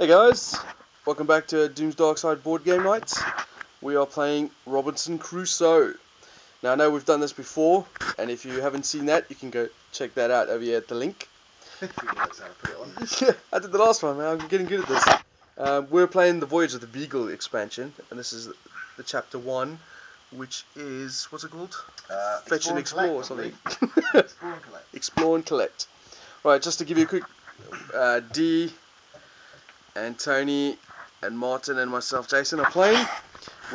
Hey guys, welcome back to Doom's Dark Side board game nights. We are playing Robinson Crusoe. Now I know we've done this before, and if you haven't seen that, you can go check that out over here at the link. Yeah, I did the last one, man. I'm getting good at this. We're playing the Voyage of the Beagle expansion, and this is the chapter 1, which is, what's it called? Fetch and Explore or something. Explore and collect. Explore and collect. Right, just to give you a quick D and Tony and Martin and myself, Jason, are playing.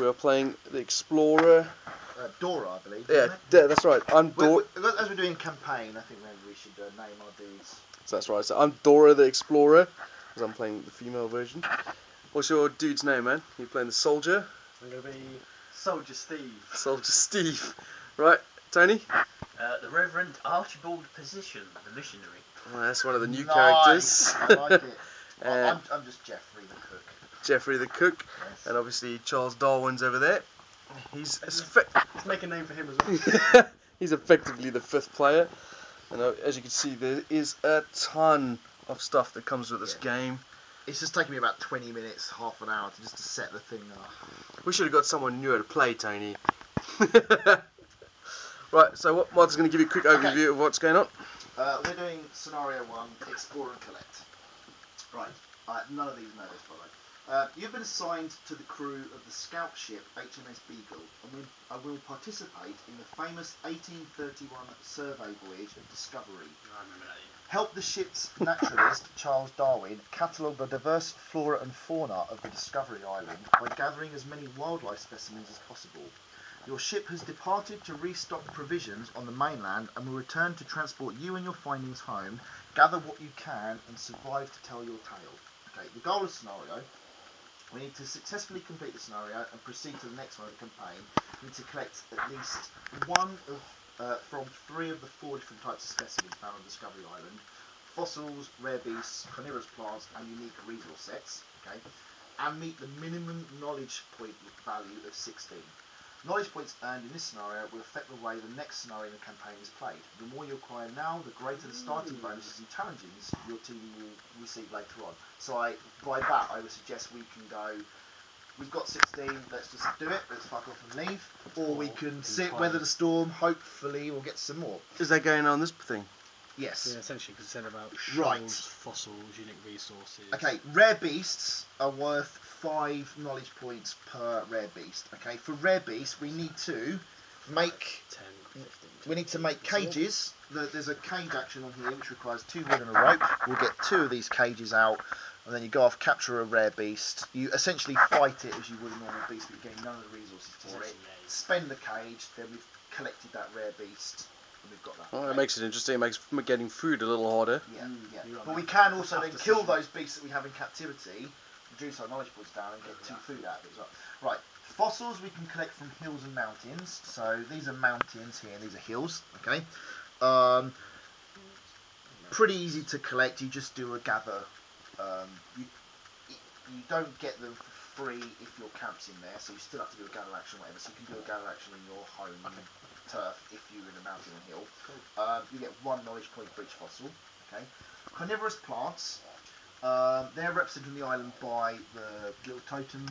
We are playing the Explorer. Dora, I believe. Yeah, that's right. I'm Dora. As we're doing campaign, I think maybe we should name our dudes. So that's right. So I'm Dora the Explorer, because I'm playing the female version. What's your dude's name, man? You playing the soldier? I'm going to be Soldier Steve. Soldier Steve. Right, Tony? The Reverend Archibald Position, the missionary. Oh, that's one of the new Nice. characters. I like it. I'm just Jeffrey the cook. Jeffrey the cook, Yes. and obviously Charles Darwin's over there. Let's make a name for him as well. He's effectively the 5th player. And as you can see, there is a ton of stuff that comes with this game. It's just taken me about 20 minutes, half an hour to set the thing up. We should have got someone new to play, Tony. Right, so Mod's going to give you a quick overview of what's going on. We're doing scenario 1, explore and collect. Right, none of these know this, by the way. You've been assigned to the crew of the scout ship HMS Beagle, and I will participate in the famous 1831 survey voyage of discovery. I remember that, yeah. Help the ship's naturalist, Charles Darwin, catalogue the diverse flora and fauna of the Discovery Island by gathering as many wildlife specimens as possible. Your ship has departed to restock provisions on the mainland and will return to transport you and your findings home, gather what you can, and survive to tell your tale. Okay, the goal of the scenario, we need to successfully complete the scenario and proceed to the next one of the campaign. We need to collect at least one of from 3 of the 4 different types of specimens found on Discovery Island: fossils, rare beasts, carnivorous plants, and unique resource sets. Okay, and meet the minimum knowledge point value of 16. Knowledge points earned in this scenario will affect the way the next scenario in the campaign is played. The more you acquire now, the greater the starting bonuses and challenges your team will receive later on. So by that, I would suggest we can go, we've got 16, let's just do it, let's fuck off and leave. Or we can sit, weather the storm, hopefully we'll get some more. Is that going on this thing? Yes. Yeah, essentially, because it's about Right. shells, fossils, unique resources. Okay, rare beasts are worth 5 knowledge points per rare beast. Okay, for rare beasts we need to make 10, 15. we need to make cages. There's a cage action on here which requires 2 wood and a rope. We'll get 2 of these cages out, and then you go off, capture a rare beast. You essentially fight it as you would a normal beast, but you're getting none of the resources for it. Spend the cage, then we've collected that rare beast, and we've got that. Oh, that makes it interesting. It makes getting food a little harder. Yeah, yeah. But we can also then kill those beasts that we have in captivity, reduce our knowledge points down, and get 2 food out of it as well. Right, fossils we can collect from hills and mountains. So these are mountains here, and these are hills. Okay, pretty easy to collect. You just do a gather. You don't get them for free if your camp's in there, so you still have to do a gather action, or whatever. So you can do a gather action in your home turf if you're in a mountain or hill. You get 1 knowledge point for each fossil. Okay, carnivorous plants. They're represented on the island by the little totem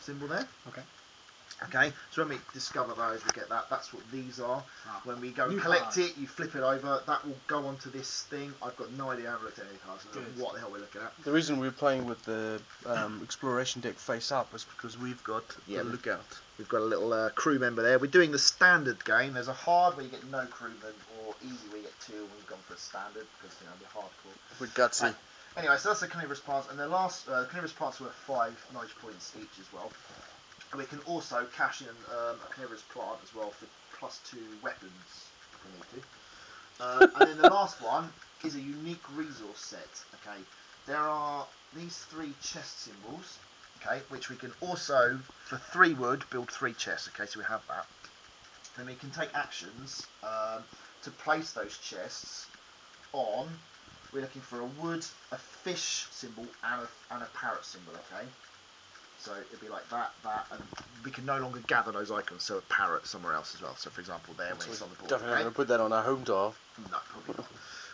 symbol there. Okay. Okay, so when we discover those, we get that. That's what these are. When we go and New collect cards. it, you flip it over. That will go onto this thing. I've got no idea. I haven't looked at any cards. I don't know what the hell we're looking at. The reason we're playing with the exploration deck face up is because we've got the lookout. We've got a little crew member there. We're doing the standard game. There's a hard where you get no crewmen, or easy where you get 2. We've gone for a standard because we're hardcore. We're gutsy. Anyway, so that's the carnivorous plants, and the last carnivorous plants were 5 knowledge points each as well. And we can also cash in a carnivorous plant as well for +2 weapons if we need to. And then the last one is a unique resource set. Okay, there are these 3 chest symbols. Okay, which we can also, for 3 wood, build 3 chests. Okay, so we have that. Then we can take actions to place those chests on. We're looking for a wood, a fish symbol, and a parrot symbol. Okay, so it'd be like that, and we can no longer gather those icons. So a parrot somewhere else as well. So for example, there when it's on the board. Definitely not going to put that on our home tile. No, probably not.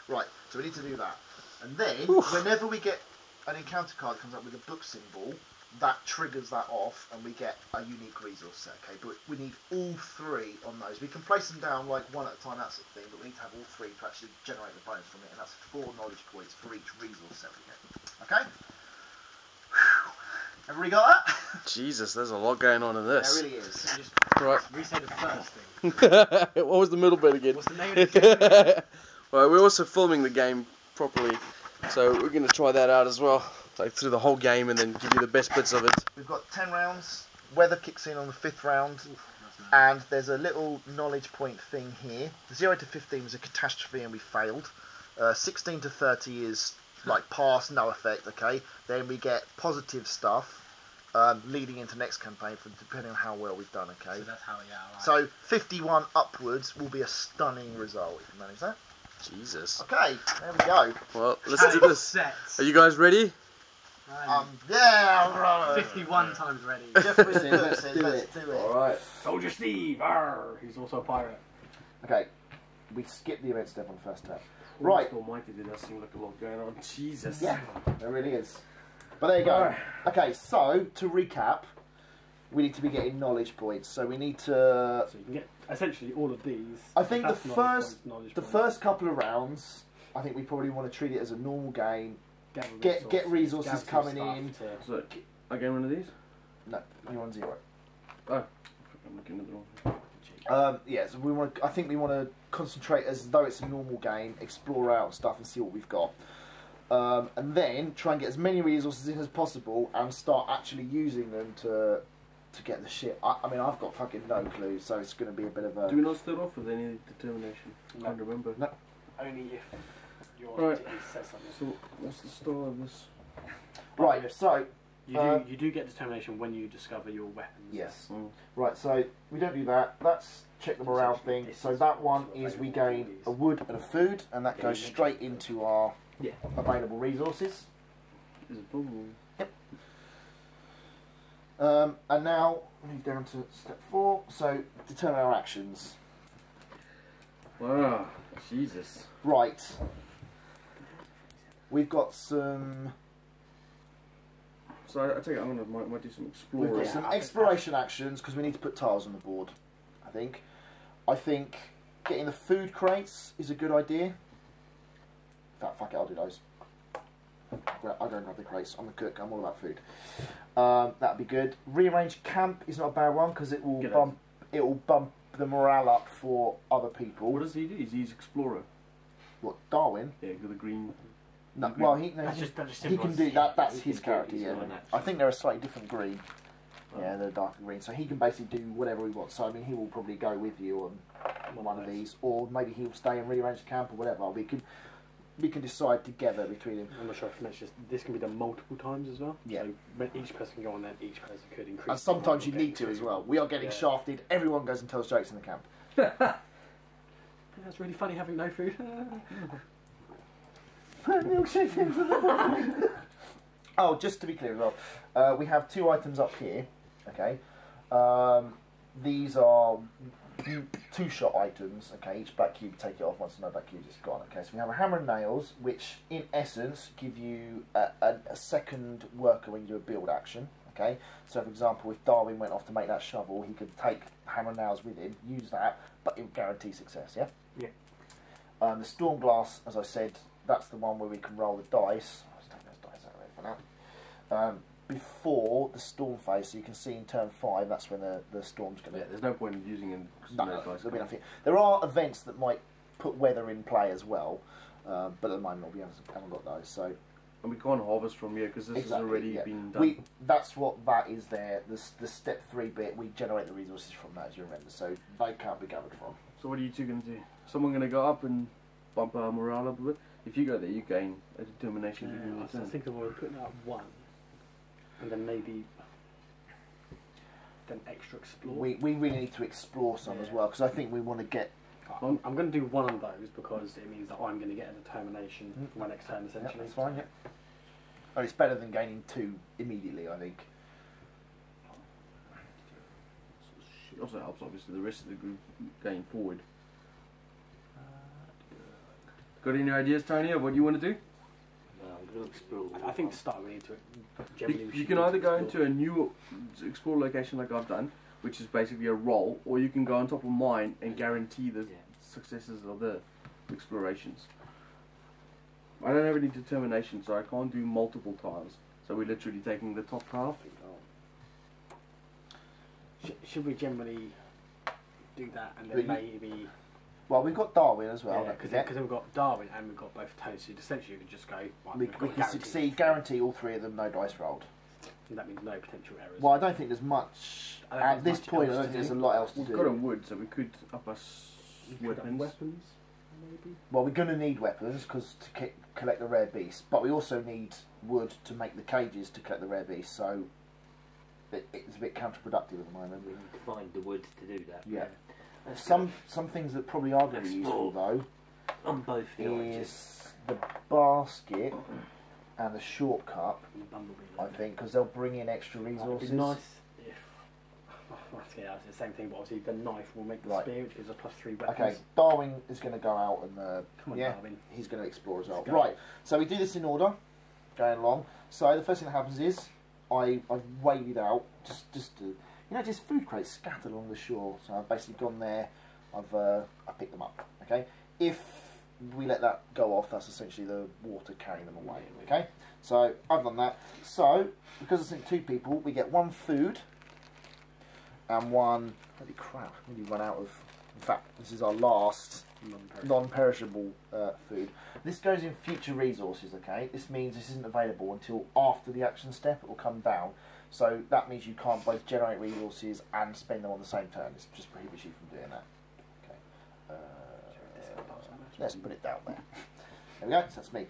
Right, so we need to do that, and then whenever we get an encounter card comes up with a book symbol, that triggers that off, and we get a unique resource set. Okay, but we need all 3 on those. We can place them down like one at a time, that sort of thing, but we need to have all 3 to actually generate the bonus from it, and that's 4 knowledge points for each resource set we get. Okay. Everybody got that? Jesus, there's a lot going on in this. There really is. Just Right. reset the first thing. What was the middle bit again? What's the name of the game? Well, we're also filming the game properly, so we're going to try that out as well. Like through the whole game and then give you the best bits of it. We've got 10 rounds. Weather kicks in on the 5th round. And there's a little knowledge point thing here. 0 to 15 was a catastrophe and we failed. 16 to 30 is like pass, no effect, okay? Then we get positive stuff leading into next campaign, depending on how well we've done, okay? So that's how, yeah, right. So 51 upwards will be a stunning result if you manage that. Jesus. Okay, there we go. Well, let's do this. Set. Are you guys ready? Yeah, right. 51 times ready. Jeff Wilson, let's do it. Alright. Soldier Steve, arr, he's also a pirate. Okay, we skipped the event step on the first turn. Right. Almighty, did that seem like a lot going on. Jesus. Yeah, there really is. But there you go. Alright. Okay, so to recap, we need to be getting knowledge points. So we need to. So you can get essentially all of these. I think the That's knowledge points. first couple of rounds, I think we probably want to treat it as a normal game. Get resources coming in. So, again, one of these? No, you're on 0. Oh, I'm looking at the wrong thing. Yeah, so we want. I think we want to concentrate as though it's a normal game, explore out stuff and see what we've got, and then try and get as many resources in as possible and start actually using them to get the shit. I mean, I've got fucking no clue, so it's going to be a bit of a. Do we not start off with any determination? I can't remember. No. Only if yours Right. says something. So, what's the start of this? Right. So. You do get determination when you discover your weapons. Yes. Mm. Right, so we don't do that. Let's check the morale thing. So that one is we gain a wood and a food, and that goes straight into our available resources. Is it full? And now move down to step 4. So determine our actions. Wow, Jesus. Right. We've got some. So I take it I'm gonna might do some We've exploring. got some exploration actions because we need to put tiles on the board. I think getting the food crates is a good idea. In fact, fuck it, I'll do those. I don't have the crates. I'm a cook. I'm all about food. That'd be good. Rearrange camp is not a bad one because it will bump the morale up for other people. What does he do? He's explorer. What, Darwin? Yeah, with the green. No, well, he can do that. That's his character. Yeah, I think they're a slightly different green. Yeah, they're darker green. So he can basically do whatever he wants. So I mean, he will probably go with you on one of these, or maybe he'll stay and rearrange the camp or whatever. We can decide together between him. I'm not sure if I mentioned this can be done multiple times as well. Yeah. So when each person can go on there, each person could increase. And sometimes you need to as well. We are getting shafted. Everyone goes and tells jokes in the camp. That's really funny having no food. Oh, just to be clear as well, we have 2 items up here. Okay, these are 2-shot items. Okay, each black cube, take it off once the black cube is gone. Okay, so we have a hammer and nails, which in essence give you a second worker when you do a build action. Okay, so for example, if Darwin went off to make that shovel, he could take hammer and nails with him, use that, but it would guarantee success. Yeah. Yeah. The storm glass, as I said, that's the one where we can roll the dice. I'll just take those dice out of there for now. Before the storm phase, so you can see in turn 5, that's when the storm's going to. Yeah, there's no point in using them. There are events that might put weather in play as well, but at the moment we haven't got those. So. And we can't harvest from here because this has already been done. That's what that is there. The step 3 bit, we generate the resources from that, as you remember. So they can't be gathered from. So what are you two going to do? Someone going to go up and bump our morale up a bit? If you go there, you gain a determination. I think we're putting out 1, and then maybe then extra explore. We really need to explore some as well because I think we want to get. I'm going to do 1 of those because it means that I'm going to get a determination for my next turn, essentially. That's fine. Yeah. Oh, it's better than gaining 2 immediately, I think. It also helps, obviously, the rest of the group going forward. Got any ideas, Tony, of what you want to do? No, I'm to explore. I think to start we need to generally. You can either go into a new explore location like I've done, which is basically a roll, or you can go on top of mine and guarantee the successes of the explorations. I don't have any determination, so I can't do multiple tiles. So we're literally taking the top tile. Should we generally do that and then maybe? Well, we've got Darwin as well. Because we've got Darwin and we've got both Tony. So essentially, you can just go. Right, we can succeed, guarantee all three of them, no dice rolled. And that means no potential errors. Well, I don't think there's much at this point. I don't think there's a lot else to do. We've got a wood, so we could up us weapons. Maybe. Well, we're going to need weapons because to collect the rare beasts, but we also need wood to make the cages to collect the rare beasts. So it's a bit counterproductive at the moment. We need to find the wood to do that. Yeah. Some things that probably are going to be useful though on both is the basket and the shortcut. I think because they'll bring in extra resources. It'd be nice if. Yeah, it's the same thing, but obviously the knife will make the spear, which gives us +3 weapons. Okay, Darwin is going to go out and Come on, Darwin. He's going to explore as well. Right, so we do this in order, going along. So the first thing that happens is I've waded out just to, just food crates scattered along the shore. So I've basically gone there. I've picked them up. Okay, if we let that go off, that's essentially the water carrying them away. Okay, so I've done that. So because it's in 2 people, we get 1 food. And 1, holy crap, we run out of, in fact, this is our last non-perishable food. This goes in future resources, okay? This means this isn't available until after the action step, it will come down. So that means you can't both generate resources and spend them on the same turn. It just prohibits you from doing that. Okay. Let's put it down there. There we go, so that's me.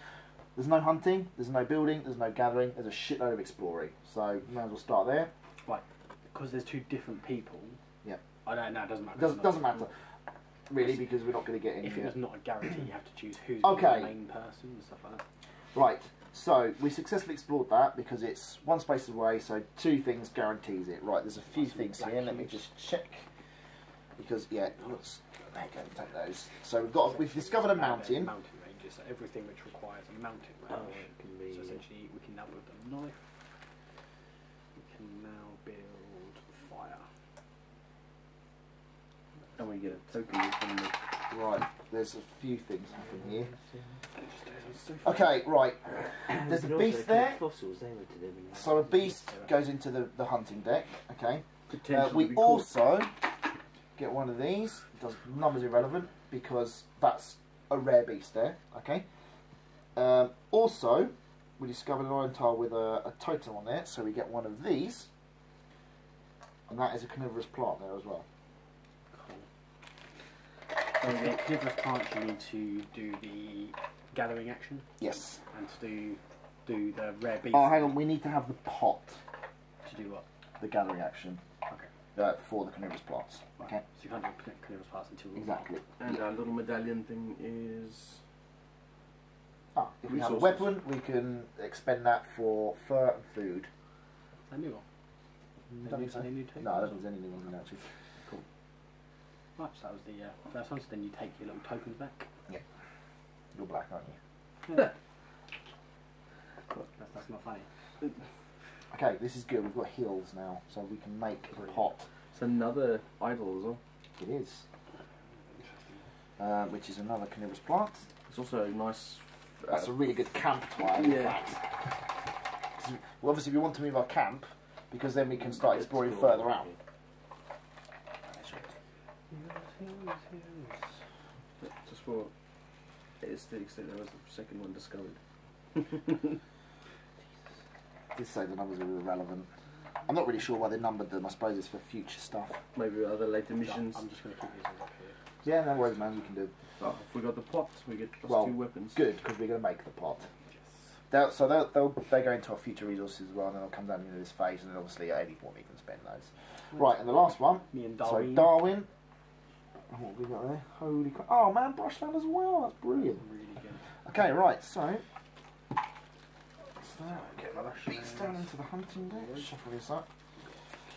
There's no hunting, there's no building, there's no gathering, there's a shitload of exploring. So we might as well start there. Right. Because there's 2 different people. Yeah. I don't know. It doesn't matter. Doesn't matter, really, because we're not going to get any. If it was not a guarantee, you have to choose who's the main person and stuff like that. Right. So we successfully explored that because it's 1 space away. So 2 things guarantees it. Right. There's a few things here. Let me just check. Because there you go. Take those. So we've discovered a mountain. Mountain ranges. So everything which requires a mountain range. So essentially, we can now build a knife. We can now build fire. And we get a token from the... Right, there's a few things happening here. Okay, right. There's a beast there. So a beast goes into the hunting deck. Okay. We also get one of these. It does numbers irrelevant because that's a rare beast there. Okay. Also, we discovered an iron tile with a totem on there, so we get one of these. And that is a carnivorous plant there as well. Cool. So the carnivorous plant, you need to do the gathering action. Yes. And to do the rare beast. Oh, hang on. We need to have the pot. To do what? The gathering action. Okay. For the carnivorous plants. Okay. So you can't do carnivorous plants until... Exactly. And our little medallion thing is... If we have a weapon, we can expend that for fur and food. A new one? No, I don't think there's any new ones actually. Cool. Right, so that was the first one, so then you take your little tokens back. Yeah. You're black, aren't you? Yeah. That's not funny. Okay, this is good. We've got hills now, so we can make a pot. It's another idol as well. It is. Which is another carnivorous plant. It's also a nice... That's a really good camp tile, in fact. Well, obviously we want to move our camp, because then we can start exploring further out. Just for aesthetics, there was the second one discovered. Did say the numbers are irrelevant. I'm not really sure why they numbered them. I suppose it's for future stuff. Maybe other later missions. I'm just going to keep these up here. Yeah, no worries, man. You can do. Oh, if we got the pot, we get +2 weapons. Good, because we're going to make the pot. Yes. So they go into our future resources as well, and then they'll come down into this phase, and then obviously at any point we can spend those. Right, and the last one. Me and Darwin. So Darwin. What have we got there? Holy crap! Oh man, brushland as well. That's brilliant. Really good. Okay, right. So get another beats down into the hunting deck. Shuffle this up.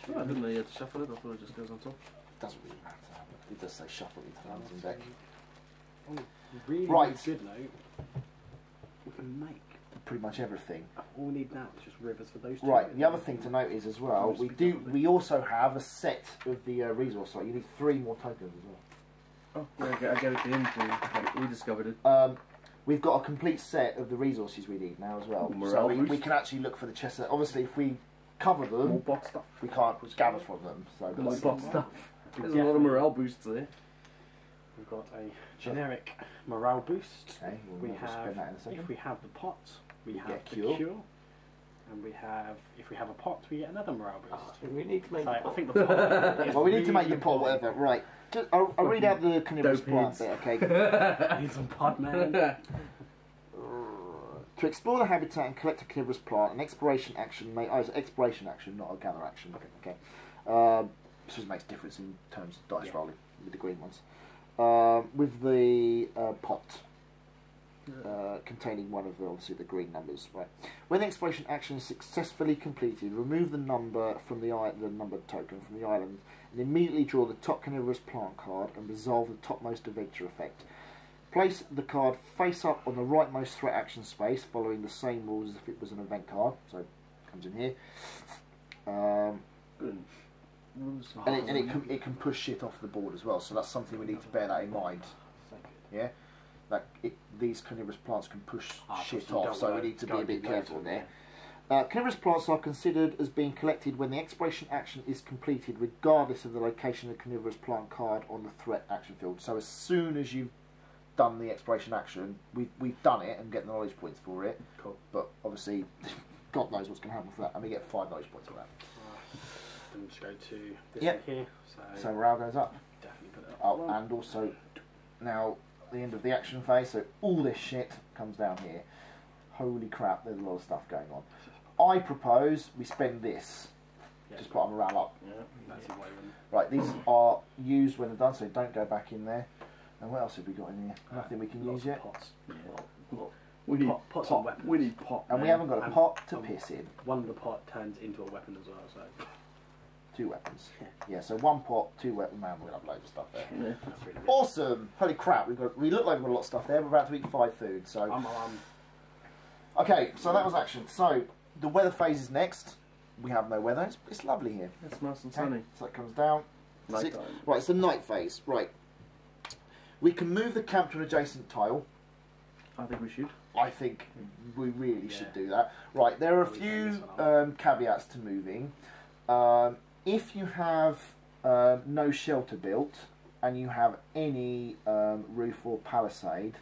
Oh, I didn't know you had to shuffle it. I thought it just goes on top. Doesn't really matter. It does say shuffle into the hunting deck. Oh, really right. good note. We can make pretty much everything. All we need now is just rivers for those two. Right, the other thing to note is as well, we also have a set of the resource site. You need 3 more tokens as well. Oh, yeah, I gave it to him to rediscovered it. We've got a complete set of the resources we need now as well. So we can actually look for the chests. Obviously, if we cover them, more bot stuff. We can't gather from them. So more bot stuff. There's a lot of morale boosts there. We've got a generic morale boost. Okay, we have, if we have the pot, we have the cure. And we have, if we have a pot, we get another morale boost. We need to make so I think the pot. Well, we need to make the pot, whatever. Right. Just, I'll read out the carnivorous plant bit, okay? Need some pot, man. To explore the habitat and collect a carnivorous plant, an exploration action may... Oh, it's an exploration action, not a gather action. Okay. This just makes difference in terms of dice rolling with the green ones. With the pot containing one of obviously the green numbers. Right. When the exploration action is successfully completed, remove the number from the numbered token from the island, and immediately draw the top carnivorous plant card and resolve the topmost adventure effect. Place the card face up on the rightmost threat action space, following the same rules as if it was an event card. So it comes in here. And it can push shit off the board as well, so that's something we need to bear that in mind. Yeah, these carnivorous plants can push shit off, so we need to be a bit careful there. Carnivorous plants are considered as being collected when the exploration action is completed, regardless of the location of the carnivorous plant card on the threat action field. So as soon as you've done the exploration action, we've done it and get the knowledge points for it. Cool. But obviously, God knows what's going to happen for that, and we get 5 knowledge points for that. And just go to this one here. So morale goes up. Definitely put it up. Oh, and also now the end of the action phase, so all this shit comes down here. Holy crap, there's a lot of stuff going on. I propose we spend this. Just put our morale up. Right, these are used when they're done, so don't go back in there. And what else have we got in here? Nothing we can use yet. Pots. We need pots and weapons. We need pot. And we haven't got a pot to piss in. One of the pot turns into a weapon as well, so 2 weapons. Yeah, so 1 pot, 2 weapons. Man, we'll have loads of stuff there. Yeah. that's really good. Awesome! Holy crap, we look like we've got a lot of stuff there. We're about to eat 5 food, so... Okay, so that was action. So, the weather phase is next. We have no weather. It's lovely here. It's nice and sunny. So it comes down. Night time. Right, it's the night phase. Right. We can move the camp to an adjacent tile. I think we should. I think we really should do that. Right, there are a few caveats to moving. If you have no shelter built and you have any roof or palisade,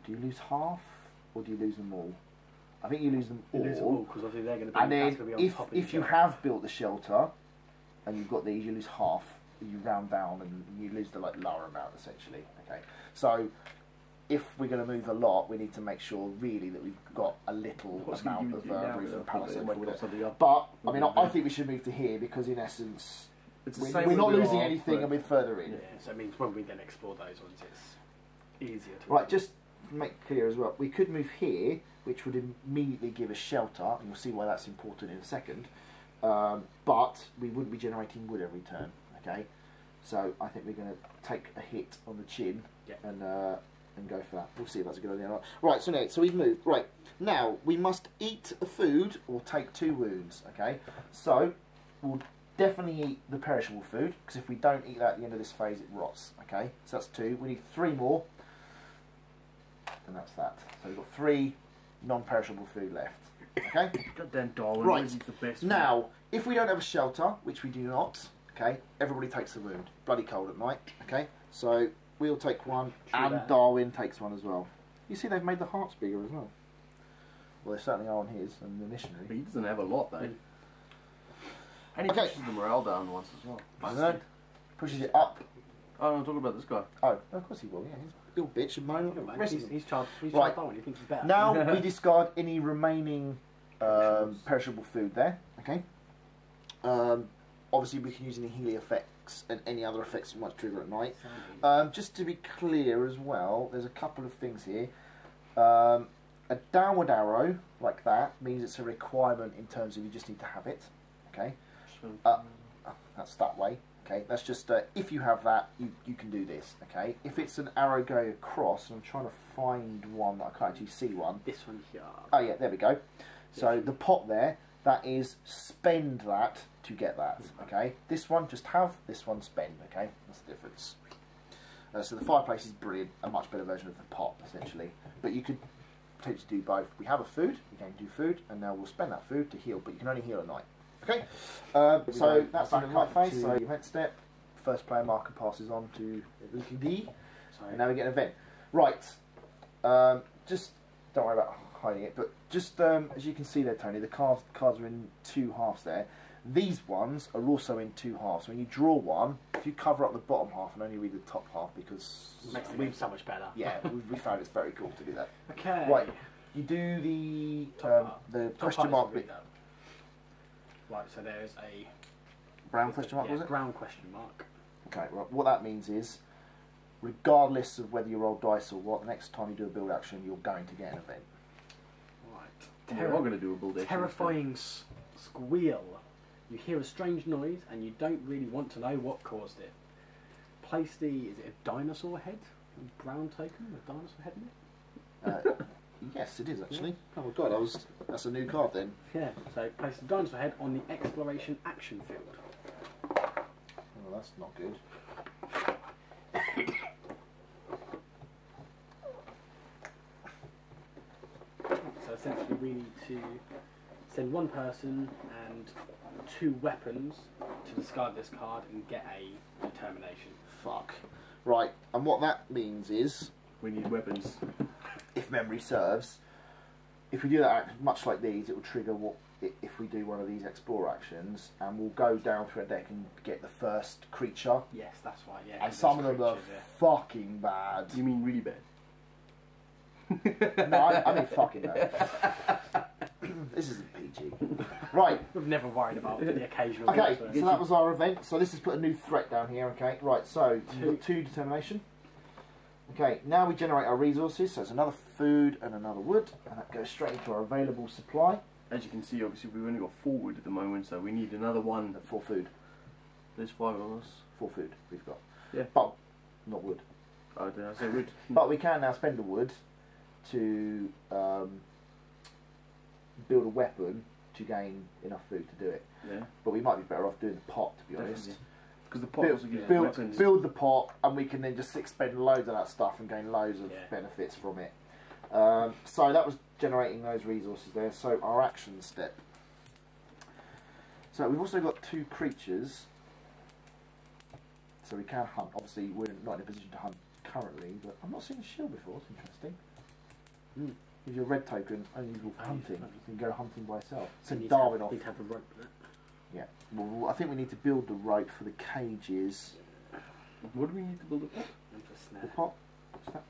do you lose half or do you lose them all? I think you lose them all. You lose them all because obviously they're going to be. And then if you have built the shelter and you've got these, you lose half. You round down and you lose the lower amount essentially. Okay, so if we're going to move a lot, we need to make sure really that we've got a little amount of roof and palisade. But I mean, I think we should move to here because in essence, we're not losing anything and we're further in. Yeah, so it means when we then explore those ones, it's easier to. Right, just to make clear as well, we could move here, which would immediately give us shelter, and you'll see why that's important in a second. But we wouldn't be generating wood every turn. Okay, so I think we're going to take a hit on the chin and go for that. We'll see if that's a good idea or not. Right, so now, so we've moved. Right, now we must eat a food or take 2 wounds. Okay, so we'll definitely eat the perishable food because if we don't eat that at the end of this phase, it rots. Okay, so that's 2. We need 3 more, and that's that. So we've got 3 non-perishable food left. Okay. Goddamn Darwin. Right. The best now, if we don't have a shelter, which we do not. Okay, everybody takes a wound. Bloody cold at night. Okay, so we'll take 1, and Darwin takes 1 as well. You see, they've made the hearts bigger as well. Well, they certainly are on his and the missionary. But he doesn't have a lot though. And he pushes the morale down once as well. I don't know. Pushes it up. Oh, I'm talking about this guy. Oh, of course he will. Yeah, he's a little bitch and moan. He's charged Darwin. He thinks he's better. Now we discard any remaining perishable food there. Okay. Obviously, we can use any healing effects and any other effects you might trigger at night. Just to be clear as well, there's a couple of things here. A downward arrow, like that, means it's a requirement in terms of you just need to have it. Okay. That's that way. Okay, that's just if you have that, you can do this. Okay, if it's an arrow going across, and I'm trying to find one that I can't actually see one. This one here. Oh yeah, there we go. So the pot there, that is spend that to get that. Okay, this one just have, this one spend. Okay, that's the difference. So the fireplace is brilliant, a much better version of the pot essentially. But you could potentially do both. We have a food, we can do food, and now we'll spend that food to heal, but you can only heal at night. Okay, so that's in the right phase. So event step, first player marker passes on to D, and now we get an event. Right, just don't worry about hiding it, but just as you can see there, Tony, the cards are in two halves there. These ones are also in two halves. When you draw one, if you cover up the bottom half and only read the top half, because it makes the game so much better. Yeah, we found it's very cool to do that. Okay. Right, you do the question mark bit. Right, so there's a brown question mark, was it? Brown question mark. Okay, right. What that means is, regardless of whether you roll dice or what, next time you do a build action, you're going to get an event. Right. We're not going to do a build action. Terrifying squeal. You hear a strange noise and you don't really want to know what caused it. Place the, is it a dinosaur head? A brown token with a dinosaur head in it? Yes, it is actually. Yeah. Oh my god, that's a new card then. Yeah, so place the dinosaur head on the exploration action field. Oh, that's not good. So essentially we need to send one person and 2 weapons to discard this card and get a determination. Fuck. Right, and what that means is, we need weapons. If memory serves, if we do that, much like these, it will trigger what if we do one of these explore actions, and we'll go down through a deck and get the first creature. Yes, that's right. Yeah. And some of them are fucking bad. You mean really bad? No, I mean fucking bad. This isn't PG. Right. We've never worried about the occasional. Okay, so that was our event. So this has put a new threat down here. Okay, right. So we've got 2 determination. Okay, now we generate our resources. So it's another food and another wood, and that goes straight into our available supply. As you can see, obviously we've only got 4 wood at the moment, so we need another one. 4 food. There's 5 on us. 4 food we've got. Yeah. But not wood. Oh, did I say wood? But we can now spend the wood to build a weapon to gain enough food to do it. Yeah. But we might be better off doing the pot, to be honest. Because the pot also gives weapons. Build the pot, and we can then just expend loads of that stuff and gain loads of benefits from it. So that was generating those resources there. So our action step. So we've also got 2 creatures. So we can hunt. Obviously we're not in a position to hunt currently, but I've not seen a shield before. It's interesting. Mm. If you're a red token, unusual for hunting, you can go hunting by yourself. So you Darwin off. need to have a rope for that. Yeah. Well, I think we need to build the rope for the cages. What do we need to build a pot? And for snare. The pot. What's that?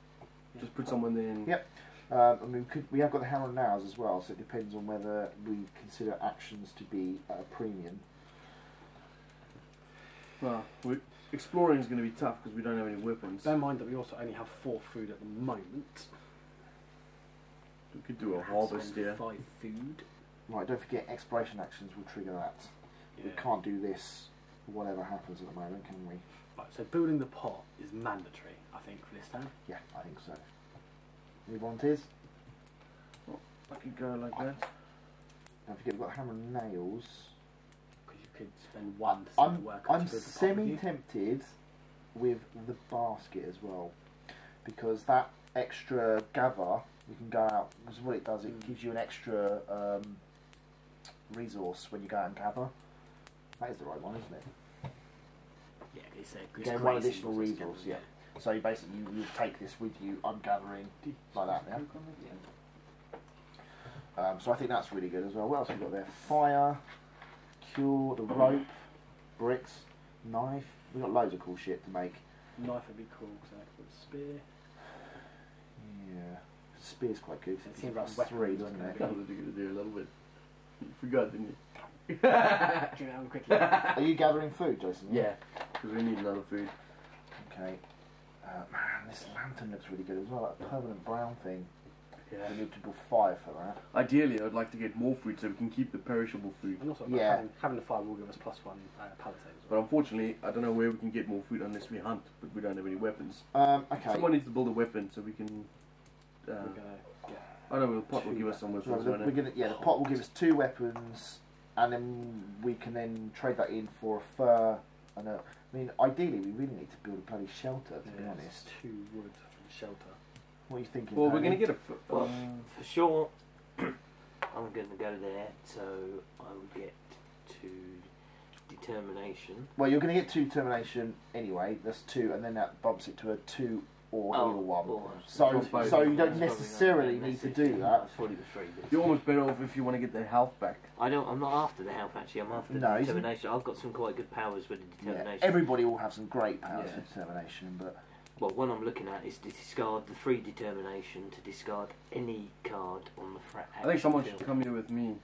Just put someone in. Yep. I mean, we have got the hammer and nails as well, so it depends on whether we consider actions to be at a premium. Well, exploring is going to be tough because we don't have any weapons. Bear in mind that we also only have 4 food at the moment. We could do a harvest here. 5 food. Right, don't forget exploration actions will trigger that. Yeah. We can't do this whatever happens at the moment, can we? Right, so building the pot is mandatory, I think, for this turn. Yeah, I think so. Any volunteers? Well, I could go like that. Don't forget we've got hammer and nails. Because you could spend 1 to send the worker I'm to build the pot with you. semi-tempted with the basket as well, because that extra gather, you can go out, because what it does, it gives you an extra resource when you go out and gather. That is the right one, isn't it? Yeah, it's a Gain 1 additional resource, yeah. So you basically you take this with you, I'm gathering like that, yeah? So I think that's really good as well. What else have we got there? Fire, cure, the rope, bricks, knife. We've got loads of cool shit to make. Knife would be cool, because I could put a spear. Yeah. Spear's quite good. It seems like that's 3, doesn't it? I was going to do a little bit. You forgot, didn't you? Do you know quickly? Are you gathering food, Jason? Yeah, because we need another food. Okay. Man, this lantern looks really good as well. That permanent brown thing. Yeah. We need to build fire for that. Ideally, I'd like to get more food so we can keep the perishable food. And also, Yeah. having the fire will give us +1 palisade as But well. unfortunately, I don't know where we can get more food unless we hunt, but we don't have any weapons. Okay. Someone needs to build a weapon so we can... We're gonna, I know the pot will give us some So weapons, won't we're it? gonna, the pot will give us 2 weapons, and then we can then trade that in for a fur. And I mean, ideally, we really need to build a bloody shelter. To be honest, 2 wood and shelter. what are you thinking? Well, we're Tony? going to get a... Well, for sure, I'm going to go there, so I will get to determination. Well, you're going to get 2 determination anyway. That's 2, and then that bumps it to a 2 or Oh, either 1. or- So Drop both. you don't That's necessarily probably need to not do necessary. that. I thought it was 3. But You're almost better off if you want to get the health back. I'm not after the health actually. I'm after No, the isn't- determination. I've got some quite good powers with the Yeah, determination. everybody will have some great powers Yeah. for determination, but Well, one I'm looking at is to discard the 3 determination to discard any card on the I think someone should come here with me.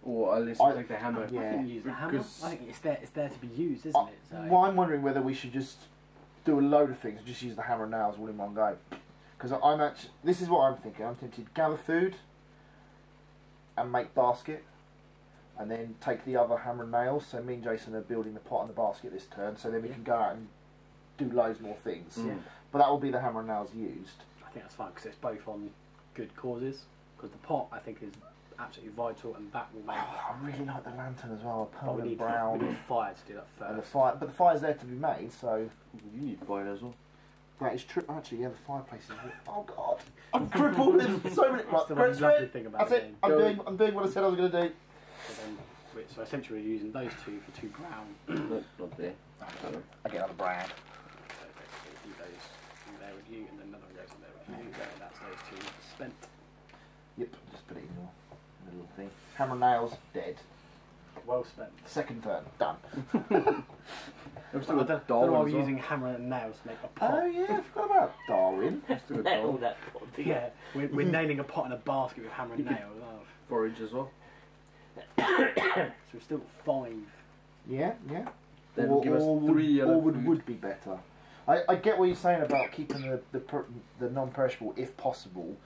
Or at least take the hammer. Yeah. I think use the hammer. Because- I think it's there to be used, isn't it? So well, I'm wondering whether we should just do a load of things and just use the hammer and nails all in one go. Because I'm actually, this is what I'm thinking. I'm tempted to gather food and make basket, and then take the other hammer and nails. So me and Jason are building the pot and the basket this turn. So then we can go out and do loads more things. Mm. But that will be the hammer and nails used. I think that's fine because it's both on good causes. Because the pot, I think, is absolutely vital, and that will make. Oh, I really like the lantern as well. A But we permanent need brown. fire to do that first. And the fire, but the fire's there to be made, so You need fire as well. that is true. Actually, yeah, the fireplace is. Oh God, I'm crippled. There's so many. That's the Right, one lovely thing about that's the it. game. I'm doing what I said I was going to do. So essentially, we're using those 2 for 2 brown. Not there. I get another brand. So effectively, do those in there with you, and then another one goes in there with you. And that's those 2 spent. Yep, just put it in your little thing. Hammer and nails, dead. Well spent. Second turn, done. I've I still don't got know why Darwin we're as well. using hammer and nails to make a pot. Oh yeah, I forgot about Darwin. Still got Nail Darwin. that pot together. Yeah, we're nailing a pot in a basket with hammer and You could- nails. Oh. Forage as well. So we're still 5. Yeah, yeah. That will give us 3 yellow or food. would be better. I get what you're saying about keeping the non-perishable if possible.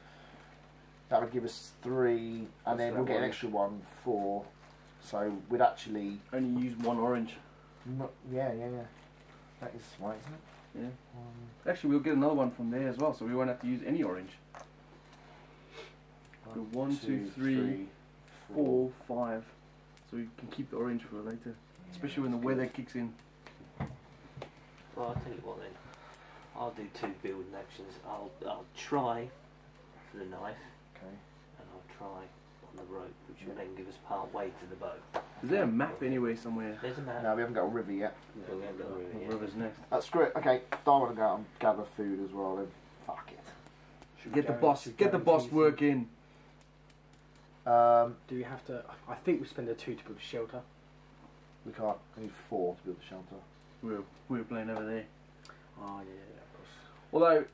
That would give us 3, and then that we'll get an one? extra 1, 4. So we'd actually, Only use 1 orange. yeah. That is right, isn't it? Yeah. Actually, we'll get another one from there as well, so we won't have to use any orange. So 1, 2, 3, 4, 5. So we can keep the orange for later, especially when the weather kicks in. Well, I'll tell you what then. I'll do 2 building actions. I'll try for the knife, Okay. and I'll try on the rope, which will then give us part way to the bow. Is there a map anyway somewhere? There's a map. No, we haven't got a river yet. So we haven't got a river The yet. river's next. Screw it. Okay, Darwin will go out and gather food as well. Then fuck it. Get the boss. Get the boss work in. Do we have to? I think we spend a 2 to build a shelter. We can't. We need 4 to build the shelter. We're playing over there. Oh yeah, of course. Although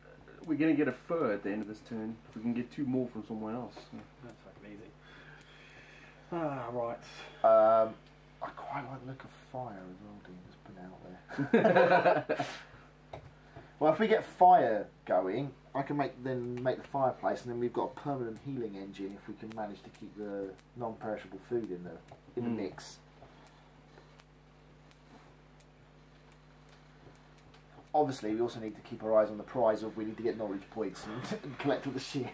we're gonna get a fur at the end of this turn if we can get 2 more from somewhere else. That's fucking easy. Ah, right. I quite like the look of fire as well, Dean. Just put it out there. Well, if we get fire going, I can make the fireplace, and then we've got a permanent healing engine if we can manage to keep the non-perishable food in the mix. Obviously, we also need to keep our eyes on the prize of we need to get knowledge points and collect all the shit.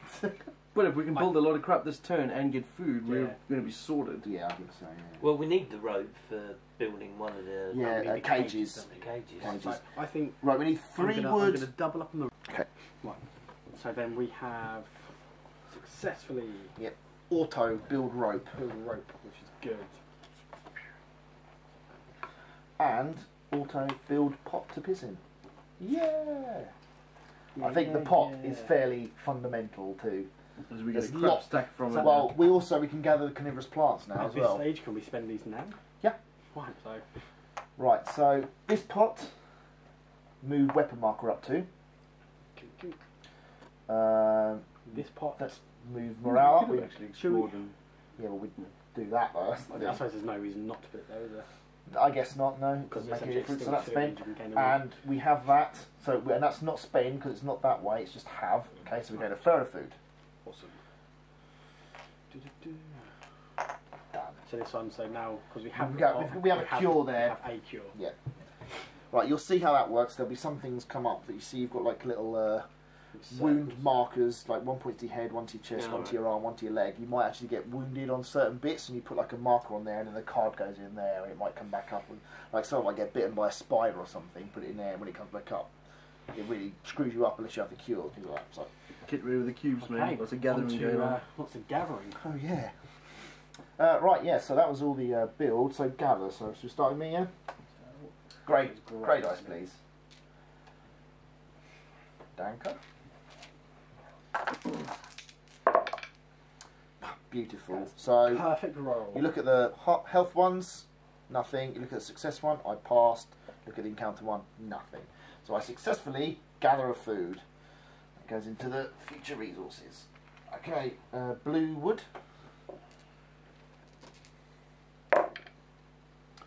But if we can build a lot of crap this turn and get food, we're Yeah. going to be sorted. Yeah, I think so. Yeah. Well, we need the rope for building one of the Yeah, the cages. don't we? cages. Cages. So I think Right, we need 3 I'm wood. going to double up on the. Okay. Right. So then we have successfully Auto build rope built a rope, which is good. and auto build pot to piss in. Yeah. I think the pot is fairly fundamental too. Because we get a There's crap lots- stack from So, it. well, we can gather the carnivorous plants now At as this well. stage, can we spend these now? Yeah. Right. So Right, so this pot, move weapon marker up to. this pot. Let's move morale up. We We, could have actually Should we- explored and yeah, well, we do that first. I suppose there's no reason not to put it there, is there? I guess not. No, Because doesn't make it's any difference. So still that's 2 spent. and you can gain a And we have that. So and that's not spend because it's not that way. It's just have. Okay, so we go to further food. Awesome. Done. So this one, so now, because we have We have a cure there. We have a cure. Yeah. Right, you'll see how that works. There'll be some things come up that you see. You've got like little wound markers, like one point to your head, one to your chest, one to your arm, one to your leg. You might actually get wounded on certain bits, and you put like a marker on there, and then the card goes in there, and it might come back up. And, like someone might get bitten by a spider or something, put it in there, and when it comes back up, it really screws you up unless you have the cure. Things like that. So. Get rid of the cubes, man. Lots of gathering going on. Lots of gathering. Oh yeah. Right, yeah. So that was all the build. So gather. So should we start with me? Yeah. Great dice, please. Danker. Beautiful. So Perfect roll. you look at the health ones, nothing. You look at the success one, I passed. Look at the encounter one, nothing. So I successfully gather a food. That goes into the future resources. Okay, blue wood.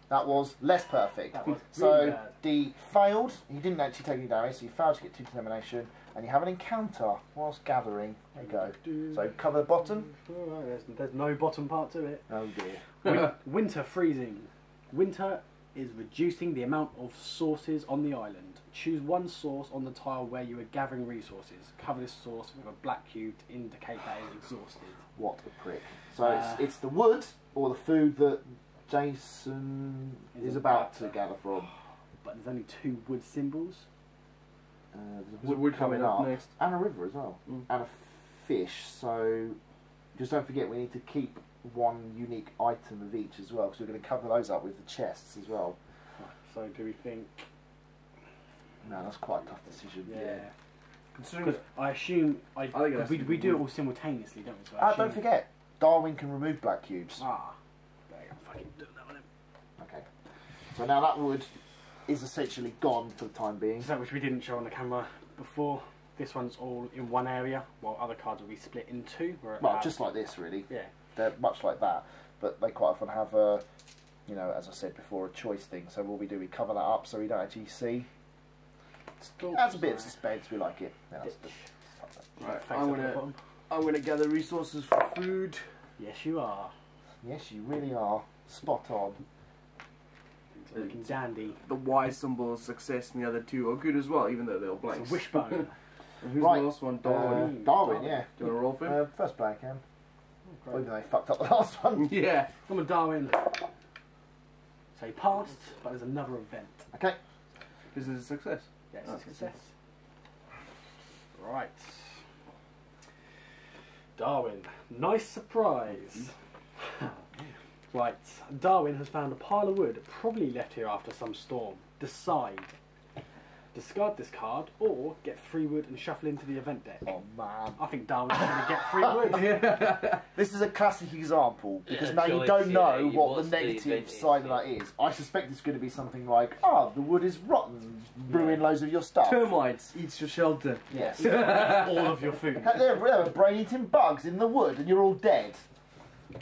That was less perfect. That was So really bad. the failed, you didn't actually take any damage, so you failed to get 2 determination, and you have an encounter whilst gathering. There you go. So cover the bottom. Oh, there's no bottom part to it. Oh dear. Winter freezing. Winter is reducing the amount of sources on the island. Choose one source on the tile where you are gathering resources. Cover this source with a black cube to indicate that it is exhausted. What a prick. So it's the wood or the food that Jason is about to gather from. But there's only 2 wood symbols. There's a wood coming up next. And a river as well. And a fish. So just don't forget we need to keep one unique item of each as well, because we're going to cover those up with the chests as well. So do we think... No, that's quite a tough decision. Yeah. Considering Because I assume... I think we do it all simultaneously, don't we? So Ah, don't forget, Darwin can remove black cubes. Ah. There you go. Fucking do that one. Okay. So now that wood is essentially gone for the time being. So which we didn't show on the camera before. This one's all in one area, while other cards will be split in 2. Well, just like this, really. Yeah. They're much like that, but they quite often have a, you know, as I said before, a choice thing. So what we do, we cover that up so we don't actually see. Adds a bit of suspense. We like it. Yeah, right, I'm gonna gather resources for food. Yes, you are. Yes, you really are. Spot on. It's looking dandy. The Y symbol of success and the other 2 are good as well, even though they're It's blanks. a wishbone. And who's Right. the last one? Darwin. Darwin, yeah. Do you want to roll for him? First player can. Oh, Even though they fucked up the last one. Yeah. Come on, Darwin. So he passed, but there's another event. Okay. This is a success. Yes, Oh, success. Right. Darwin, nice surprise. Right, Darwin has found a pile of wood, probably left here after some storm. Decide. Discard this card, or get 3 wood and shuffle into the event deck. Oh man. I think Darwin's going to get 3 wood. This is a classic example because Yeah, now you choice, don't know yeah, what what's the the negative event side of is, that is. I suspect it's going to be something like, the wood is rotten, ruin loads of your stuff. Termites eats your shelter. Yes. All of your food. There are brain-eating bugs in the wood and you're all dead.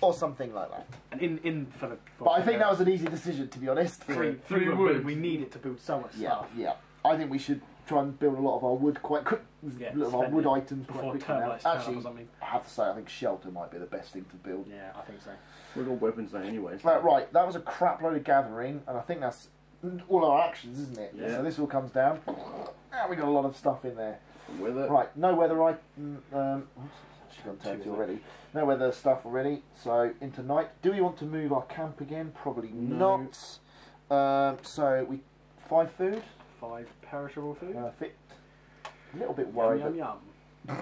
Or something like that. And for But I think that was an easy decision, to be honest. 3 3 wood. wood. We need it to build so much Yeah, stuff. yeah. I think we should try and build a lot of our wood quite quick. Yeah, a lot of our spend wood it items quite before quickly turn now. lights turn up or Actually, something. I have to say, I think shelter might be the best thing to build. Yeah, I think so. We've got weapons now anyway. So. Right, that was a crap load of gathering, and I think that's all our actions, isn't it? Yeah. So this all comes down. We got a lot of stuff in there. Weather. Right, no weather actually gone turn 2 already. No weather stuff already. So into night. Do we want to move our camp again? Probably No. not. So we 5 food. 5 perishable food. Fit. A little bit worried. Yum, yum, yum.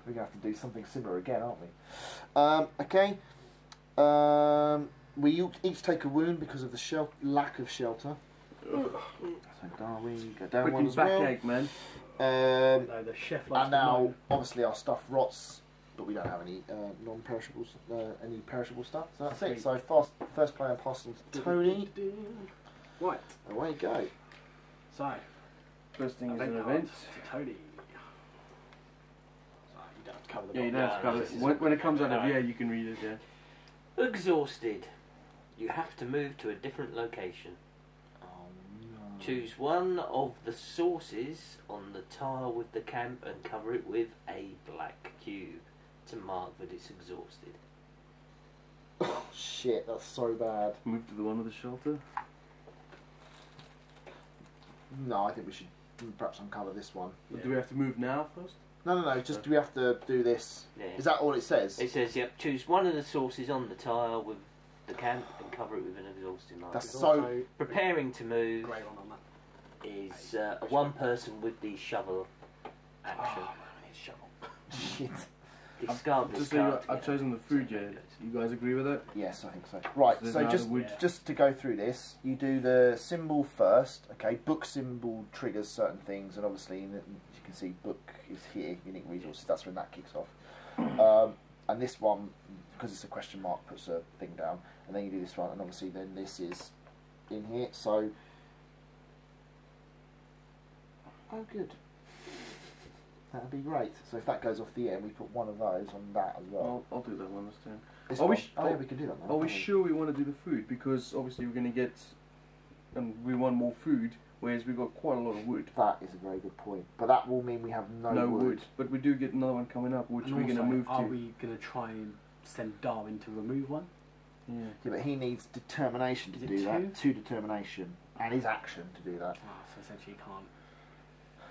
We're going to have to do something similar again, aren't we? Okay. We each take a wound because of the lack of shelter. So Darwin, go down one Freaking as well. backache, man. No, the chef likes And to now, moan. obviously, our stuff rots, but we don't have any non-perishables, any perishable stuff. So that's it. So first player passes on to Tony. Right. Away you go. So, First thing is event an card event. to Tony. So, you don't have to cover the Yeah, you bottom. don't have to cover this it. is When it comes out of right. here, you can read it, yeah. Exhausted. You have to move to a different location. Oh no. Choose one of the sources on the tile with the camp and cover it with a black cube to mark that it's exhausted. Shit, that's so bad. Move to the one with the shelter. No, I think we should perhaps uncover this one. Do we have to move now first? No, just do we have to do this? Yeah. Is that all it says? It says, yep, choose one of the sources on the tile with the camp and cover it with an exhausting light. That's There's so... also Preparing to move grey one on that. is one person with the shovel action. Oh, man, it's shovel. Shit. Discard this Just so card. I've chosen the food yet. You guys agree with it? Yes, I think so. Right, There's so no just other wood. just to go through this, you do the symbol first. Okay, book symbol triggers certain things, and obviously, as you can see, book is here. Unique resources. That's when that kicks off. And this one, because it's a question mark, puts a thing down, and then you do this one, and obviously, then this is in here. So, oh, good. That'd be great. So if that goes off the end, we put one of those on that as well. I'll do that one this time. This Are we one? Yeah, we can do that now. Are we can't sure we want to do the food? Because obviously we're going to get, and we want more food, whereas we've got quite a lot of wood. That is a very good point. But that will mean we have no wood. But we do get another one coming up, which And we're going to also, move to. Are we going to try and send Darwin to remove one? Yeah. Yeah, but he needs determination to Is it do that. 2? 2 determination. And his action to do that. Ah, so essentially you can't.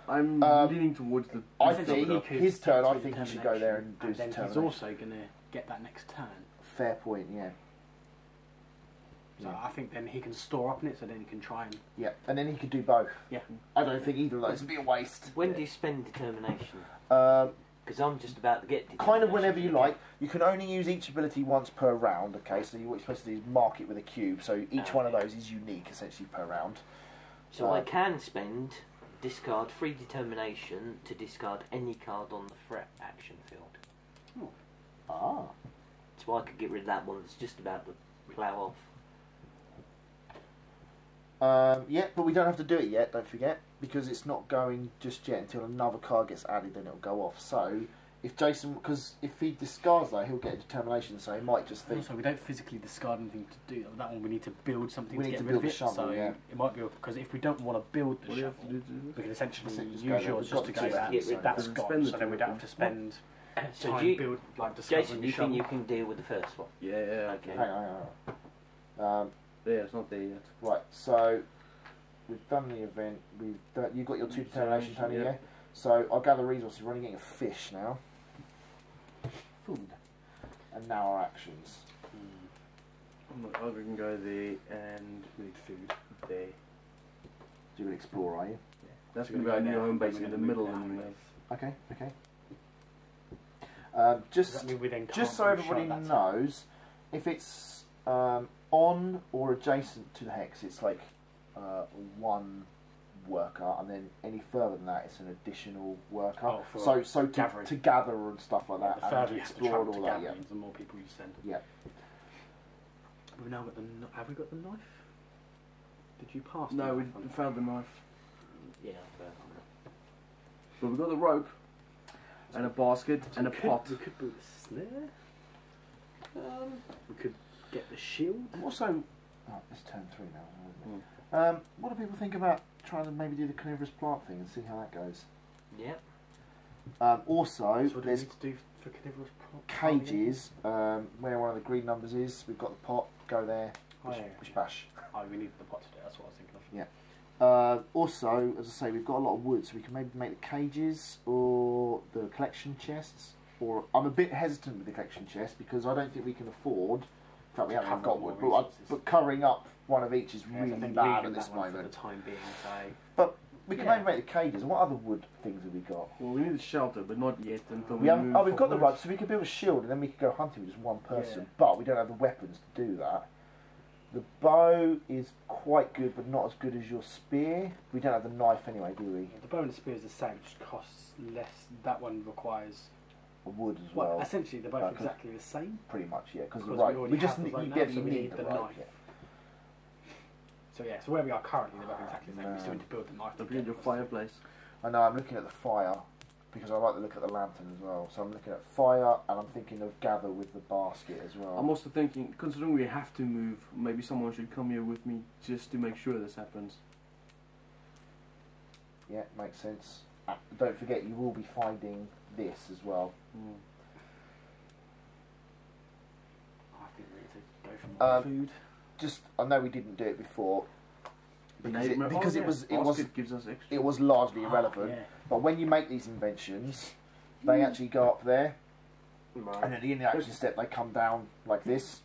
I'm leaning towards the. I Essentially, think he could his turn, get I to think he should go there and do his then he's determination. also going to get that next turn. Fair point, yeah. So Yeah. I think then he can store up in it, so then he can try and. Yeah, and then he could do both. Yeah. I don't think either of those would be a waste. When do you spend determination? Um, Because I'm just about to get determination. kind of whenever you like. You can only use each ability once per round, okay? So what you're supposed to do is mark it with a cube. So each one of those is unique, essentially, per round. So I can spend, discard 3 determination to discard any card on the threat action field. Ah. So I could get rid of that one that's just about to plough off. Yeah, but we don't have to do it yet, don't forget, because it's not going just yet until another card gets added, then it'll go off. So, if Jason, because if he discards that, he'll get a determination, so he might just think... Also, we don't physically discard anything to do that one. We need to build something We to need get to rid of build it. the shovel, so yeah. it might be because if we don't want to build the What do you have to shovel, do to do we this? can essentially Just use go there. yours We've just got to the go two that. get rid of That's that. gone. Spend the So then we two. don't have to spend So time do you, build like discovering Jason, the you think shovel. you can deal with the first one? Yeah, Okay. Hang on. yeah, it's not there yet. Right, so we've done the event. You've got your 2 determination, Tony, Yeah. yeah? So I'll gather resources. We're only getting a fish now. Food. And now our actions. We can go there and We need food. there. Do an explore, are you? That's So going to we're be our gonna new go home there, base we're in the gonna middle. move And down Okay, okay. Does Just that mean we then just can't so do a everybody shot that knows, if it's on or adjacent to the hex, it's like 1 worker, and then any further than that, it's an additional worker. Oh, for so gathering. to gather and stuff like that, The and further to you have to explore travel and to all that. Yeah. gatherings, the more people you send. Yeah. We've now got the. Have we got the knife? Did you pass? No, the we knife on? found the knife. Yeah, But we've got the rope and a basket and a we could, pot. We could build a snare. We could get the shield. Also, it's turn 3 now, isn't it? What do people think about trying to maybe do the carnivorous plant thing and see how that goes? yeah. Also, So what do we there's need to do for carnivorous plant? cages where one of the green numbers is. We've got the pot. Go there. Oh, Bish, yeah. bish bash. Oh, we need the pot to do it. That's what I was thinking of. Yeah. Also, as I say, we've got a lot of wood, so we can maybe make the cages or the collection chests. Or I'm a bit hesitant with the collection chest because I don't think we can afford. In fact, we haven't Cover got more wood, resources. but covering up one of each is Yeah, so I really think bad leaving at this that one moment. For the time being, so But we can Yeah. maybe make the cages. What other wood things have we got? Well, we need a shelter, but not yet until We haven't. move Oh, we've got the forward. rope, so we could build a shield, and then we could go hunting with just one person. Yeah. But we don't have the weapons to do that. The bow is quite good, but not as good as your spear. We don't have the knife anyway, do we? the bow and the spear is the same, just costs less. That one requires. Wood as Well, well, essentially they're both Okay. exactly the same. pretty much, yeah. Because the Because rope, we we already just have the need, rope you now, get so you we need need the the rope. knife. Yeah. So yeah, so where we are currently, they're both exactly the same. We still need to build the knife. to Don't forget get your us. fireplace. I know. I'm looking at the fire because I like to look at the lantern as well. So I'm looking at fire, and I'm thinking of gather with the basket as well. I'm also thinking, considering we have to move, maybe someone should come here with me just to make sure this happens. Yeah, makes sense. Don't forget, you will be finding this as well. I think we need to go Food. Just, I know we didn't do it before because it was gives us extra. it was largely irrelevant. Yeah. But when you make these inventions, they actually go up there, Right. and at the end of the action step, they come down like this.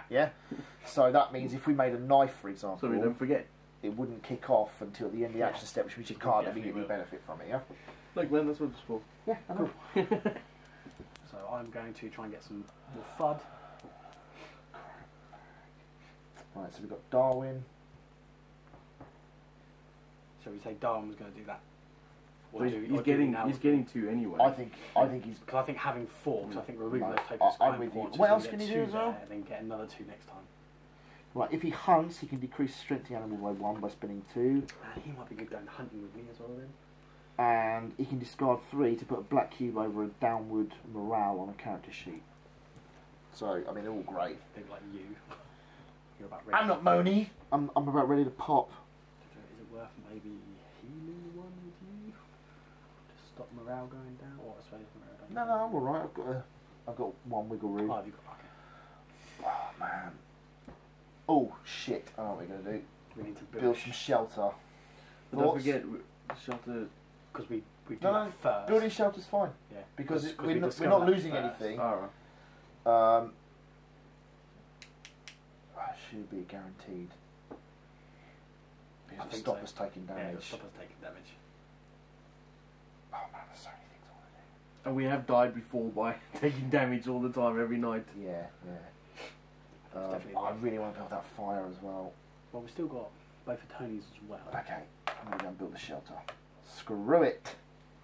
Yeah. So that means if we made a knife, for example, So we don't forget. it wouldn't kick off until the end of the action step, which means you can't Definitely immediately will. benefit from it. Yeah. Like when that's what it's for. Yeah. I know. So I'm going to try and get some more FUD. Right. So we've got Darwin. Shall we say Darwin was going to do that? So he's getting 2 anyway. I think he's. Because I think having 4, because I think removing No, those tokens is I'm quite with you. important. What so else get can he 2 do as well? there, and then get another 2 next time. Right. If he hunts, he can decrease strength of the animal by 1 by spending 2, He might be good going hunting with me as well then. and he can discard 3 to put a black cube over a downward morale on a character sheet. So I mean, they're all great. A bit like you. You're about ready. I'm not moany. I'm about ready to pop. Is it worth maybe healing 1 with you? To stop morale going down? Or I suppose morale going No, down? no, I'm all right. I've got 1 wiggle room. Oh, have you got okay. Oh man. Oh shit! I know what we're gonna do. We need to Build some shelter. But don't Thoughts? forget, shelter. Because we do No, that first. Building shelter's fine Yeah. because Because we're we not discovered that losing first. anything. Alright. Should be guaranteed. I Because it'll think stop so. us taking Yeah, it'll damage. stop us taking damage. Oh man, there's so many things I want to And we have died before by taking damage all the time every night. do. Yeah, yeah. That's definitely I worth. really want to build that fire as well. Well, we've still got both of Tony's as well. Okay, I'm going to go and build the shelter. Screw it.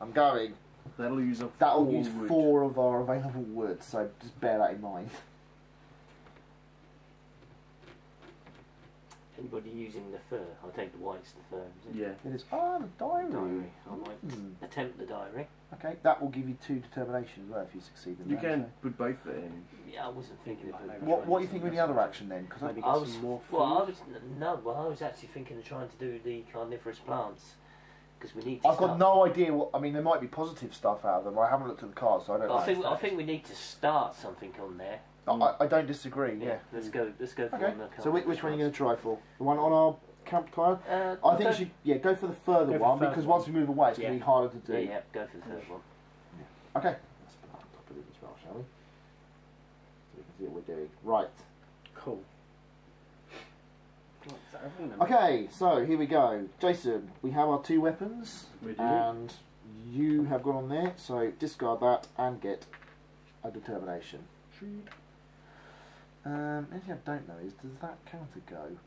I'm going. That'll use up. That'll 4 use wood. 4 of our available wood, so just bear that in mind. Anybody using the fur? I'll take the white's the fur. Is it? Yeah. It is. Ah, the diary. Diary. I might Hmm. attempt the diary. Okay, that will give you 2 determination as well if you succeed in You that. can put both there. In. Yeah, I wasn't thinking of it. What do you think with the other action then? Because Maybe I get was some more food. well. I was actually thinking of trying to do the carnivorous plants because we need. To I've got start- no idea what. I mean, there might be positive stuff out of them. I haven't looked at the cards, so I don't know. I think we need to start something on there. I don't disagree. Yeah. Let's go. Let's go for Okay. one. So which one are you going to try for? The one on our camp tile? I think you should go for the further Go for one the further because one. once we move away, it's going to be harder to do. Yeah, go for the third one. Okay. Let's put that on top of it as well, shall we? So we can see what we're doing. Right. Cool. Right, is that everything then? Okay. So here we go, Jason. We have our 2 weapons, We do. and you have gone on there. So discard that and get a determination. Shoot. Anything I don't know is, does that counter go?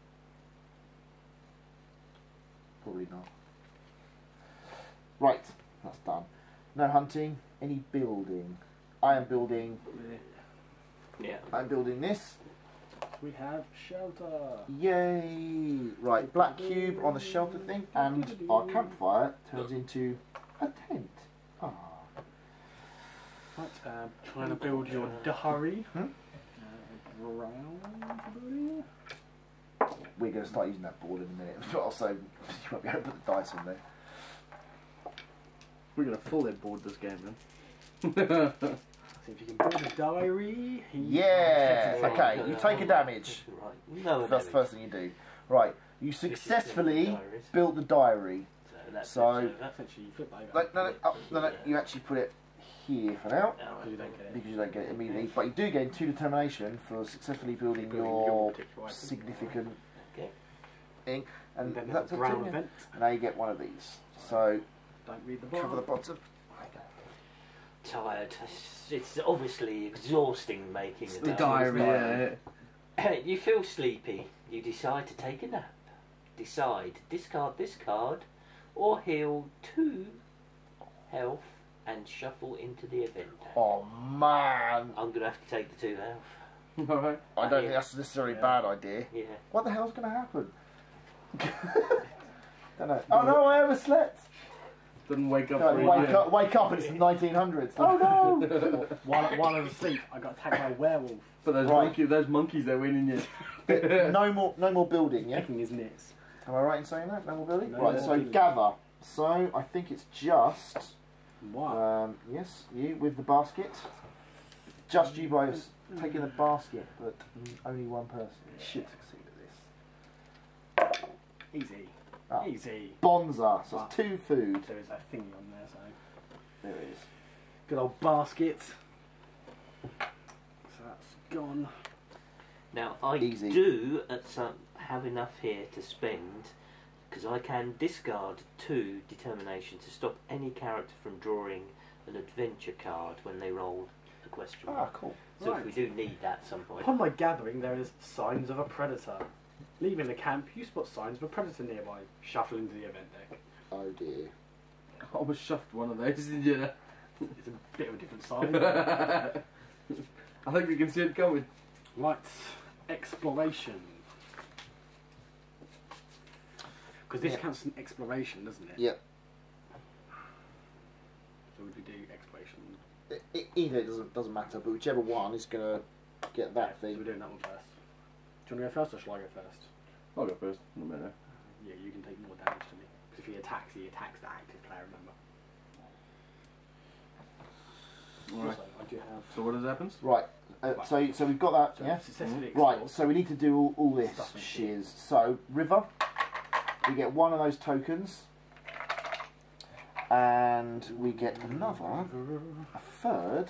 Probably not. Right, that's done. No hunting, any building. I am building Yeah. this. We have shelter. Yay! Right, black cube on the shelter thing, and our campfire turns into a tent. Ah. Right, trying to build your diary. Hmm? Round building. We're going to start using that board in a minute. Also, you won't be able to put the dice on there. We're gonna full ed board this game then. See if you can build a diary. Yeah! Okay, you take a damage. Right. No. That's the first thing you do. Right, you successfully diaries. built the diary. So that's So- it. Essentially, you flip over. No, you actually put it here for now. Because you don't get it. Because you don't get it immediately. But you do gain 2 determination for successfully building your particular item. significant Okay. thing. And And then that's there's a a brown two. event. Now you get one of these. So, Don't read the cover the bottom. bottom. Tired. It's obviously exhausting making a The diary. diary, yeah. You feel sleepy. You decide to take a nap. Decide discard this card, or heal 2 health and shuffle into the event. Oh man! I'm gonna have to take the 2 health. Alright. I don't think that's necessarily a bad idea. Yeah. What the hell's going to happen? Don't know. Oh no, I overslept! Didn't wake up. No, for a wake up and it's the 1900s. Oh no! While I was asleep, I got attacked by a werewolf. But Right. those monkeys that went in you. No more building, yeah? Picking his nits. Am I right in saying that? No more building? No right, more so building. gather. So I think it's just Wow. yes, you with the basket. just you boys taking the basket, but only one person should succeed at this. Easy. Oh. Easy. Bonza, so it's 2 food. There is that thingy on there, so. There it is. Good old basket. So that's gone. Now I Easy. do have enough here to spend, because I can discard 2 determination to stop any character from drawing an adventure card when they roll a question Ah, mark. cool. So Right. if we do need that at some point. Upon my gathering, there is signs of a predator. Leaving the camp, you spot signs of a predator nearby. Shuffle into the event deck. Oh dear. I almost shoved one of those, did you? It's a bit of a different size. I think we can see it coming. Right, exploration. Because this Yeah. counts as an exploration, doesn't it? Yep. So would we do exploration? Either it doesn't matter, but whichever one is going to get that So we're thing. doing that one first. Do you want to go first or shall I go first? I'll go first. No matter. Yeah, you can take more damage to me. Because if he attacks the active player, remember. Alright. Also, I do have... So what happens? Right. So we've got that. So Yeah. successfully explored. Right. So we need to do all this Stuff and shiz. So river. We get one of those tokens. And we get another, a third,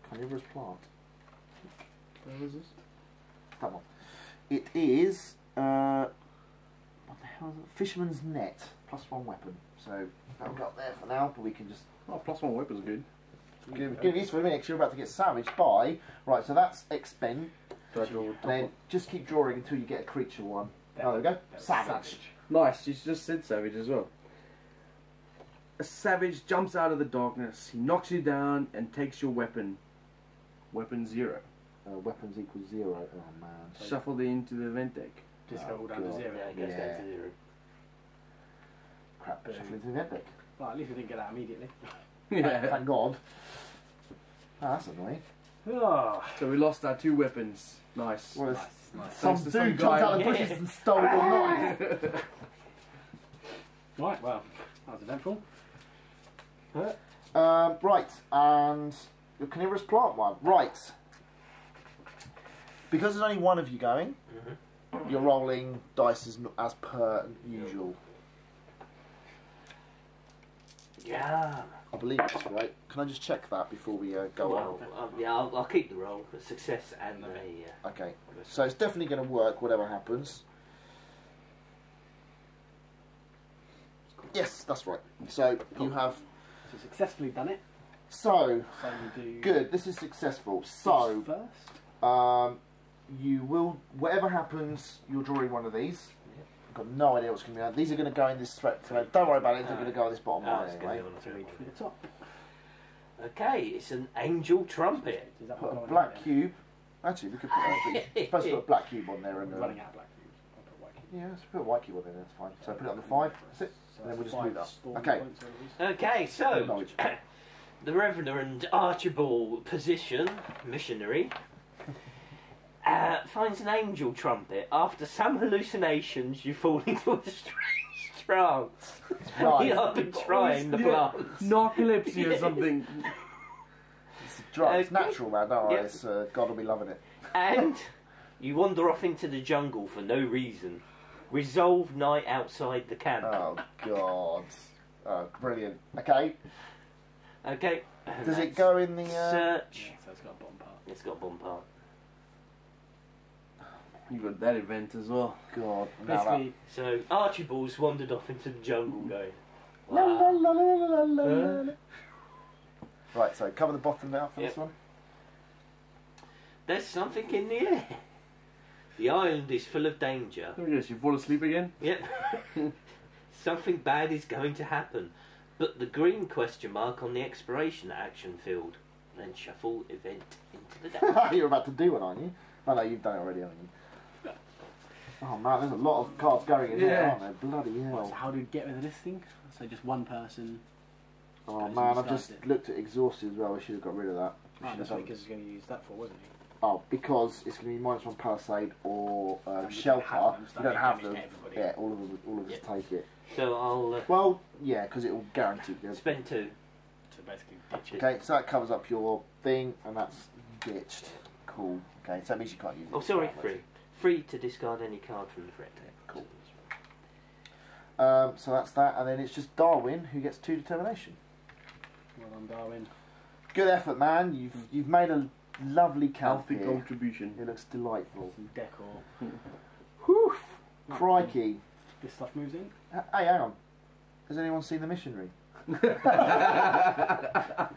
carnivorous plant. Where is this? That one. It is, what the hell is it? Fisherman's net, +1 weapon. So that'll go up there for now, but we can just Oh, +1 weapon's good. give this for a minute because you're about to get savaged by. Right, so that's expend. Do I draw And then just keep drawing until you get a creature one. There. Oh, there we go. That's Savage. Nice, you just said savage as well. A savage jumps out of the darkness, he knocks you down and takes your weapon. Weapon 0. Weapons equals 0. Oh man. Shuffle it into the event deck. Just go all down to God. 0. Yeah, it goes Yeah. down to 0. Crap. Boom. Shuffle into the event deck. Well, at least we didn't get that immediately. Thank God. Oh, that's annoying. Oh, So we lost our 2 weapons. Nice. Well, nice, nice. some Thanks to dude some jumped guy. out of the bushes and stole your knife. Right, well, that was eventful. Right, and your carnivorous plant one. Right. Because there's only one of you going, you're rolling dice as per usual. Yeah. I believe that's right. Can I just check that before we go on? Well, yeah, I'll keep the roll. A success and a... Okay. So it's definitely going to work, whatever happens. Yes, that's right. So you have... So successfully done it. So, So you do... good, this is successful. So, first. you will, whatever happens, you're drawing one of these. I've got no idea what's going to be on. These are going to go in this threat thread. Don't worry about it, they're going to go on this bottom line it's going anyway. to To read from the top. Okay, it's an angel trumpet. Is that Put what a going black on there? cube. Actually, we could put you're supposed to put a black cube on there. I'm And, running out of black cubes. I'll put a white cube. yeah, let's put a white cube on there, that's fine. So put it on the 5, that's it. So And then we'll that's just move 5 up. storm Okay. points, or at least. Okay, so Knowledge. the Reverend Archibald position missionary finds an angel trumpet. After some hallucinations, you fall into a strange trance. Right. You have been trying the Yeah. plants. Narcolepsy or something. It's natural, man, don't worry. Yep. It's, God will be loving it. And you wander off into the jungle for no reason. Resolve night outside the camp. Oh, God. Oh, brilliant. Okay, Okay. does it go in the... Search. Yeah, so it's got a bottom part. It's got a bomb part. You got that event as well. God. Now that... Basically, So Archibald's wandered off into the jungle going, La, la, wow. la, la, la, la, la. Right, so cover the bottom now for Yep. this one. There's something in the air. The island is full of danger. Oh yes, you fall asleep again? Yep. Something bad is going to happen. But the green question mark on the exploration action field. Then shuffle event into the deck. You're about to do one, aren't you? Oh no, you've done it already, haven't you? Oh man, there's a lot of cards going in there, Yeah. aren't there? Bloody right, so hell. how do we get rid of this thing? So just one person. Oh person man, I've discards just it. looked at exhausted as well. We should have got rid of that. We Right, should that's have what done- because he's going to use that for, wasn't he? Oh, because it's going to be -1 palisade or And we don't shelter. have them, so You don't that have damage them. to everybody. Yeah, all of us Yep. take it. So I'll Well, yeah, because it will guarantee. spend 2. To basically ditch it. Okay, so that covers up your thing, and that's ditched. Cool. Okay, so that means you can't use it. Oh, sorry, free. Free to discard any card from the threat deck. Cool. So that's that, and then it's just Darwin who gets 2 determination. Well done, Darwin. Good effort, man. You've made a lovely camp Healthy here. contribution. It looks delightful. Some decor. Whew! Crikey. This stuff moves in. Hey, hang on. Has anyone seen The Missionary?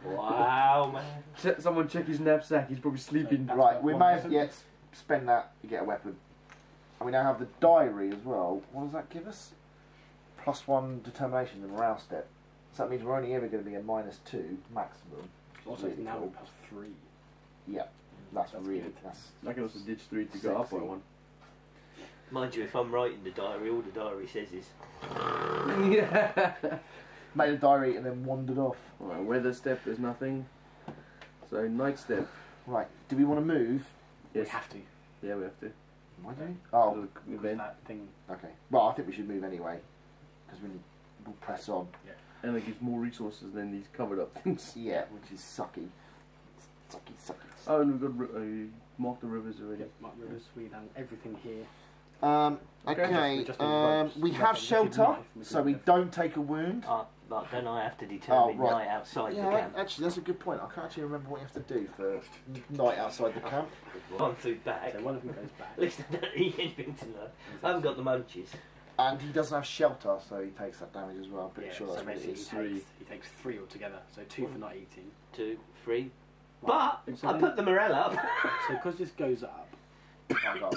Wow, man. Someone check his knapsack. He's probably sleeping. That's Right, what we one may person- have spend that to get a weapon. And we now have the diary as well. What does that give us? +1 determination and morale step. So that means we're only ever going to be a -2 maximum. Also, Really now cool. +3. Yeah, that's really good. that's I can also ditch 3 to go up by Sexy. 1. Mind you, if I'm writing the diary, all the diary says is Yeah. made a diary and then wandered off. Alright, weather step, there's nothing. So, night step. Right, do we want to move? We Yes. have to. Yeah, we have to. Why do we? Oh, Little event. That thing. okay. Well, I think we should move anyway because we'll press on. And it gives more resources than these covered up things. Yeah, which is sucky. Sucky. Oh, and we've got marked the rivers already. Yep, Mark Rivers, we done everything here. Okay. Just need ropes. We That's have it. shelter, We so can we lift. don't take a wound. but then I have to determine right. night outside the Yeah, camp. actually, that's a good point. I can't actually remember what you have to do for night outside the camp. One food back. So one of them goes back. At least I don't eat anything tonight. I haven't got the munchies. And he doesn't have shelter, so he takes that damage as well. I'm pretty Yeah, sure so that's what it basically is. he takes 3 altogether. So 2 for not eating. 2, 3. Right. But I put the morale up. So because this goes up, Can't go up,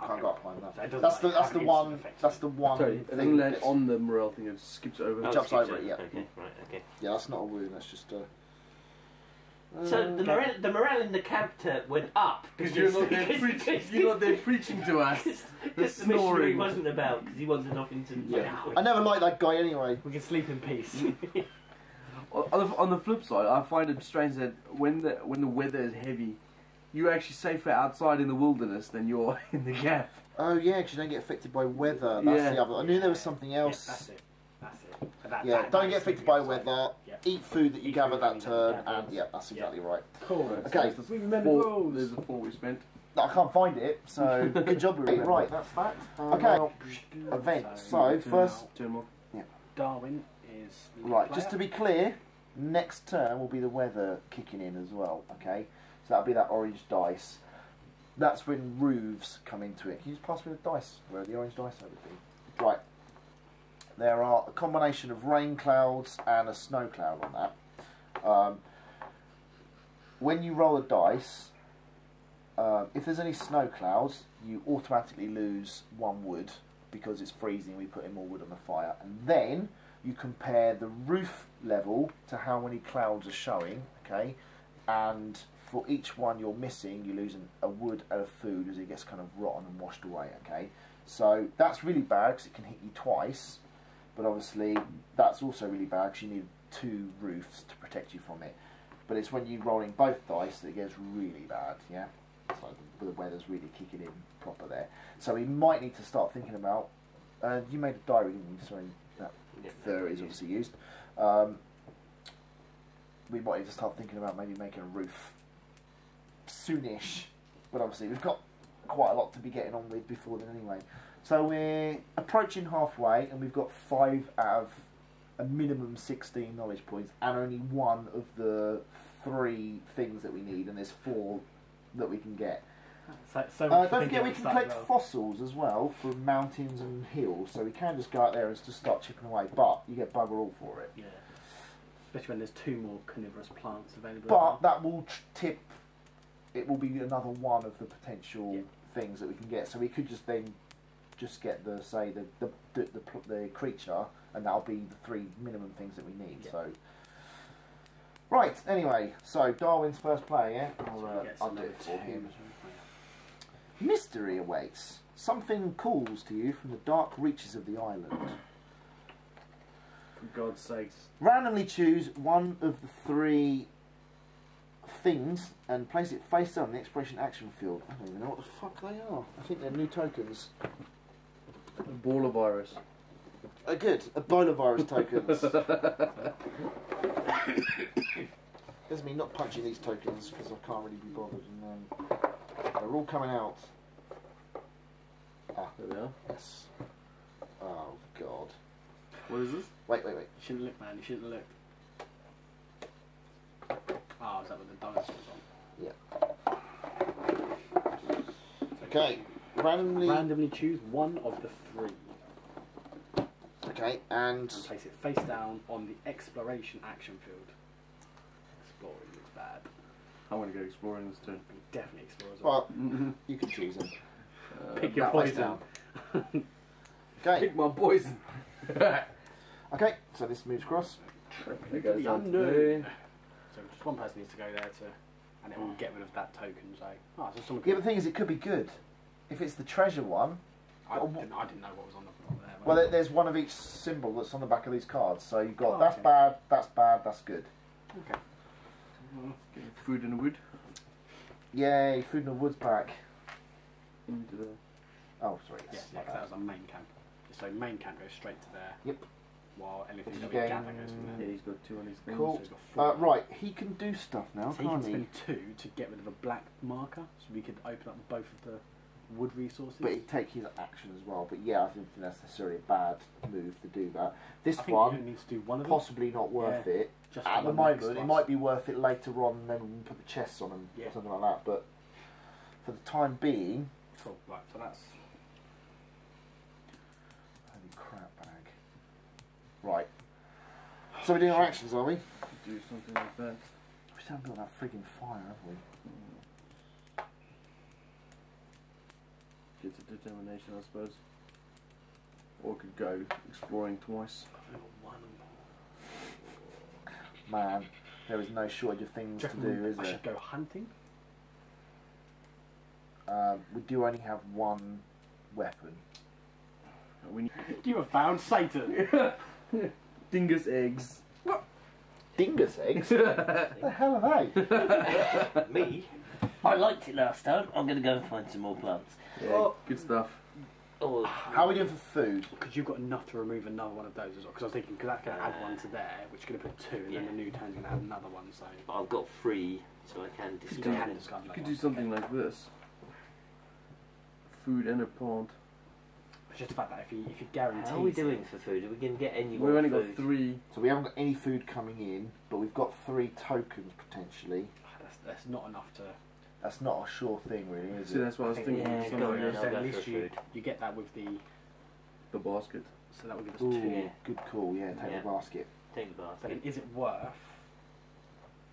can't go up high enough. So it doesn't That's the like that's have the an one. instant effect. That's the one Sorry, thing. thing land that's- on the morale thing and skips over. Oh, jumps skips over it, yeah. Okay, right, okay. Yeah, that's not a wound. That's just a. So the morale in the camp went up Because you're not there preaching to us. Because the missionary wasn't about, because he wasn't off into the Yeah. I never liked that guy anyway. we can sleep in peace. On the flip side, I find it strange that when the weather is heavy, you're actually safer outside in the wilderness than you're in the camp. Oh yeah, because you don't get affected by weather. That's Yeah. the other. I knew there was something Yeah, else. that's it. Yeah, don't get is affected the by upside. weather. Yeah. Eat food that you Eat gather food that that you turn, gather. and yeah, that's exactly right. Cool. Okay. We remember the rules. There's a 4 we spent. I can't find it, so good job with it. Right, that's that. Okay, event. So first, Turn 1. Darwin is the right, player. just to be clear, next turn will be the weather kicking in as well. Okay, so that'll be that orange dice. That's when roofs come into it. Can you just pass me the dice? Where are the orange dice over be? Right. There are a combination of rain clouds and a snow cloud on that. When you roll a dice, if there's any snow clouds, you automatically lose 1 wood because it's freezing. We put in more wood on the fire, and then you compare the roof level to how many clouds are showing. Okay, and for each one you're missing, you lose a wood and a food as it gets kind of rotten and washed away. Okay, so that's really bad because it can hit you twice. But obviously, that's also really bad because you need 2 roofs to protect you from it. But it's when you're rolling both dice that it gets really bad, yeah? So the weather's really kicking in proper there. So we might need to start thinking about... you made a diary, didn't you? Sorry, that fur is obviously used. We might need to start thinking about maybe making a roof soonish. But obviously, we've got quite a lot to be getting on with before then anyway. So we're approaching halfway, and we've got 5 out of a minimum 16 knowledge points, and only 1 of the 3 things that we need, and there's 4 that we can get. So Don't forget we can collect fossils as well from mountains and hills, so we can just go out there and just start chipping away, but you get bugger all for it. Yeah. Especially when there's 2 more carnivorous plants available. But that will tip, it will be another 1 of the potential things that we can get, so we could just then get the creature, and that'll be the 3 minimum things that we need. Yeah. So right, anyway, so Darwin's first play, yeah? I'll do it for him. Mystery awaits. Something calls to you from the dark reaches of the island. For God's sakes. Randomly choose 1 of the 3 things and place it face down in the exploration action field. I don't even know what the fuck they are. I think they're new tokens. Baller virus. Good. Ebola tokens. There's me not punching these tokens because I can't really be bothered. And they're all coming out. Ah, There we are. yes. Oh God. What is this? Wait. You shouldn't look, man. You shouldn't look. Oh, is that with the dinosaurs on? Yeah. Okay. Randomly choose one of the three. Okay, and And place it face down on the exploration action field. Exploring is bad. I'm going to go exploring this turn. You definitely explore as well. well, you can choose them. Pick your that face poison. Okay. Pick my poison. Okay. So this moves across. There goes The that unknown. there. So just one person needs to go there and it will get rid of that token. So, so someone Yeah, could, but the thing is, it could be good if it's the treasure one. I didn't know what was on there. Well, there's one of each symbol that's on the back of these cards. So you've got Oh, that's okay. bad, that's good. Okay. Getting food in the wood. Yay! Food in the woods back. Into the... Oh, sorry. Yeah, Yes, yeah, 'cause that was a main camp. So main camp goes straight to there. Yep. While anything Did that you we gain- gather goes from Yeah, there. he's got 2 on his thing. Cool. So he's got 4. Right, he can do stuff now, So he can can't he? spend 2 to get rid of a black marker, so we could open up both of the wood resources. But he'd take his action as well. But yeah, I don't think that's necessarily a bad move to do that. This I think one, you need to do one of them. possibly not worth Yeah. it. Just At for the next moment, it ones. might be worth it later on, and then we can put the chests on them Yeah. or something like that. But for the time being, Cool. Right, so that's holy crap bag. Right. So we're doing our actions, are we? Do something like that. We still haven't built that frigging fire, have we? Gets a determination, I suppose. Or could go exploring twice. I've only got one. Man, there is no shortage of things to do, is I there? should go hunting. We do only have one weapon. We need You have found Satan. dingus eggs. Dingus eggs? What the hell are they? Me? I liked it last time. I'm going to go and find some more plants. Yeah, Oh. good stuff. Oh, How are we doing for food? Because you've got enough to remove another one of those as well. Because I was thinking, because that's going to add one to there, which is going to put 2, and then Yeah. the new turn's going to add another one. So but I've got 3, so I can you discard can it. discard You that could one. do something like this. Food and a plant. It's just the fact that if you guarantee. How are we doing for food? Are we going to get any more We've only food? got 3. So we haven't got any food coming in, but we've got 3 tokens potentially. That's not enough to. That's not a sure thing, really, is See, it? that's what I was thinking. yeah, something go on like then, So I'll at go least for you food. get that with the. the basket. So that would give us Ooh, 2. Yeah. good call. Yeah, take Yeah. the basket. Take the But then basket. is it worth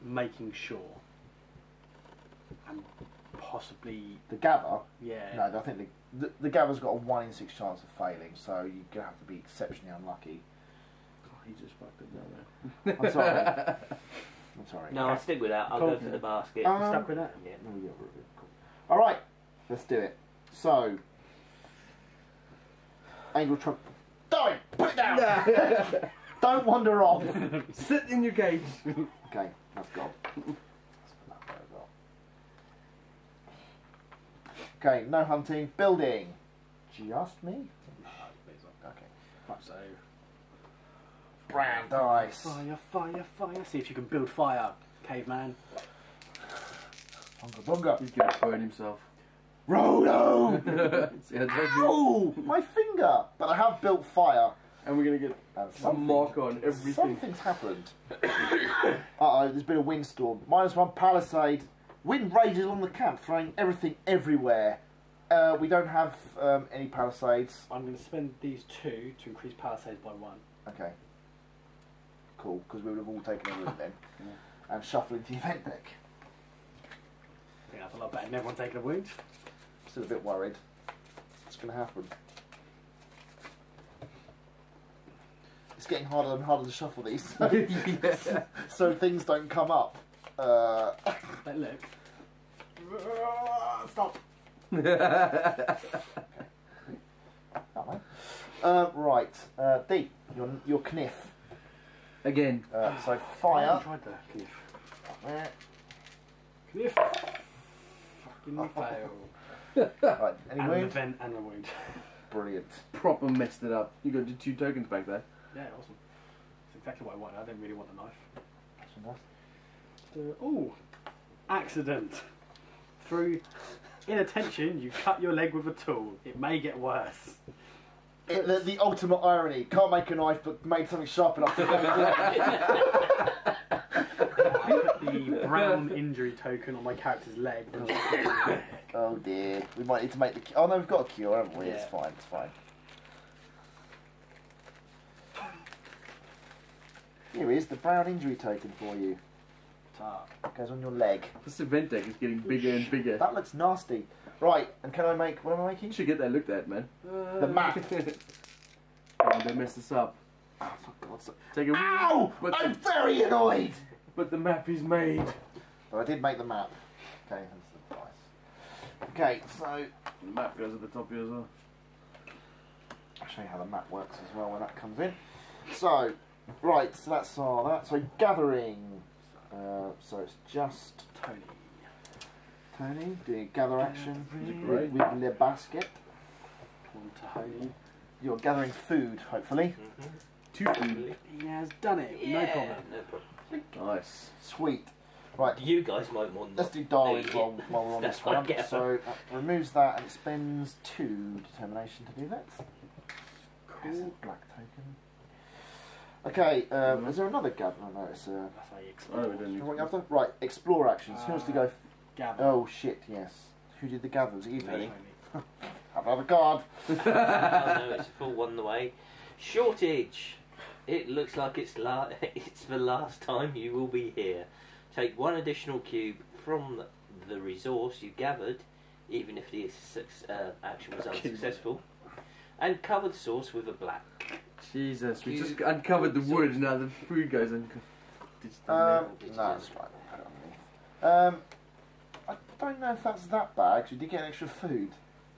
making sure and possibly The gather. yeah. No, I think the gather's got a 1 in 6 chance of failing, so you're gonna have to be exceptionally unlucky. Oh, he just fucked it down I'm sorry. I'm sorry. No, I'll stick with that. I'll go for the basket. Um, Stuck with that? Yeah. No, yeah, cool. All right, let's do it. So, Angel Trump, don't put it down. Don't wander off. there. Sit in your cage. Okay, let's go. Okay, no hunting. Building. Just me. Okay. Right, so Brown dice. fire, fire, fire. See if you can build fire, caveman. Bunga bunga. He's gonna burn himself. Rhodo! See, I told you. Ow! My finger! But I have built fire. And we're gonna get And a mark on everything. Something's happened. Uh-oh, there's been a windstorm. -1 palisade. Wind rages along the camp, throwing everything everywhere. We don't have any palisades. I'm going to spend these 2 to increase palisades by 1. Okay. Cool, because we would have all taken a route then. And shuffle into the event deck. I think that's a lot better than everyone taking a wound. Still a bit worried. What's going to happen? It's getting harder and harder to shuffle these. So things don't come up. But look. Stop. Right, D, your kniff. Again. So I haven't fire. tried the kniff. There. Kniff. Fucking fail. Right, any And an wound? event and a wound. Brilliant. Proper messed it up. You got the 2 tokens back there. Yeah, awesome. That's exactly what I wanted. I didn't really want the knife. That's nice. Oh, accident. Through inattention, you cut your leg with a tool. It may get worse. The ultimate irony. Can't make a knife, but made something sharp enough to go. I put the brown injury token on my character's leg. Oh dear. We might need to make the... Oh no, we've got a cure, haven't we? Yeah. It's fine, it's fine. Here is the brown injury token for you. It goes on your leg. This event deck is getting bigger and bigger. That looks nasty. Right, and can I make... What am I making? You should get that looked at, man. The map. Oh, they messed us up. Oh, for God's sake. Take a Ow! I'm very annoyed! But the map is made. But I did make the map. Okay, that's the price. Okay, so... The map goes at the top here as well. I'll show you how the map works as well when that comes in. So, right, so that's all that. So, gathering. So it's just Tony doing a gather action with the basket. Tony. You're gathering food, hopefully. 2 food. He has done it. Yeah, No problem. No problem. Nice. Sweet. Right, You guys might want let's do Darwin Yeah. while we're on That's this one. what I get. So that removes that and it spends 2 determination to do that. There's a black token. Okay, is there another gather? No, it's That's how you Oh, explore. we don't need what you to. have to? Right, explore actions. Who wants to go? Gather. Oh shit, yes. Who did the gather? Was it you, Me. Tony? Have another card. Oh no, it's a full one the way. Shortage. It looks like it's the last time you will be here. Take 1 additional cube from the resource you gathered, even if the action was unsuccessful, and cover the source with a black. Jesus, we just uncovered the wood, now the food goes in. No, that's fine. I don't know if that's that bad, because you did get extra food.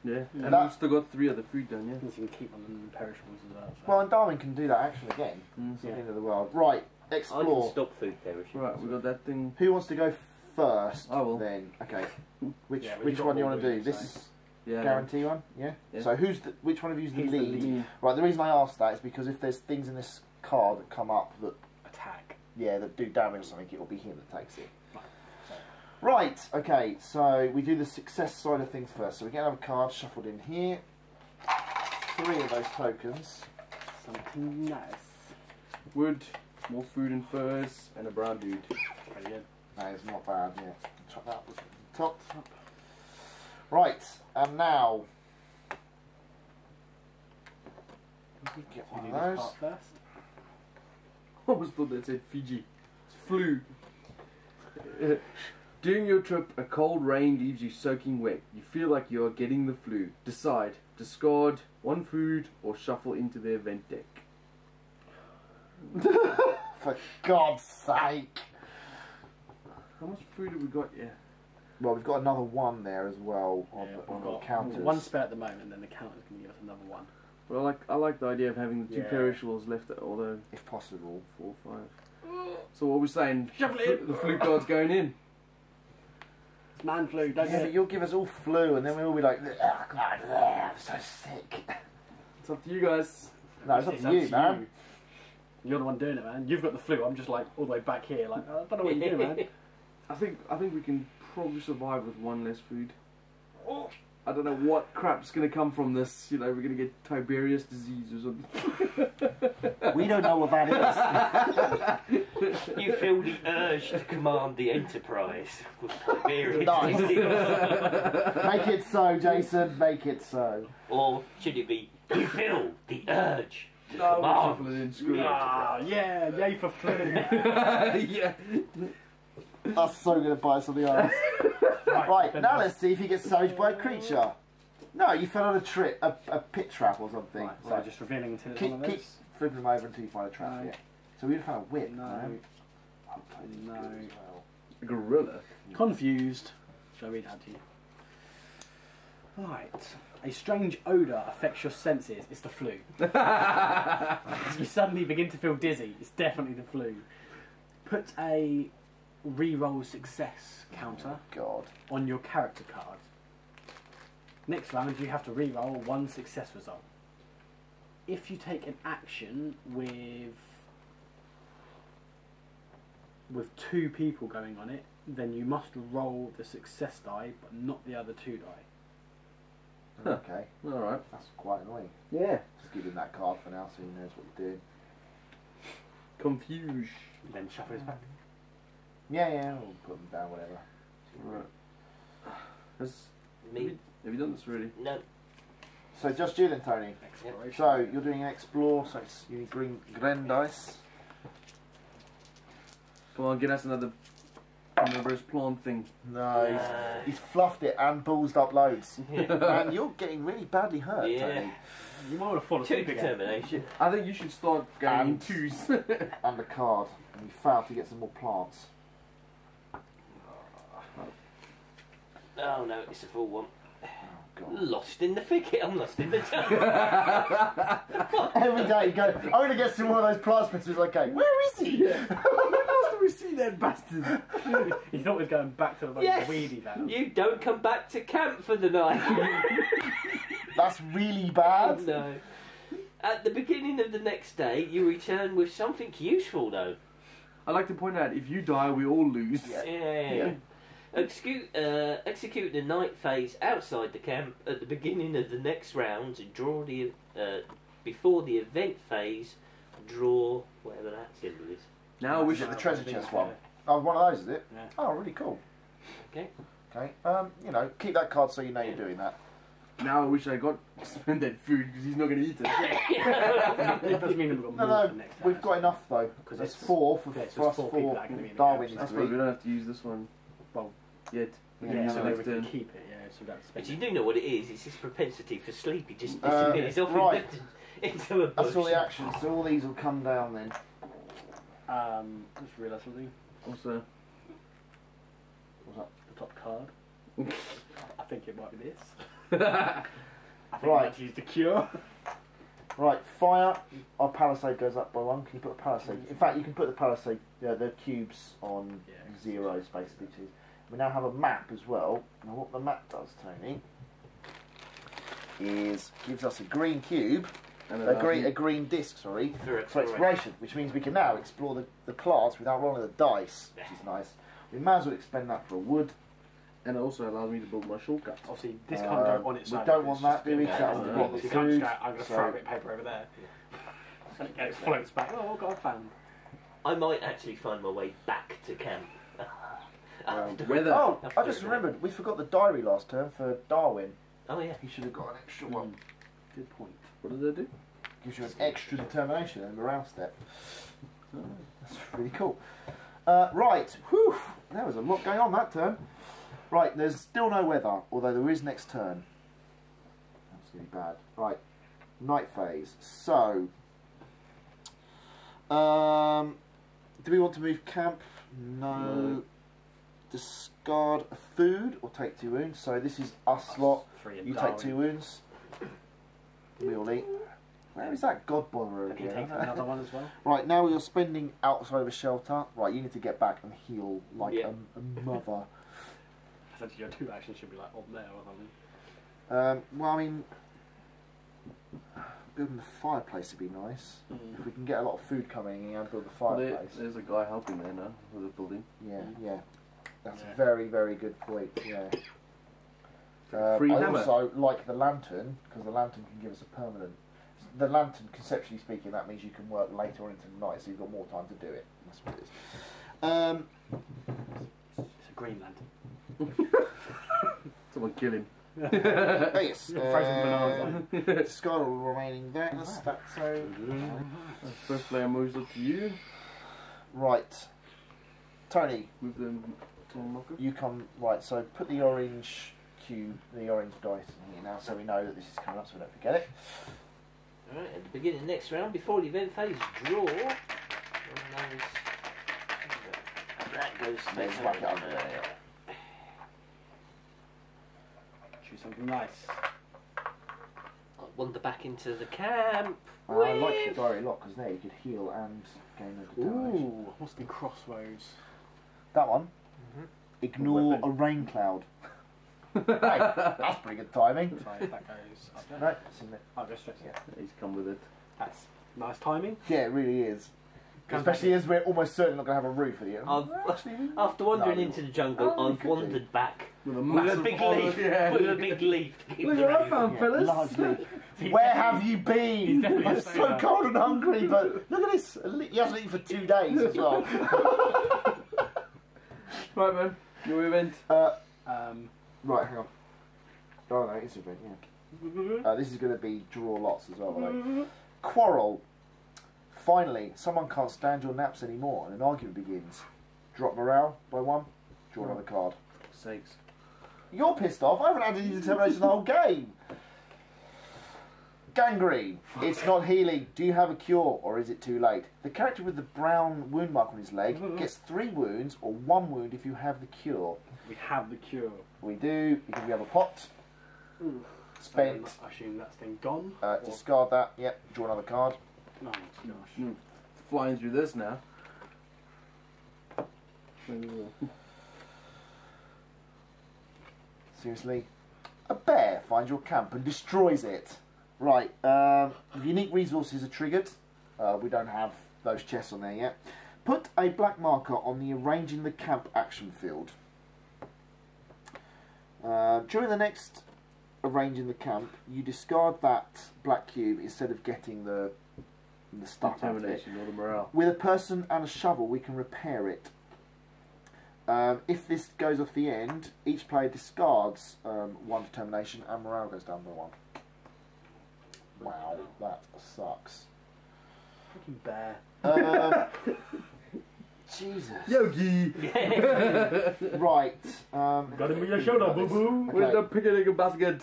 Yeah, and That- we've still got 3 other food done, yeah. You can keep on the perishables as well. So. Well, and Darwin can do that action again. It's not the end of the world. Right, I can explore. stop food perishing. Right, we got that thing. Who wants to go first? I will. Then, okay. Which Yeah, well, which you've got one do you more want to do? wood, This so- is Yeah. guarantee one, yeah? Yeah. So which one of you is the He's the lead? lead. Right, the reason I asked that is because if there's things in this card that come up that, Attack. yeah, that do damage or something, it will be him that takes it. Right. So, Right, okay, so we do the success side of things first. So we get another card shuffled in here. 3 of those tokens. something nice. Wood, more food and furs, and a brown dude. Very good. That is not bad, yeah. Chop that up at the top. Right, and now get We one do of this those. part first. I almost thought that said Fiji. It's flu. During your trip, a cold rain leaves you soaking wet. You feel like you are getting the flu. Decide. Discard 1 food or shuffle into the event deck. For God's sake! How much food have we got? Yeah. Well, we've got another 1 there as well on Yeah, the, we've got counters. 1 spare at the moment, and then the counter's going to give us another 1. But I like the idea of having the 2 Yeah. perishables left, although if possible. 4, 5. So what we're saying, Shuffle it in. the flu card's going in. It's man flu, don't Yeah, get but it. you'll give us all flu, and then we'll all be like, oh God, I'm so sick. It's up to you guys. No, it's up to you, man. You're the one doing it, man. You've got the flu. I'm just like all the way back here, like I don't know what you're doing, man. I think we can probably survive with 1 less food. I don't know what crap's going to come from this. You know, we're going to get Tiberius disease or something. We don't know what that is. You feel the urge to command the Enterprise with Tiberius. Nice. Make it so, Jason. Make it so. Or should it be, you feel the urge to No, we'll command shuffle it in. Screw it. Ah, yeah, yay for flu. Yeah. That's so going to bite us on the arse. Right, now let's see if he gets savaged by a creature. No, you fell on a pit trap or something. Right, so just revealing until it's keep, one of keep those. flipping them over until you find a trap. No. Yeah. So we'd have found a whip. No. I'll play this No. good as well. A gorilla. Confused. Shall I read that to you? Right. A strange odour affects your senses. It's the flu. You suddenly begin to feel dizzy. It's definitely the flu. Put a re-roll success counter God. on your character card. Next round, you have to re-roll one success result. If you take an action with 2 people going on it, then you must roll the success die, but not the other 2 die. Okay. Alright. That's quite annoying. Yeah. Just give him that card for now so he knows what you're doing. Confuse. Then shuffle his back. Yeah, we'll put him down, whatever. Alright. Me? Have you done this already? No. So just you then, Tony. Exploration. So you're doing an explore, so it's, you need green dice. Come on, get us another reverse plant thing. No, he's fluffed it and ballsed up loads. And you're getting really badly hurt, Yeah. Tony. You might want to fall 2 asleep again. determination. I think you should start going And- 2s. And the card. And you failed to get some more plants. Oh no, it's a full one. Oh, God. Lost in the thicket, I'm lost in the jungle. Every day you go, I'm going to get some more of those plant specimens. Okay, where is he? Where else do we see that bastard? He thought he was going back to the most Yes. weedy van. You don't come back to camp for the night. That's really bad. No. At the beginning of the next day, you return with something useful, though. I'd like to point out, if you die, we all lose. Yeah. Yeah. Execute the night phase outside the camp at the beginning of the next round and draw the before the event phase. Draw whatever that symbol is. Now we Is it should the treasure chest one? Oh, one of those, is it? Yeah. Oh, really cool. Okay. Okay. You know, keep that card so you know you're doing that. Now I wish I got to spend that food because he's not going to eat it. It doesn't mean we've got more No, for next we've round. got enough though. Because There's it's 4 for, yeah, so for it's us 4 people 4. that are going to be in the Darwin camp, is That's so why we 3. don't have to use this one. Well, Yet. yeah, Yeah, so no, maybe next we can turn. keep it, yeah, so we don't spend But you it. do know what it is. It's his propensity for sleep. He just disappears off right. into a bush. That's all the actions, so all these will come down then. Just realised something. Also, What's that? The top card. I think it might be this. I think Right. I might use the cure. Right, fire. Our palisade goes up by 1. Can you put a palisade? In fact, you can put the palisade, the cubes on Yeah. zeros basically too. We now have a map as well. Now, what the map does, Tony, is gives us a green cube, and a green disc, sorry, for exploration, which means we can now explore the plants without rolling the dice, which is nice. We might as well expend that for a wood. and it also allows me to build my shortcuts. Obviously, this can't go on its we own. don't it's want just that, do we? been- So that's the yeah, block you of can't just food, go, I'm going to so- throw a bit of paper over there. And it floats back. Oh, God, I found. I might actually find my way back to camp. Weather. Oh, I just remembered, we forgot the diary last turn for Darwin. Oh yeah. He should have got an extra one. Good point. What does that do? Gives you an extra determination and morale step. That's really cool. Right, whew, there was a lot going on that turn. Right, there's still no weather, although there is next turn. That's going to be bad. Right, night phase. So, do we want to move camp? No. Discard a food or take 2 wounds. So this is us lot. 3 and You Darwin. take 2 wounds. We all eat. Where is that God botherer Then he again? takes another one as well. Right, now you're spending outside of a shelter. Right, you need to get back and heal like Yeah. a mother. Essentially, your 2 actions should be like on there or something. Well, I mean, building the fireplace would be nice. If we can get a lot of food coming in and build the fireplace. There's a guy helping there now with the building. Yeah. That's Yeah. a very, very good point, yeah. Free I hammer. also like the lantern, because the lantern can give us a permanent... The lantern, conceptually speaking, that means you can work later on into the night, so you've got more time to do it. That's what it is. It's a green lantern. Someone kill him. Yes. Frozen bananas. Discard all remaining there. That's so... First player moves up to you Right. Tony, with the torn marker. you come... Right, so put the orange cube, the orange dice in here now, so we know that this is coming up, so we don't forget it. Alright, at the beginning of the next round, before the event phase, draw. That goes to Let's whack it under there. Choose something nice. I wander back into the camp. I like the diary lock, because there you could heal and gain a determination. Ooh, what's the crossroads? That one. Mhm. Ignore Weapon. a rain cloud. Hey, that's pretty good timing. So that goes up there. No, it's in there. I'll go straight to Yeah. that. He's come with it. That's nice timing. Yeah, it really is. Comes Especially back as we're almost certainly not going to have a roof at the end. After wandering No. into the jungle, Oh, we I've could do. wandered back With a with a massive big olive, leaf. yeah. With a big leaf to keep Look the what I rain. found, fellas. Largely. Where have you been? He's definitely I'm a so sailor. cold and hungry, but look at this. He hasn't eaten for 2 days as well. Right, man. Your event. Right, hang on. Oh no, it's a event, Mm-hmm. yeah. This is going to be draw lots as well. Right? Quarrel. Finally, someone can't stand your naps anymore and an argument begins. Drop morale by 1. Draw another card. Sakes. You're pissed off. I haven't had any determination the whole game. Gangrene. It's not healing. Do you have a cure or is it too late? The character with the brown wound mark on his leg gets 3 wounds or 1 wound if you have the cure. We have the cure. We do, because we have a pot. Spent. I assume that's then gone. Discard that. Yep. Draw another card. Oh gosh. Flying through this now. Seriously. A bear finds your camp and destroys it. Right. Unique resources are triggered. We don't have those chests on there yet. Put a black marker on the arranging the camp action field. During the next arranging the camp, you discard that black cube instead of getting the stuff out of it. Determination or the morale. With a person and a shovel, we can repair it. If this goes off the end, each player discards 1 determination and morale goes down by 1. Wow, that sucks. Fucking bear. Jesus. Yogi! Right. Got him in your shoulder, boo boo. With Okay. the picnic basket.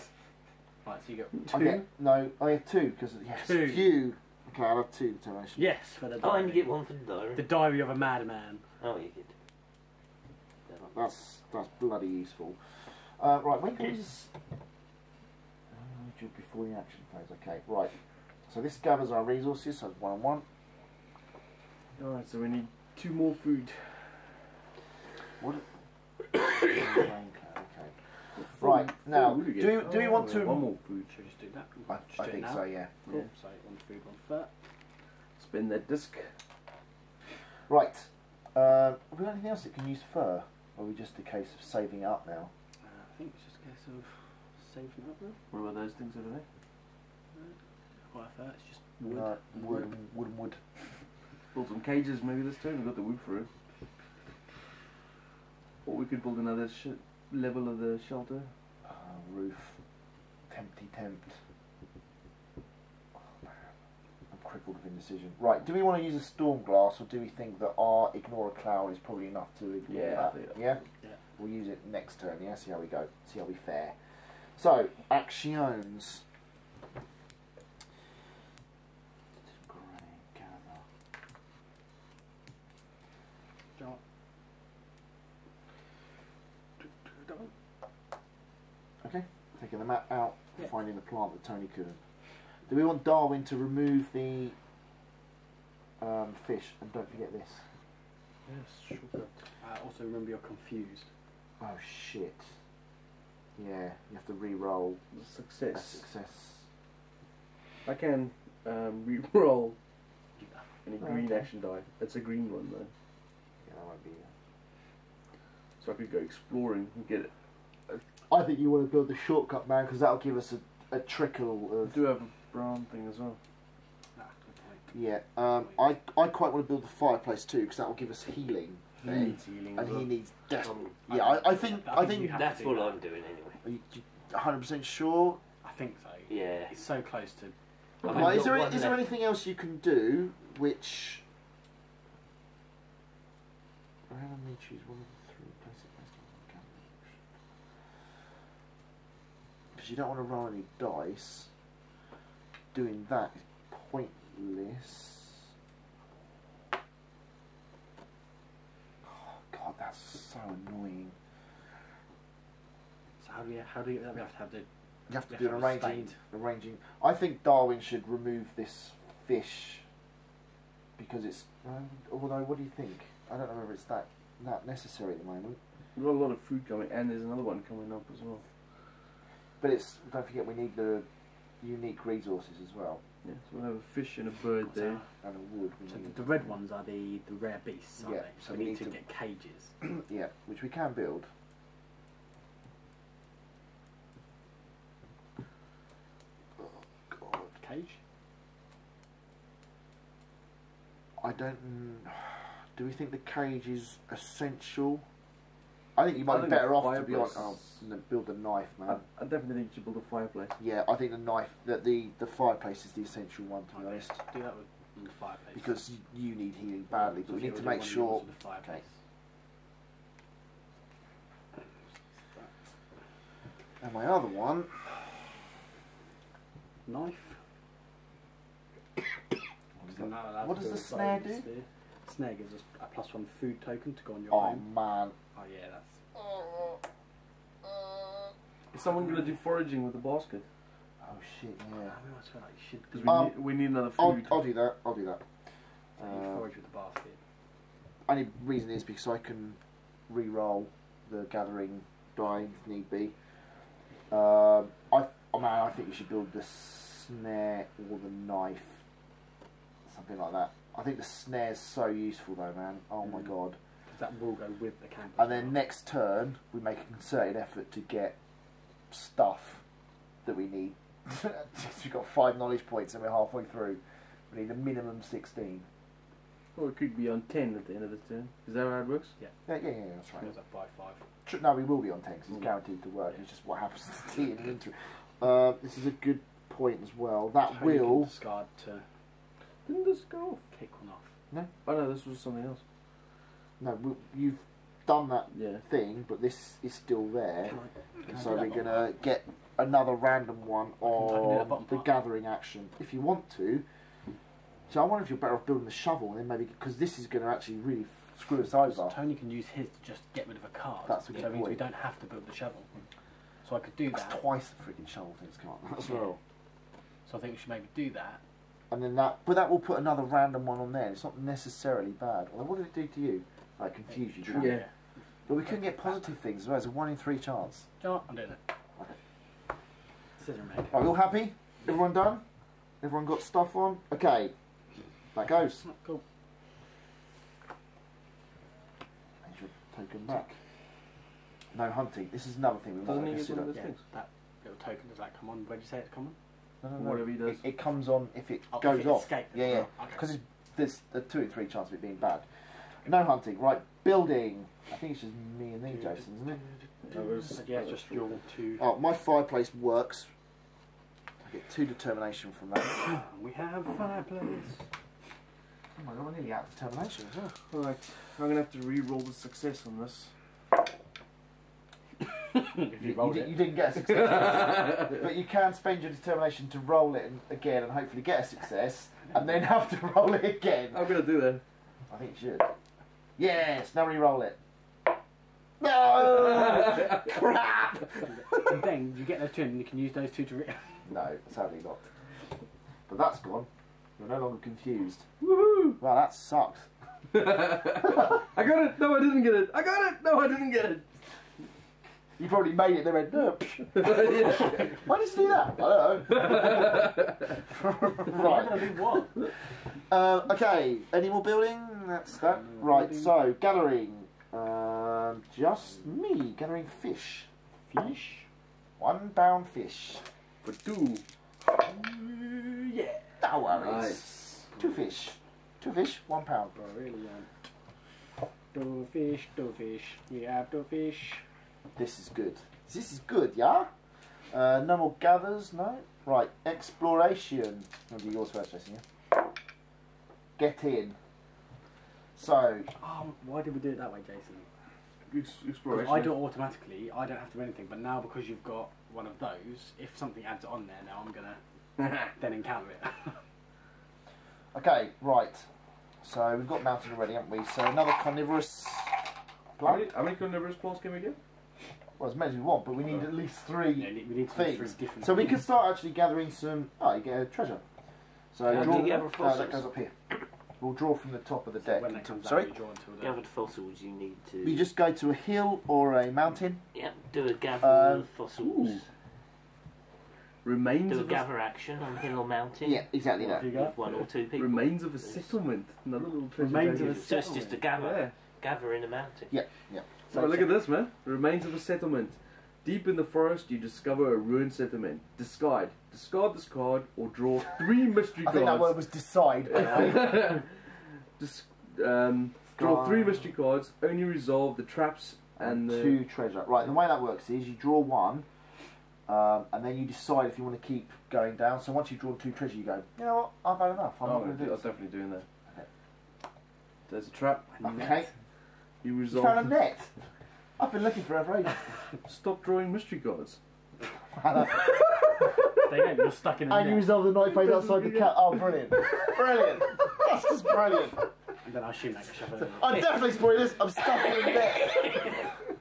Right, so you got 2. Okay, no, I have 2 because yes, 2. few. Okay, I'll have 2 determination. Yes, for the Oh, diary. and you get 1 for the diary. The diary of a madman. Oh, you get. That's bloody useful. Right, when goes before the action phase? Okay, right. So this gathers our resources. So 1 and 1. Alright, so we need 2 more food. What? Okay. Right now, Food do we want to? 1 more food. Should we just do that? I Just do it think now? so. Yeah. Cool. Yeah. So 1 food, 1 fat. Spin that disc. Right. Have we got anything else that can use fur? Or are we just a case of saving it up now? I think it's just a case of saving up now. What about those things over there? Quite a fat. It's just wood. No, and wood, rope. wood. Build some cages maybe this time. We've got the wood for it. Or we could build another level of the shelter. Roof. Tempty tempt. Oh man, I'm crippled with indecision. Right, do we want to use a storm glass or do we think that our ignore a cloud is probably enough to ignore Yeah, I that? think that- Yeah? Yeah. We'll use it next turn, yeah? See how we go. See how we fare. So, actions. Gather. Jump. Okay, taking the map out, Yeah. finding the plant that Tony couldn't. Do we want Darwin to remove the fish? And don't forget this. Yes, sugar. Also remember you're confused. Oh shit. Yeah, you have to re-roll a Success. success. I can re-roll any Oh, green okay. action die. It's a green one though. Yeah, that won't be. So I could go exploring and get it. I think you want to build the shortcut, man, because that'll give us a trickle I of. do have a brown thing as well. Ah, good point. Yeah, I quite want to build the fireplace too, because that will give us healing. He then. needs healing as And he well. needs. Um, Yeah, I think. I I think you think. have That's to do what that. I'm doing anyway. Are you 100% sure? I think so. Yeah. It's so close to. I've Right, is got there one is there left. anything else you can do which? Randomly choose one of the 3. Place it based on the camera. Because you don't want to roll any dice. Doing that is pointless. Oh God, that's so annoying. So how do we have to have the? You have to You do have an to have a arranging. I think Darwin should remove this fish because it's. Although, what do you think? I don't know whether it's that necessary at the moment. We've got a lot of food coming, and there's another one coming up as well. But don't forget we need the unique resources as well. Yeah, so we'll have a fish and a bird there. And a wood. So the red ones are the rare beasts, aren't Yeah, they? so So we we need need to to- get cages. Yeah, which we can build. Oh God. Cage? I don't. Do we think the cage is essential? I think you might be think better a off to be like, fireplace- build a knife, man. I definitely think you should build a fireplace. Yeah, I think the knife, the fireplace is the essential one, to be honest, Do that with the fireplace. because you need healing badly. But we need to make sure. Okay. And my other one, Knife. what does the snare do? Snare gives us a +1 food token to go on your Oh home. man, Oh yeah, that's. Is someone going to do foraging with the basket? oh shit, yeah. I mean, I swear like you should. Because we need another food. I'll do that. I'll do that. So you forage with the basket. Only reason is because I can re-roll the gathering drying if need be. I think you should build the snare or the knife, something like that. I think the snare's so useful though, man. Oh my god. Because that will go with the camp. And then next turn we make a concerted effort to get stuff that we need. We've got 5 knowledge points and we're halfway through. We need a minimum 16. Or it could be on 10 at the end of the turn. Is that how it works? Yeah, that's right. Goes up by 5. No, we will be on 10 because it's guaranteed to work. It's just what happens to tea in the interim. This is a good point as well. That So you will. can discard to Didn't this go off? kick one off. No, Oh no, this was something else. no, you've done that Yeah. thing, but this is still there. Can I So do we're that gonna get another random one I can do that on bottom the part. gathering action if you want to. So I wonder if you're better off building the shovel, and then maybe because this is going to actually really screw us over. Tony can use his to just get rid of a card. That's a good so it means we point. don't have to build the shovel. So I could do That's that. twice the freaking shovel things come up as well. So I think we should maybe do that. And then but that will put another random one on there. It's not necessarily bad. Well, what did it do to you? Like confuse you? Didn't it? Yeah. But we couldn't get positive things as well. It's a 1 in 3 chance. Do you know what? I'm doing it. Decision made. Are we all happy? Everyone done? Everyone got stuff on? Okay. That goes. Cool. Here's your token back. No hunting. This is another thing we Doesn't want to he get one consider. of those Yeah, things? that little token, does that come on? Where did you say it's come on? No, Whatever he does. It comes on if it Oh, if goes it off. escapes. Yeah, yeah. Oh, okay. Because there's a 2 in 3 chance of it being bad. No hunting. Right. Building. I think it's just me and thee, Jason, isn't it? That was, Yeah, just your 2. Oh, my fireplace works. I get 2 determination from that. We have a fireplace. Oh my god, I'm nearly out of determination as well. Alright, I'm going to have to re-roll the success on this. If you rolled it. You didn't get a success. But you can spend your determination to roll it again and hopefully get a success, and then have to roll it again. I'm going to do that. I think you should. Yes, now re-roll it. No! Crap! And then you get those 2 and you can use those 2 to... No, sadly not. But that's gone. You're no longer confused. Woohoo! Wow, that sucked. I got it! No, I didn't get it! I got it! No, I didn't get it! You probably made it, they went, no. Yeah. Why did you do that? I don't know. Right. What? Okay, any more building? That's that. Right, so, gathering. Just me, gathering fish. Fish? 1 pound fish. For 2. Yeah. No worries. Nice. 2 fish. 2 fish, 1 pound. Brilliant. 2 fish, 2 fish. We have 2 fish. This is good. This is good, yeah? No more gathers, no? Right, exploration. I'll do yours first, Jason, yeah? Get in. So, Oh, why did we do it that way, Jason? Exploration. I do it automatically. I don't have to do anything. But now because you've got one of those, if something adds on there, now I'm gonna then encounter it. okay, right. So, we've got mountain already, haven't we? So, another carnivorous How plant. many carnivorous plants can we get? Well, as many as we want, but we need at least 3 Yeah, we need to do 3 things. different. So, we can start actually gathering some. Oh, you get a treasure. So, How draw. do you gather That fossils? goes up here. We'll draw from the top of the deck. When that comes Sorry? out, you draw until the... Gathered fossils you need to... You just go to a hill or a mountain. Yeah, do a gather Um, of fossils. Remains Do a of gather action on hill or mountain. Yeah, exactly What that. have you got? With one or two people. Remains of a settlement. Another little treasure. Remains of a chest. So it's just a gather. Yeah. Gather in a mountain. Yeah, yeah. So look at this, man. Remains of a settlement. Deep in the forest, you discover a ruined settlement. Discard this card, or draw 3 mystery I cards. think that word was decide, by the way. Draw 3 mystery cards. Only resolve the traps and the 2 treasure. Right, the way that works is you draw 1, and then you decide if you want to keep going down. So once you've drawn 2 treasure, you go, you know what, I've had enough. I'm not going to do I'm this. definitely doing that. Okay. There's a trap. Okay. You You resolve. found a net. I've been looking forever ages. Stop drawing mystery cards. There you go, you're stuck in a And you net. resolve the night phase outside the cat. Oh, brilliant. Brilliant. That's just brilliant. And then I assume that gets shoved in. I'm definitely spoiling this. I'm stuck in a net.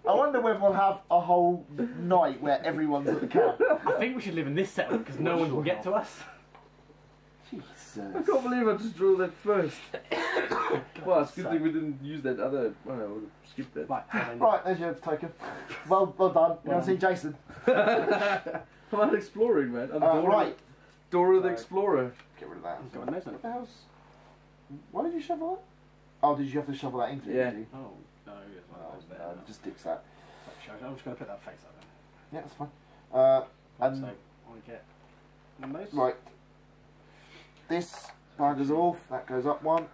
I wonder whether we'll have a whole night where everyone's at the camp. I think we should live in this settlement because no one can get to us. I Jesus. can't believe I just drew that first. Well, it's a good thing we didn't use that other. I don't know, we'll skip that. Right, there's your token. Well done. You want to see Jason? I'm out exploring, man. I'm Dora, Right. Dora the Explorer. Get rid of that. Go on, no, What the hell's... Why did you shovel that? Oh, did you have to shovel that into it? Yeah. Did you? Oh, no, it's one of those there. No, just ditch that. I'm just going to put that face up there. Yeah, that's fine. So, And I want to get one of those. right, this buggers off. That goes up 1.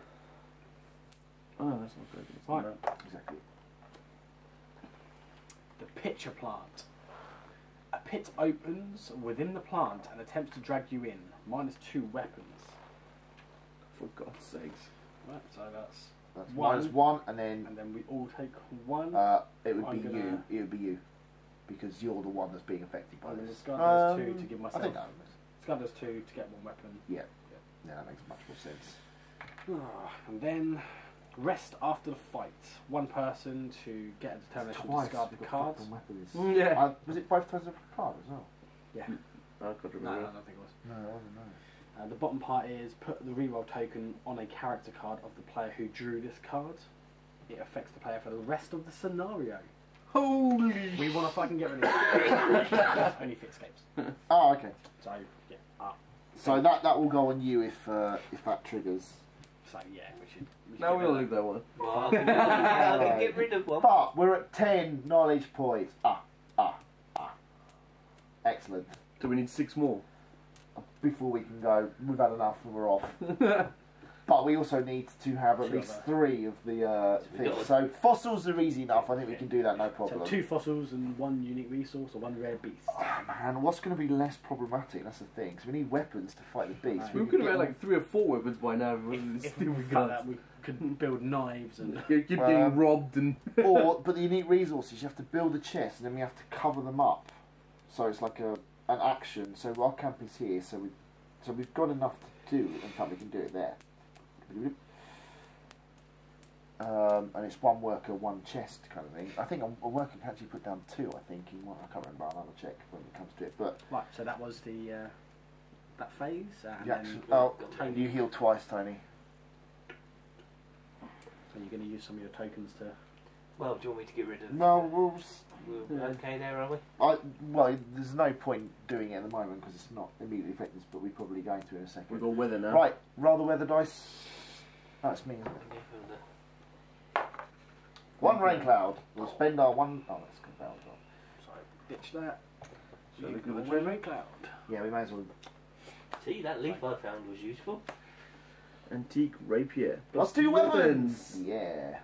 Oh, that's not good. It's Right. not Exactly. The pitcher plant. A pit opens within the plant and attempts to drag you in. -2 weapons. For God's sakes. Right, so that's That's One. -1, and then and then we all take 1. it would I'm be gonna- you. It would be you, because you're the one that's being affected by I'm going to this. discard those 2 to give I myself. think that. Discard those 2 to get 1 weapon. Yeah, that makes much more sense. And then rest after the fight. 1 person to get a determination to discard the we've got cards. fucking weapons. Yeah. Was it both times of card as well? Yeah. I can't No, remember. I don't think it was. No, I don't know. The bottom part is put the reroll token on a character card of the player who drew this card. It affects the player for the rest of the scenario. Holy! We want to fucking get rid of it. Only if it escapes. Oh, okay. So, yeah. So that will go on you if that triggers. So, yeah, we should Now get we'll rid leave that one. Well, I can get rid of one. But we're at 10 knowledge points. Excellent. Do we need 6 more? Before we can go, we've had enough and we're off. But we also need to have at Sure, least that. 3 of the we things. got- So fossils are easy enough. I think we can do that, no So, problem. 2 fossils and 1 unique resource or 1 rare beast. Oh, man, what's going to be less problematic? That's the thing. Because we need weapons to fight the beast. Right. We could could have get had like 3 or 4 weapons by now. If we cut that, we could build knives and... Keep getting robbed and. but the unique resources, you have to build a chest and then we have to cover them up. So it's like an action. So our camp is here, so we've got enough to do. In fact, we can do it there. And it's 1 worker, 1 chest kind of thing. I think a worker can actually put down 2. I think in one. I can't remember. I'll have a check when it comes to it. But Right, so that was the that phase. And the action. then Oh, Tony, you heal twice, Tony. so you're going to use some of your tokens to... Well, do you want me to get rid of? No, We're okay there, are we? well, there's no point doing it at the moment because it's not immediately affecting us. But we're probably going to in a second. We've got weather now. Right, roll the weather dice. That's me. Isn't it? Yeah, from the- 1 rain cloud. We'll spend our 1. Oh, that's good. That as well. So, ditch that. Shall we You go got the 1 treasure? rain cloud. Yeah, we may as well. See, that leaf I found was useful. Antique rapier. Let's do weapons! Yeah.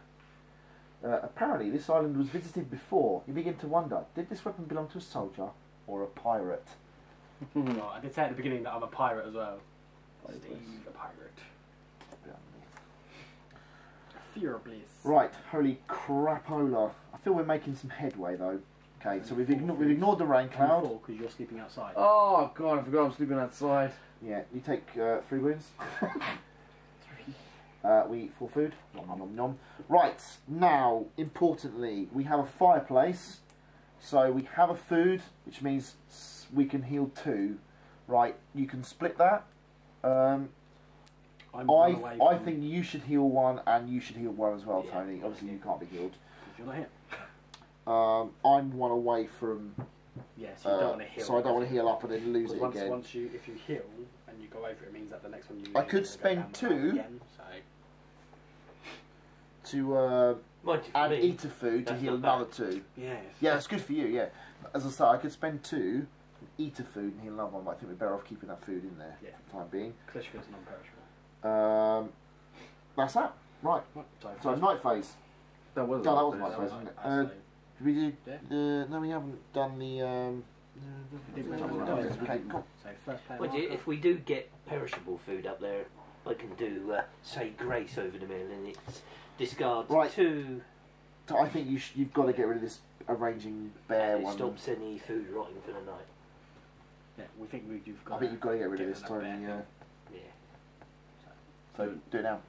Apparently, this island was visited before. You begin to wonder, did this weapon belong to a soldier or a pirate? Well, I did say at the beginning that I'm a pirate as well. Steve, a pirate. Fear of bliss. Right, holy crapola. I feel we're making some headway though. Okay, so we've ignored the rain cloud. Because you're sleeping outside. Oh god, I forgot I'm sleeping outside. Yeah, you take 3 wounds. 3. We eat 4 food. Nom nom nom nom. Right, now, importantly, we have a fireplace. So we have a food, which means we can heal 2. Right, you can split that. I think you should heal 1 and you should heal 1 as well, Yeah, Tony. Obviously you can't be healed. Because you're not here. I'm 1 away from Yes, you don't want to heal. So I don't want to heal up and then lose it again. Once if you heal and you go over, it means that the next one you. I could spend 2 again, to add eater food to heal another 2. Yeah. Yeah, it's good for you. Yeah, as I say, I could spend 2 eater food and heal another one. But I think we're better off keeping that food in there for the time being. Especially because it's non-perishable. That's that. Right. So night phase. That was night phase, wasn't it? We did. No, we haven't done the. Okay, cool. So first player. Well, if we do get perishable food up there, I can do say grace over the mill, and it's discard 2. So I think you've got to get rid of this arranging bear and it one. stops any food rotting for the night. Yeah, we think you've got. I think you've got to get rid of this time. Yeah. So do it now.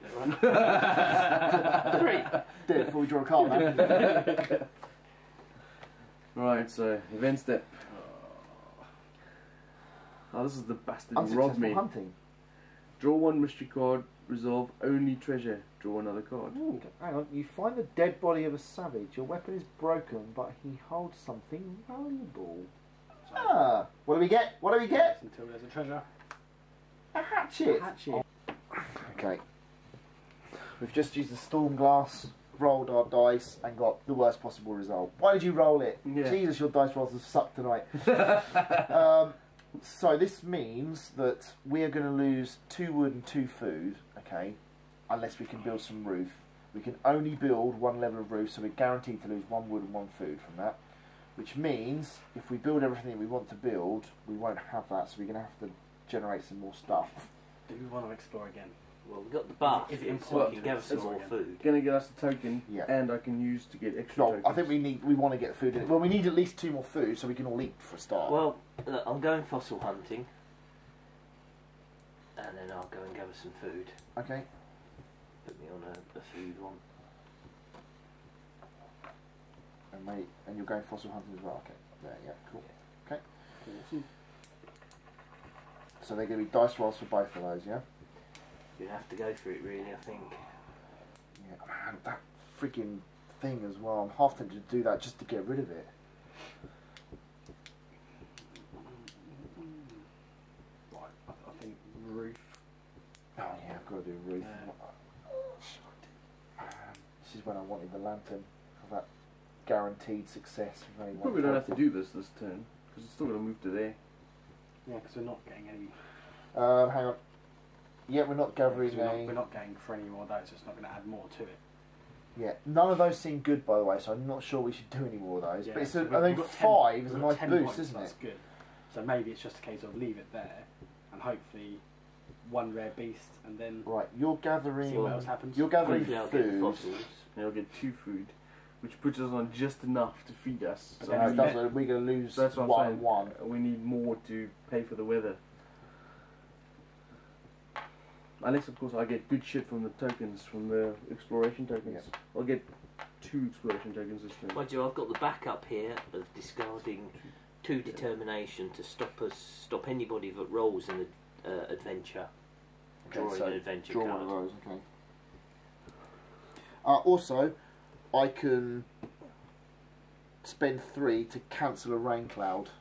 3. Do it before we draw a card. Man. Right, so event step. Oh, this is the bastard who robbed me. Hunting. Draw 1 mystery card, resolve only treasure, draw another card. Ooh, hang on, you find the dead body of a savage. Your weapon is broken, but he holds something valuable. So, what do we get? What do we get? Until there's a treasure. A hatchet. Okay. We've just used the storm glass, rolled our dice, and got the worst possible result. Why did you roll it? Yeah. Jesus, your dice rolls have sucked tonight. So this means that we are going to lose 2 wood and 2 food, okay, unless we can build some roof. We can only build 1 level of roof, so we're guaranteed to lose 1 wood and 1 food from that. Which means, if we build everything we want to build, we won't have that, so we're going to have to generate some more stuff. Do we want to explore again? Well, we've got the bar. Is it so important we can to give us some explore more again? food. Gonna get us a token, Yeah. and I can use to get extra No, tokens. I think we want to get food in. Well, we need at least 2 more food, so we can all eat for a start. Well, look, I'm going fossil hunting, and then I'll go and gather some food. Okay. Put me on a food one. And you're going fossil hunting as well. Okay. Yeah. Cool. Okay. Awesome. So they're going to be dice rolls for both of those, yeah. You have to go for it, really. I think. Yeah, man, that freaking thing as well. I'm half tempted to do that just to get rid of it. Right, I think roof. Oh yeah, I've got to do a roof. This is when I wanted the lantern for that guaranteed success. With only one Probably don't have card. to do this turn, because it's still going to move to there. Yeah, because we're not getting any. Hang on. Yeah, we're not gathering We're not getting for any more of those. So it's not going to add more to it. Yeah, none of those seem good, by the way. So I'm not sure we should do any more of those. Yeah, but it's so I think 5 is a nice 10 boost, points, isn't that's it? good. So maybe it's just a case of leave it there, and hopefully 1 rare beast, and then Right, you're gathering. see what else happens. You're gathering Hopefully I'll get the food. fossils. And I'll get 2 food, which puts us on just enough to feed us. But So then No, you it bet- doesn't. We're going to lose that's what I'm 1 saying. and 1. We need more to pay for the weather. Unless, of course, I get good shit from the tokens, from the exploration tokens. Yeah. I'll get 2 exploration tokens this turn. Mind you, I've got the backup here of discarding 2 determination to stop anybody that rolls an adventure. Drawing an adventure draw card. one of those. Okay. Also, I can spend 3 to cancel a rain cloud.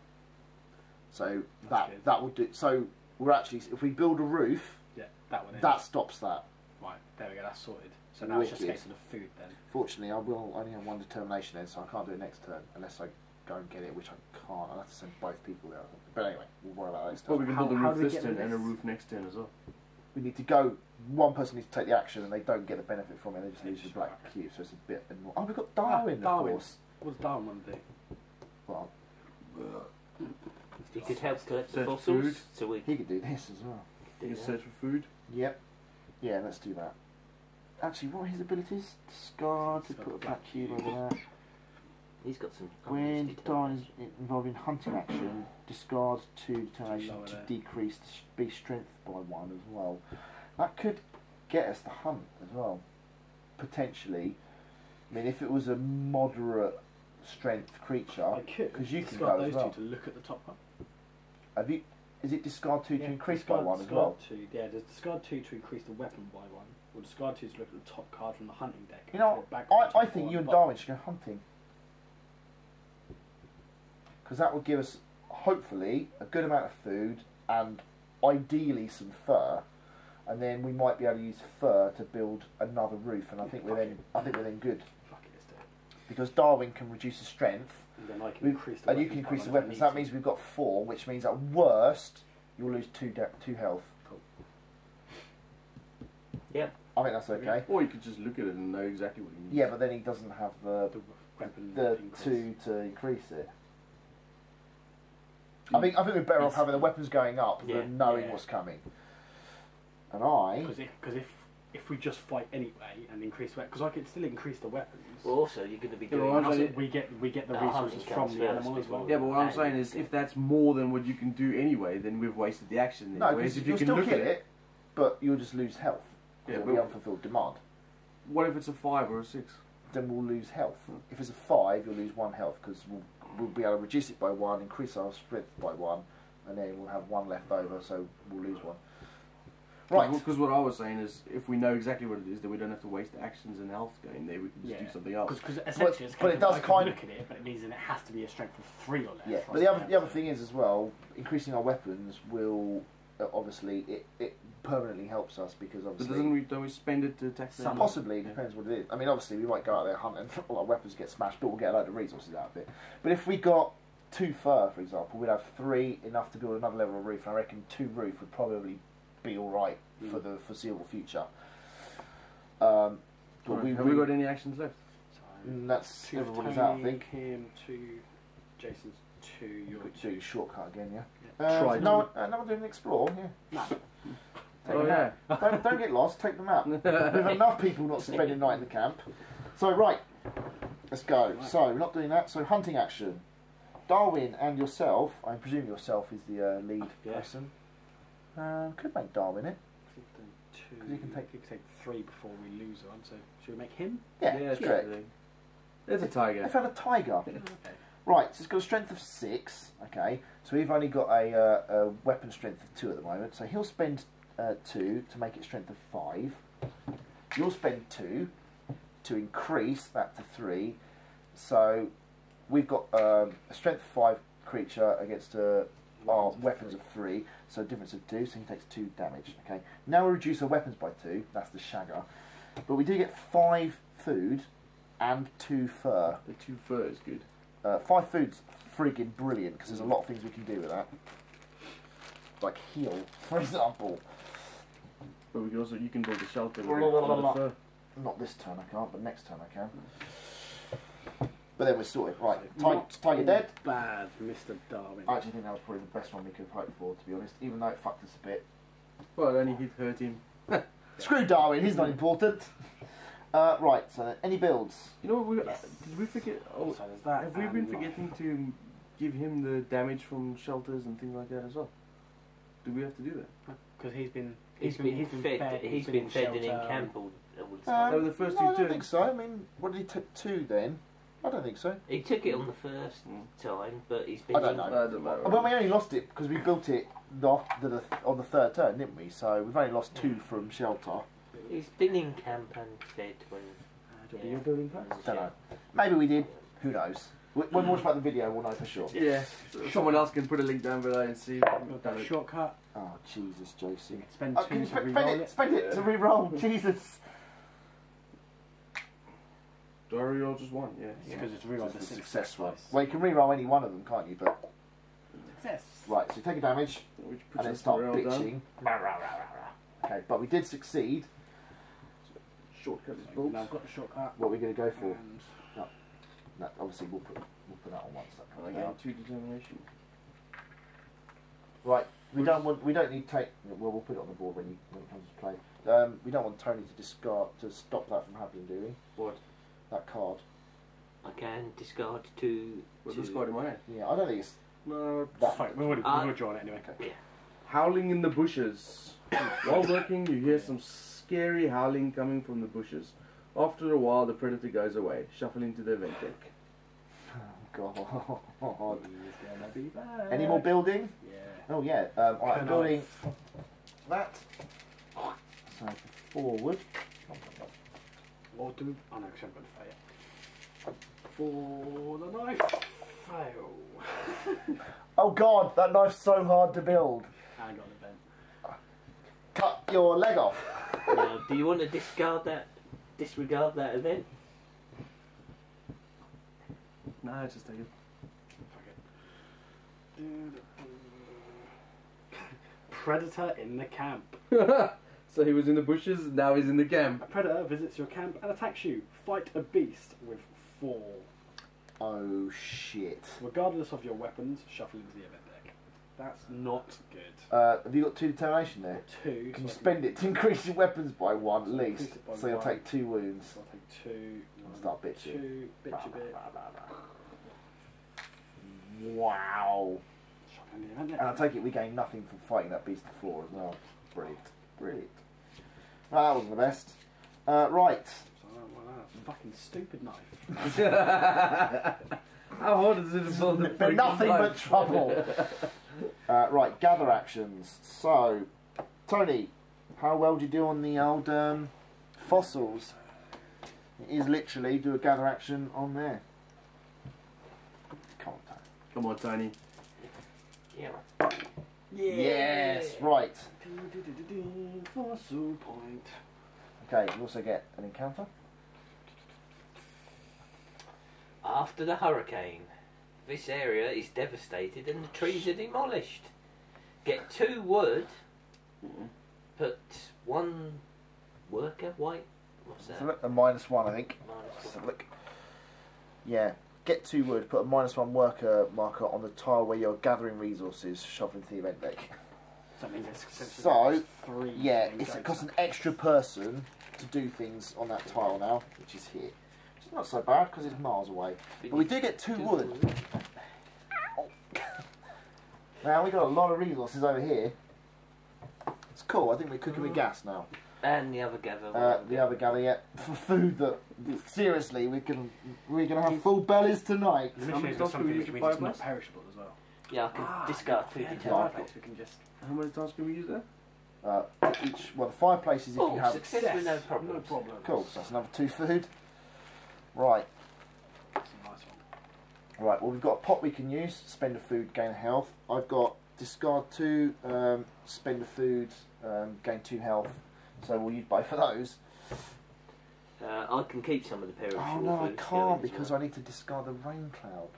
So That's good. that would do. So we're actually, if we build a roof, Yeah, that one. that stops that. Right, there we go. That's sorted. So now it's just a Wicked. case of the food then. Fortunately, I will only have 1 determination then, so I can't do it next turn unless I go and get it, which I can't. I'll have to send both people there. But anyway, we'll worry about that next Well, turn. we can How- build a how roof do we this get turn rid of and a this? roof next turn as well. We need to go. One person needs to take the action, and they don't get the benefit from it. They just lose the black cube, so it's a bit annoying. Oh, we've got Darwin, Darwin. of course. What does Darwin want to do? Well, You could help collect the Search fossils, food. so we he could do this as well. You do can that. search for food. Yep. Yeah, let's do that. Actually, what are his abilities? Discard to put a black cube over there. He's got some. When obvious Darwin is involving hunting action, discard 2 determination lower to there. decrease the beast strength by 1 as well. That could get us to hunt as well, potentially. I mean, if it was a moderate strength creature, I could. because you can discard go as those well. 2 to look at the top one. Have you? Is it discard 2 Yeah, to increase by discard- 1 as discard well? 2, yeah, there's discard 2 to increase the weapon by 1, or discard 2 to look at the top card from the hunting deck. You know, or back on I top think or you on and the bottom. Darwin should go hunting. because that would give us hopefully a good amount of food and ideally some fur, and then we might be able to use fur to build another roof, and I think we're then good. Fuck it, let's do it. Because Darwin can reduce the strength, And then I can increase the and you weapons can increase by the one if I weapons. need That to. means we've got 4, which means at worst you'll lose 2 health. Cool. Yep. I think that's okay. Or you could just look at it and know exactly what you need. Yeah, but then he doesn't have the Weapon 2 to increase it. I think we're better off having the weapons going up Yeah. than knowing Yeah. what's coming. And I... Because if we just fight anyway and increase weapons, because I can still increase the weapons. Well, also you're going to be Yeah, doing. well, And also saying- we get the hunting resources from comes the first animal as well. before- Yeah, but what I'm And- saying is, if that's more than what you can do anyway, then we've wasted the action. No, Whereas because if you'll you can still look kill at it, but you'll just lose health. Yeah, It'll be but- unfulfilled demand. what if it's a 5 or a 6? Then we'll lose health. If it's a 5, you'll lose 1 health, because we'll be able to reduce it by 1, increase our strength by 1, and then we'll have 1 left over, so we'll lose 1. Right. Because what I was saying is, if we know exactly what it is, then we don't have to waste actions and health going there. We can just do something else. Because essentially, it's but it kind does of, I kind can look at it, but it means that it has to be a strength of 3 or less. Yeah, for but us the to other count. thing is as well, increasing our weapons will obviously it permanently helps us, because But obviously don't we spend it to attack them? possibly it depends what it is. I mean, obviously we might go out there hunting, all our weapons get smashed, but we'll get a load of resources out of it. But if we got 2 fur, for example, we'd have 3 enough to build another level of roof, and I reckon 2 roof would probably be all right for the foreseeable future. Have we got any actions left? That's 2 everybody's Tony, out, I think. Him, 2 Jason's, 2 You your could do your shortcut again, yeah. Try no one doing explore, yeah. No. Take Oh the yeah. map. Don't get lost. Take the map. We've enough people not spending night in the camp. So right, let's go. Right. So we're not doing that. So hunting action. Darwin and yourself. I presume yourself is the lead Yeah. person. Could make Darwin it. 2. 'Cause you can take- 3 before we lose one. So should we make him? Yeah, Yeah, that's it's correct. right. There's a tiger. They've had a tiger. Okay. Right, so it's got a strength of 6. Okay, so we've only got a weapon strength of 2 at the moment. So he'll spend 2 to make it strength of 5. You'll spend 2 to increase that to 3. So we've got a strength of 5 creature against our weapons of 3. So difference of 2. So he takes 2 damage. Okay. Now we reduce our weapons by 2. That's the shagger. But we do get 5 food and 2 fur. The 2 fur is good. 5 food's friggin' brilliant, because there's a lot of things we can do with that. Like heal, for example. But we can also, you can build a shelter with La, la, la, the la. fur. Not this turn I can't, but next turn I can. But then we're sorted. Right, Not Tiger all dead. Bad, Mr. Darwin. I actually think that was probably the best one we could have hoped for, to be honest, even though it fucked us a bit. Well, only he'd hurt him. Screw Darwin, he's not important. Right, so then, any builds? You know what? Yes. Did we forget? Oh, So there's that. have we been and forgetting to give him the damage from shelters and things like that as well? Do we have to do that? Because he's been fed. He's been fed and in camp all the That time. was the first no, I 2 don't think turns. so. I mean, what did he take 2 then? I don't think so. He took it on the first time, but he's been. I don't know. I don't know. Well, we only lost it because we built it on the 3rd turn, didn't we? So we've only lost 2 from shelter. He's been in camp and fed when. You're building first. Don't know. Maybe we did. Who knows? When we watch about the video, we'll know for sure. Yeah. So someone else can put a link down below and see. Got that shortcut. Oh, Jesus, Josie. Spend Oh, can 2 you to spend reroll it? it. Spend it to re-roll. Jesus. Do I reroll just 1? Yeah. Because it's rerolled the Just a 6 success one. twice. Well, you can re-roll any one of them, can't you? But Success. right, so you take a damage Which puts and then us start reroll bitching. down. Okay, but we did succeed. Shortcut is So built. now I've got the shortcut. What are we going to go for? And No, obviously, we'll put that on once that And I comes get out. 2 determination. Right, we don't need take. Well, we'll put it on the board when it comes to play. We don't want Tony to stop that from happening, do we? What? That card. I can discard 2. What's this card in my hand? Yeah, I don't think it's No. that. fine, we've already drawn it anyway. Okay. Howling in the bushes. While working, you hear some scary howling coming from the bushes. After a while, the predator goes away, shuffling to the vent deck. Oh God. He's gonna be bad. Any more building? Yeah. Oh yeah. Alright, I'm Can I- building that. So forward. Or do? Oh no, because I've got the fire. For the knife. Fail. Oh god, that knife's so hard to build. I got the vent. Cut your leg off. Now, do you want to disregard that event? Nah, just take it. Predator in the camp. So he was in the bushes, now he's in the camp. A predator visits your camp and attacks you. Fight a beast with 4. Oh shit. Regardless of your weapons, shuffle into the event deck. That's not good. Have you got 2 determination there? 2. Can you spend it to increase your weapons by 1 at least? Increase it by So you'll 1. take 2 wounds. So I'll take 2. Start bitching. 2. Bitch a bit. Wow. Shuffle into the event deck. And I take it we gain nothing from fighting that beast to the floor as well. Brilliant. Brilliant. Well, that wasn't the best. Right. So, well, that's a fucking stupid knife. How hard is it to build a For nothing but trouble. Right, gather actions. So, Tony, how well do you do on the old fossils? It is literally do a gather action on there. Come on, Tony. Come on, Tony. Yeah. Yes, right. Fossil point. Okay, you also get an encounter. After the hurricane, this area is devastated and the trees are demolished. Get 2 wood. Put 1 worker. White. What's that? So look, a -1, I think. Minus So 1. look. Yeah. Get 2 wood, put a -1 worker marker on the tile where you're gathering resources, shove into the event deck. So, that means it's So, 3. yeah, it costs an extra person to do things on that tile now, which is here. Which is not so bad because it's miles away. But we do get 2 wood. Oh. Now we got a lot of resources over here. It's cool. I think we're cooking with gas now. And the other gather. The other gather, yeah, for food that seriously we're gonna have full bellies tonight. The How mission many is times can we something use which the means it's not fireplace? perishable as well. Yeah, I can discard 2 Yeah, determination. we can just. How many times can we use that? Well, the fireplaces if Oh, you have. success with no problem. No problem. Cool. So that's another 2 food. Right. That's a nice one. Right, well we've got a pot we can use, spend a food, gain a health. I've got discard 2, spend a food, gain 2 health. So we'll use both of those. I can keep some of the perishable. Oh no, I foods can't going as because well. I need to discard the rain cloud.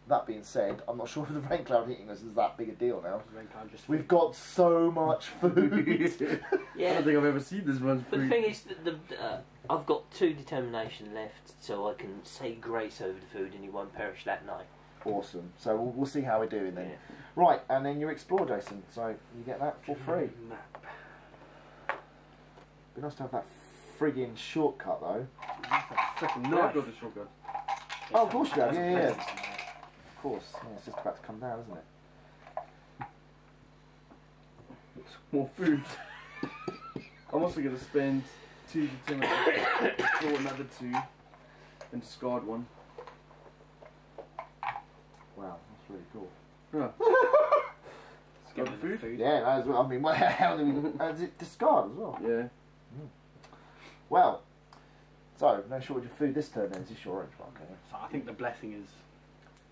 That being said, I'm not sure if the rain cloud hitting us is that big a deal now. Then can I just We've got so much food. I Yeah, don't think I've ever seen this one. but the thing is that I've got 2 determination left, so I can say grace over the food and he won't perish that night. Awesome. So we'll see how we're doing then. Yeah. Right, and then you explore, Jason. So you get that for free. map. Be nice to have that friggin' shortcut though. Freaking No, knife. I've got the shotgun. Oh, of course you have. Yeah, yeah. yeah. Of course. Yeah, it's just about to come down, isn't it? More food. I'm also going to spend 2 determination for another 2 and discard 1. Wow, that's really cool. Yeah. Give Discard me the the food? Yeah, that's what I mean. How do we? Is it discard as well? Yeah. Well, so no shortage of food this turn. Then is this your orange mark? Okay. So I think the blessing is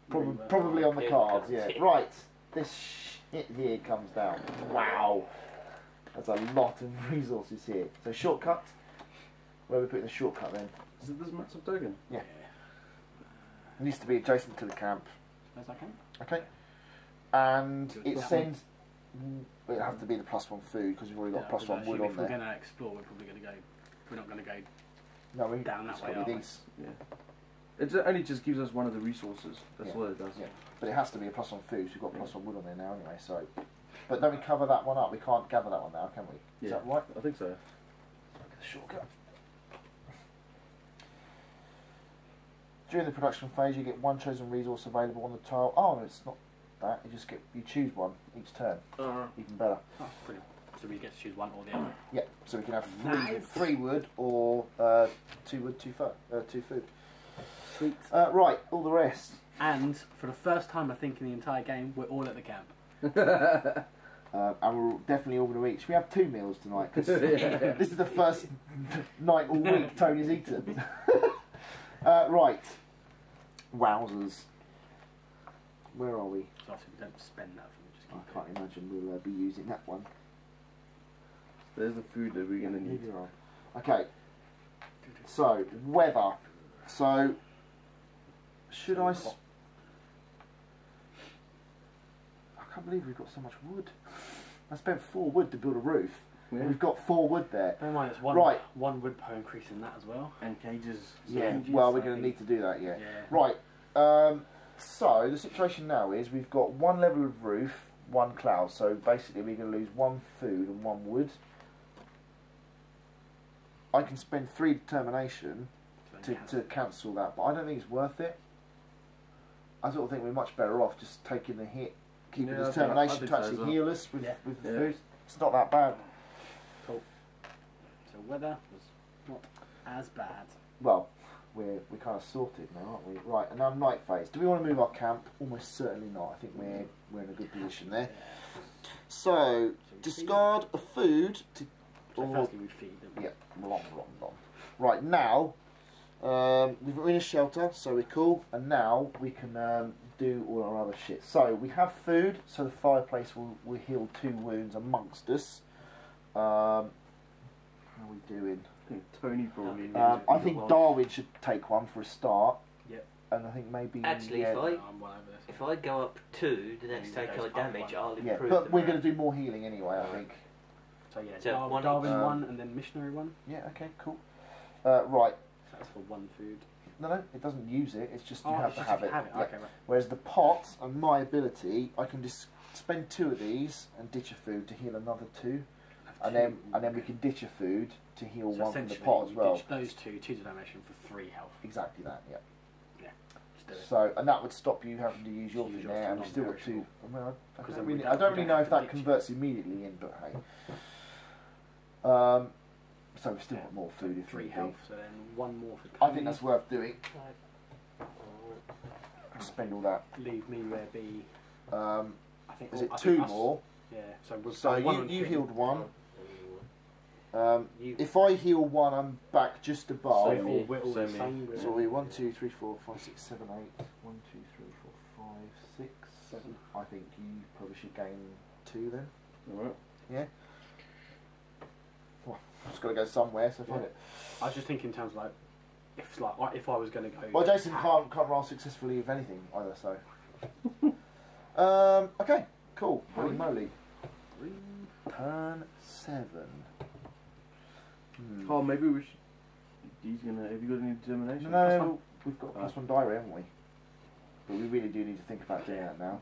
Probably on the Yeah, cards. Yeah. yeah. Right. This shit here comes down. Wow. There's a lot of resources here. So shortcut. Where are we putting the shortcut then? Is it this massive token? Yeah. It needs to be adjacent to the camp. As I can. Okay. And Do it it that sends. It'll have to be the +1 food because we've already got Yeah, +1 wood if on we're there. going to explore, we're probably going to go. We're not going to go. No, we down that it's way, got to be aren't we? these. Yeah. It only just gives us one of the resources. That's Yeah. what it does. Yeah. But it has to be a +1 food. So we've got +1 wood on there now anyway. So, but don't we cover that one up? We can't gather that one now, can we? Is Yeah. that right? I think so. Look at the shortcut. During the production phase, you get 1 chosen resource available on the tile. Oh, it's not that. You choose 1 each turn. Even better. Oh, brilliant. So we get to choose one or the other. Yeah. So we can have Nice. 3 wood or 2 wood, 2 food. Sweet. Right. All the rest. And for the first time, I think in the entire game, we're all at the camp. And we're definitely all going to eat. Should we have 2 meals tonight? 'Cause this is the first night all week Tony's eaten. Right. Wowzers. where are we? So obviously we don't spend that from just I keep can't imagine we'll be using that one. There's the food that we're gonna need. Okay. So weather. So should I? I can't believe we've got so much wood. I spent 4 wood to build a roof. Yeah. We've got 4 wood there. Bear in mind, it's one wood per increase in that as well. And cages. Yeah. Cages, Well, we're I going to think. need to do that. Yeah. Yeah. Right. So the situation now is we've got 1 level of roof, 1 cloud. So basically, we're going to lose 1 food and 1 wood. I can spend 3 determination to cancel that, but I don't think it's worth it. I sort of think we're much better off just taking the hit, keeping Yeah, the I determination think to so as actually well. heal us with, Yeah. with Yeah. food. It's not that bad. Cool. So weather was not as bad. Well, we're kind of sorted now, aren't we? Right, and now night phase. Do we want to move our camp? Almost certainly not. I think we're in a good position there. So So we discard a food to. So or- firstly we feed them. Yeah, long. Right, now, we're in a shelter, so we're cool, and now we can do all our other shit. So, we have food, so the fireplace will heal 2 wounds amongst us. How are we doing? I think Tony probably needs I think Darwin should take one for a start. Yep. And I think maybe... Actually, yeah, if I I'm well over this. if I go up 2, the next Then take it goes I up damage, 1. I'll yeah, improve. but the we're morale. going to do more healing anyway, I think. So yeah, So one Darwin each. 1 and then missionary 1. Yeah, okay, cool. Right. So that's for 1 food. No, it doesn't use it, it's just you Oh, have it's to just have if it. you have it. Yeah. Okay, right. Whereas the pot and my ability, I can just spend 2 of these and ditch a food to heal another 2, and then we can ditch a food to heal So 1 from the essentially, pot as you well. ditch those 2 determination for 3 health. Exactly that, yeah. Just do it. So, and that would stop you having to use your Use thing yours there, to and we've still got 2. non-perishable. Well, Because I then don't we really, don't- we really don't know have if to that ditch it. converts immediately in, but hey. So we've still got more food if 3 need be. health, so then 1 more for I think that's worth doing. Spend all that. Leave me where be. Um, I think. is it I 2 think us- more? Yeah. So we've So got 1 on you hit. healed 1. You- If I heal 1, I'm back just above. So Same all here, we're all the same same. So we 1, 2, 3, 4, 5, 6, 7, 8. 1, 2, 3, 4, 5, 6, 7. I think you probably should gain 2 then. Alright. Well, just got to go somewhere. So fuck Yeah. it. I was just thinking in terms of like, if I was going to go. Well, Jason attack, can't roll successfully with anything either. So. Okay. Cool. Holy moly. Turn 7. Oh, maybe we should. He's gonna. Have you got any determination? No, we've got a +1 diary, haven't we? But we really do need to think about doing that now.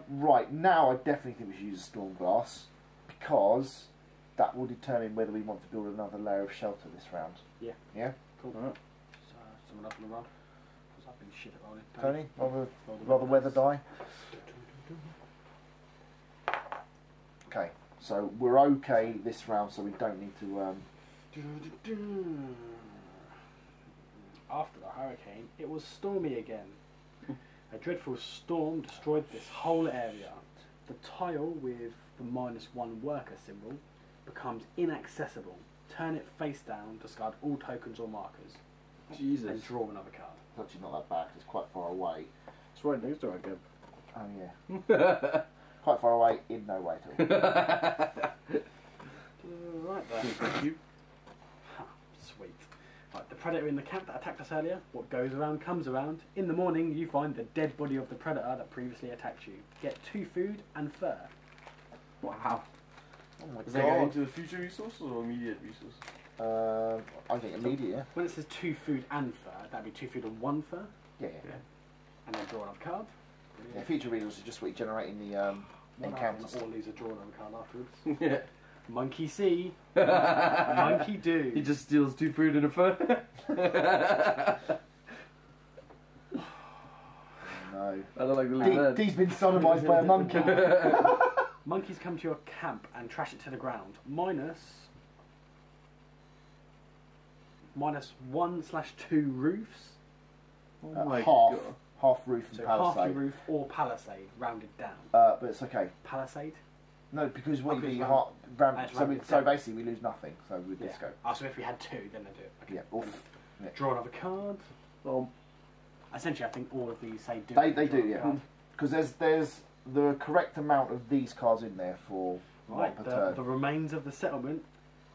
Right, now I definitely think we should use a storm glass, because that will determine whether we want to build another layer of shelter this round. Yeah. Yeah? Cool. Alright. So, someone up on the rod. Because I've been shit at rolling. Tony, Roll the rather weather dice. die. Okay, so we're okay this round, so we don't need to. After the hurricane, it was stormy again. A dreadful storm destroyed this whole area. The tile with the -1 worker symbol becomes inaccessible. Turn it face down, discard all tokens or markers, Jesus. and draw another card. It's actually not that bad, 'cause it's quite far away. It's right next to our camp. Oh, yeah. Quite far away, in no way at all. Right there. Thank you. Sweet. Right, the predator in the camp that attacked us earlier, what goes around comes around. In the morning, you find the dead body of the predator that previously attacked you. Get 2 food and fur. Wow. Oh my Is that going god. into the future resources or immediate resources? I think immediate, yeah. When it says 2 food and fur, that'd be 2 food and 1 fur. Yeah. And then draw another card. Yeah, future resources is just what you generate in the encounters. Or lose a draw another card afterwards. Yeah. Monkey see, monkey do. He just steals 2 food and a fur. No. I don't like the look of that. Dee's been sodomised by a monkey. Monkeys come to your camp and trash it to the ground. -1/2 roofs. Oh my half. god. Half roof and So half palisade. your roof or palisade, rounded down. But it's okay. Palisade? No, because what Okay, you do, round- it's so rounded so down. basically we lose nothing. So we disco. Oh, so if we had 2, then I'd do it. Okay. Yeah. Oof. Draw another card. Oh, Essentially, I think all of these say do. They do, yeah. Because there's the correct amount of these cards in there for Right, one per turn. the remains of the settlement,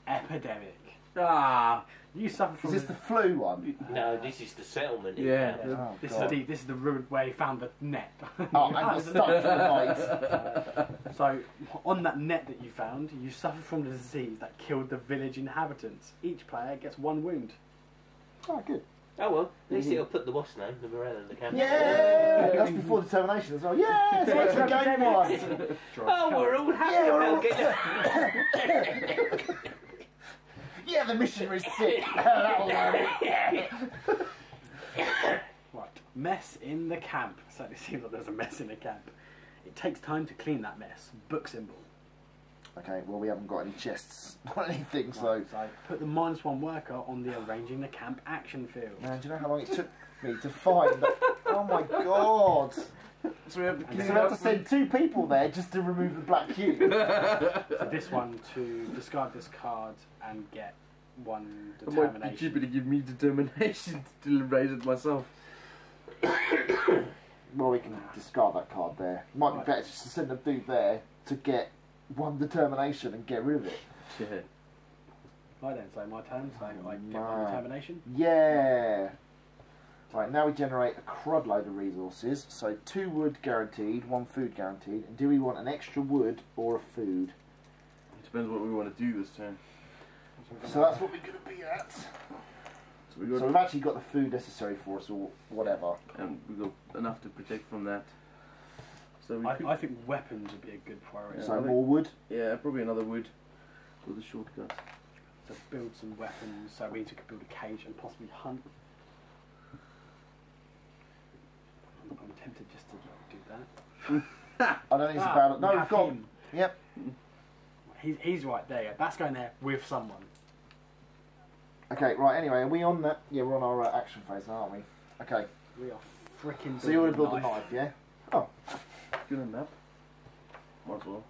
epidemic. Ah, you suffer from. Is this the flu one? No, this is the settlement. Yeah. Oh, This God. is the ruin where he found the net. Oh, and the stuff for the night. So, on that net that you found, you suffer from the disease that killed the village inhabitants. Each player gets 1 wound. Oh, good. Oh well, at least it'll put the boss name, the morale in the camp. Yeah! That's before determination as well. Yeah! So it's a game one. Oh, we're all happy Yeah, we're about all- getting. Yeah, the missionary's sick. Right, mess in the camp. Certainly seems like there's a mess in the camp. It takes time to clean that mess. Book symbol. Okay, well, we haven't got any chests or anything, so. Right, so put the -1 worker on the arranging the camp action field. Man, do you know how long it took me to find that? Oh my god! So we have to And clean So then we it have up. to send 2 people there just to remove the black cube. So this one to discard this card and get 1 It might be determination. cheaper to give me determination to raise it myself. Well, we can discard that card there. Might be Right. better just to send a dude there to get 1 determination and get rid of it. Yeah. Right then, so my turn, so I get 1 man. determination. Yeah! Right, now we generate a crud load of resources. So 2 wood guaranteed, 1 food guaranteed. And do we want an extra wood or a food? It depends what we want to do this turn. So that's what we're going to be at. So we got So we've actually got the food necessary for us or whatever. and we got enough to protect from that. So we could, I think weapons would be a good priority. Yeah. So more wood. yeah, probably another wood for the shortcut. To build some weapons, so we need to build a cage and possibly hunt. I'm tempted just to do that. I don't think it's a bad. No, we we've have got. him. Yep. He's right there. Yeah. That's going there with someone. Okay, right, anyway, are we on that? Yeah, we're on our action phase now, aren't we? Okay. We are freaking. So you want to build a knife, yeah? Oh, Good enough. Might as well.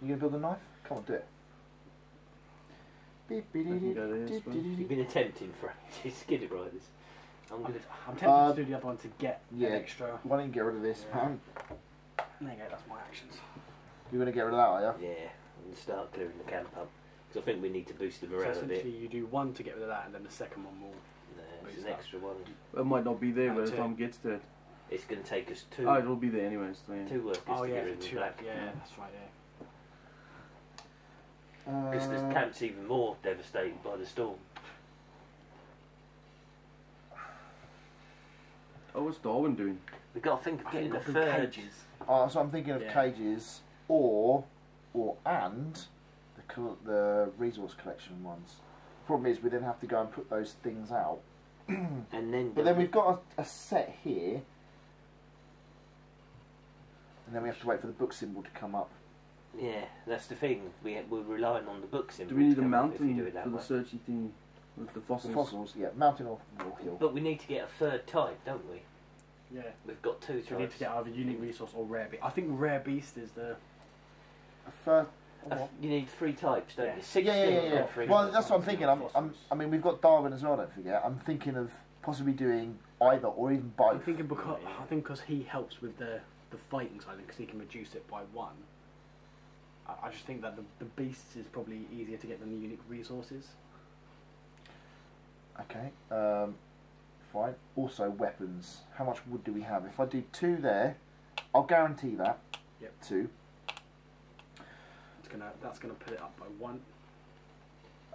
you going to build a knife? Come on, do it. Beep, beep, I can beep, go there, beep, so- beep, You've beep. been attempting for ages. Get it right. This. I'm I'm gonna. tempted to do the other one to get yeah. an extra. Why don't you get rid of this, man? There you go. That's my actions. You're going to get rid of that, are you? Yeah, I'm gonna start clearing the camp up because I think we need to boost the So morale a bit. essentially, you do 1 to get rid of that, and then the second one will. It's an extra one. It might not be there by the Two. time it gets to it. It's going to take us 2. Oh, it'll be there anyways. So yeah. 2 workers Oh to yeah, get rid of the 2. black. Yeah, that's right. Yeah. Because the camp's even more devastated by the storm. Oh, what's Darwin doing? We've got to think of I getting think the I'll build third. cages. So I'm thinking of Yeah. cages and the resource collection ones. Problem is, we then have to go and put those things out. And then. But then we've got a set here. And then we have to wait for the book symbol to come up. Yeah, that's the thing. We're relying on the book symbol. Do we need to a come up if you mountain do it that for the way. searchy thing with the The fossils? fossils, yeah, mountain or hill. But we need to get a third type, don't we? Yeah. We've got 2 So we need to get either unique resource or rare beast. I think rare beast is the. A fir- You need 3 types, don't Yeah. you? 16 yeah. for 3. Well, that's what I'm thinking. I mean, we've got Darwin as well. Don't forget. I'm thinking of possibly doing either or even both. I'm thinking because he helps with the fighting side, because he can reduce it by 1. I just think that the beasts is probably easier to get than the unique resources. Okay. Fine. Also, weapons. How much wood do we have? If I do 2 there, I'll guarantee that. Yep. 2. That's gonna put it up by 1.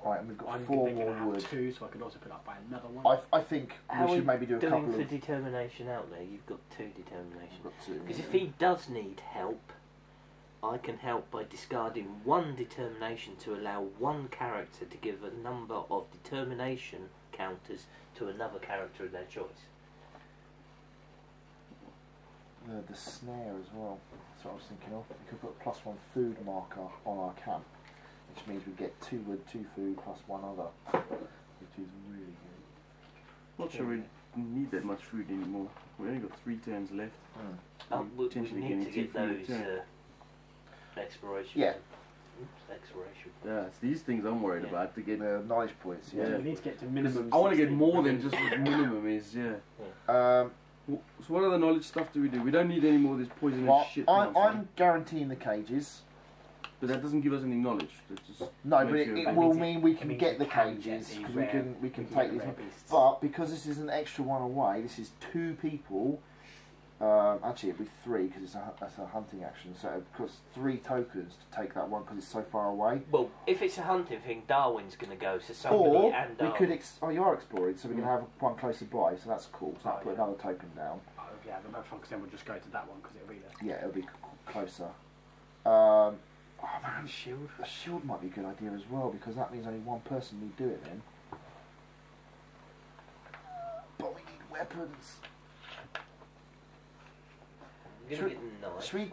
Right, and we've got I'm 4 thinking more I have wood. 2, so I could also put it up by another 1. I think How we are should maybe do a doing couple for of. determination out there? You've got 2 determination. We've got 2. Because if he does need help, I can help by discarding 1 determination to allow 1 character to give a number of determination counters to another character of their choice. The snare as well. That's what I was thinking of. We could put a +1 food marker on our camp, which means we get 2 wood, 2 food, +1 other, which is really good. Not sure we need that much food anymore. We only got 3 turns left. We Potentially need getting to 2 get food a those turn. exploration. Yeah. Exploration. Yeah, it's these things I'm worried about to get. Knowledge points. Yeah. So we need to get to minimum. I want to get 16 more than brilliant. just what minimum is. Yeah. Um, So what other knowledge stuff do we do? We don't need any more of this poisonous well, shit. I'm nonsense. guaranteeing the cages. But that doesn't give us any knowledge. That just No, but makes it, you- it will mean we it can means get we the can cages get these because rare- we can get take these. rare beasts. But because this is an extra one away, this is 2 people. Actually, it'd be 3 because that's a hunting action. So it costs 3 tokens to take that one because it's so far away. Well, if it's a hunting thing, Darwin's going to go. So somebody Or and we Darwin. could. You are exploring, so we can have one closer by. So that's cool. So I'll Oh, put yeah. another token down. Oh, yeah, but that's fine because then we'll just go to that one because it'll be there. Yeah, it'll be closer. Oh man, Shield. a shield might be a good idea as well because that means only one person need do it then. But we need weapons. You're going to get nice. Should we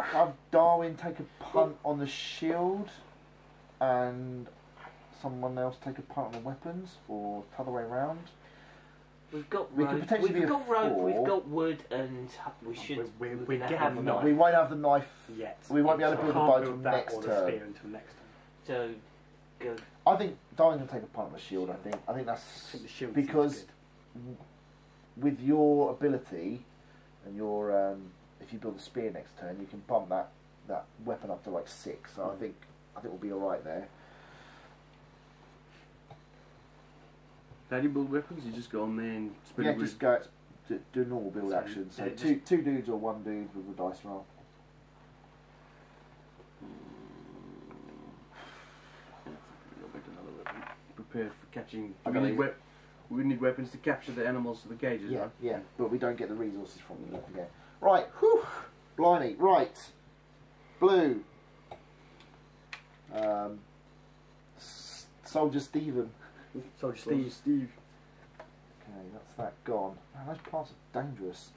have Darwin take a punt on the shield and someone else take a punt on the weapons, or the other way around? We've got We could rope. potentially be We've a got rope. 4. We've got wood, and we should. We're gonna getting have the a knife. We won't have the knife. Yet. We won't be able to So build I the can't boat build till that next or the turn. spear until next turn. So go. I think Darwin's gonna take a punt on the shield. I think I that's think the shield because seems with your ability and your if you build a spear next turn, you can bump that weapon up to like 6. So I think we'll be all right there. How do you build weapons? You just go on there and spin Yeah, it with. just go do normal build So, action. So just- two dudes or one dude with a dice roll. Go back to another weapon. Prepare for catching. I We gotta- need, we need weapons to capture the animals to the cages. Yeah, right? yeah, but we don't get the resources from them. Don't forget. Right, whew, blimey, right, blue. Soldier Stephen. good. So Steve. Okay, that's that gone. Man, those parts are dangerous.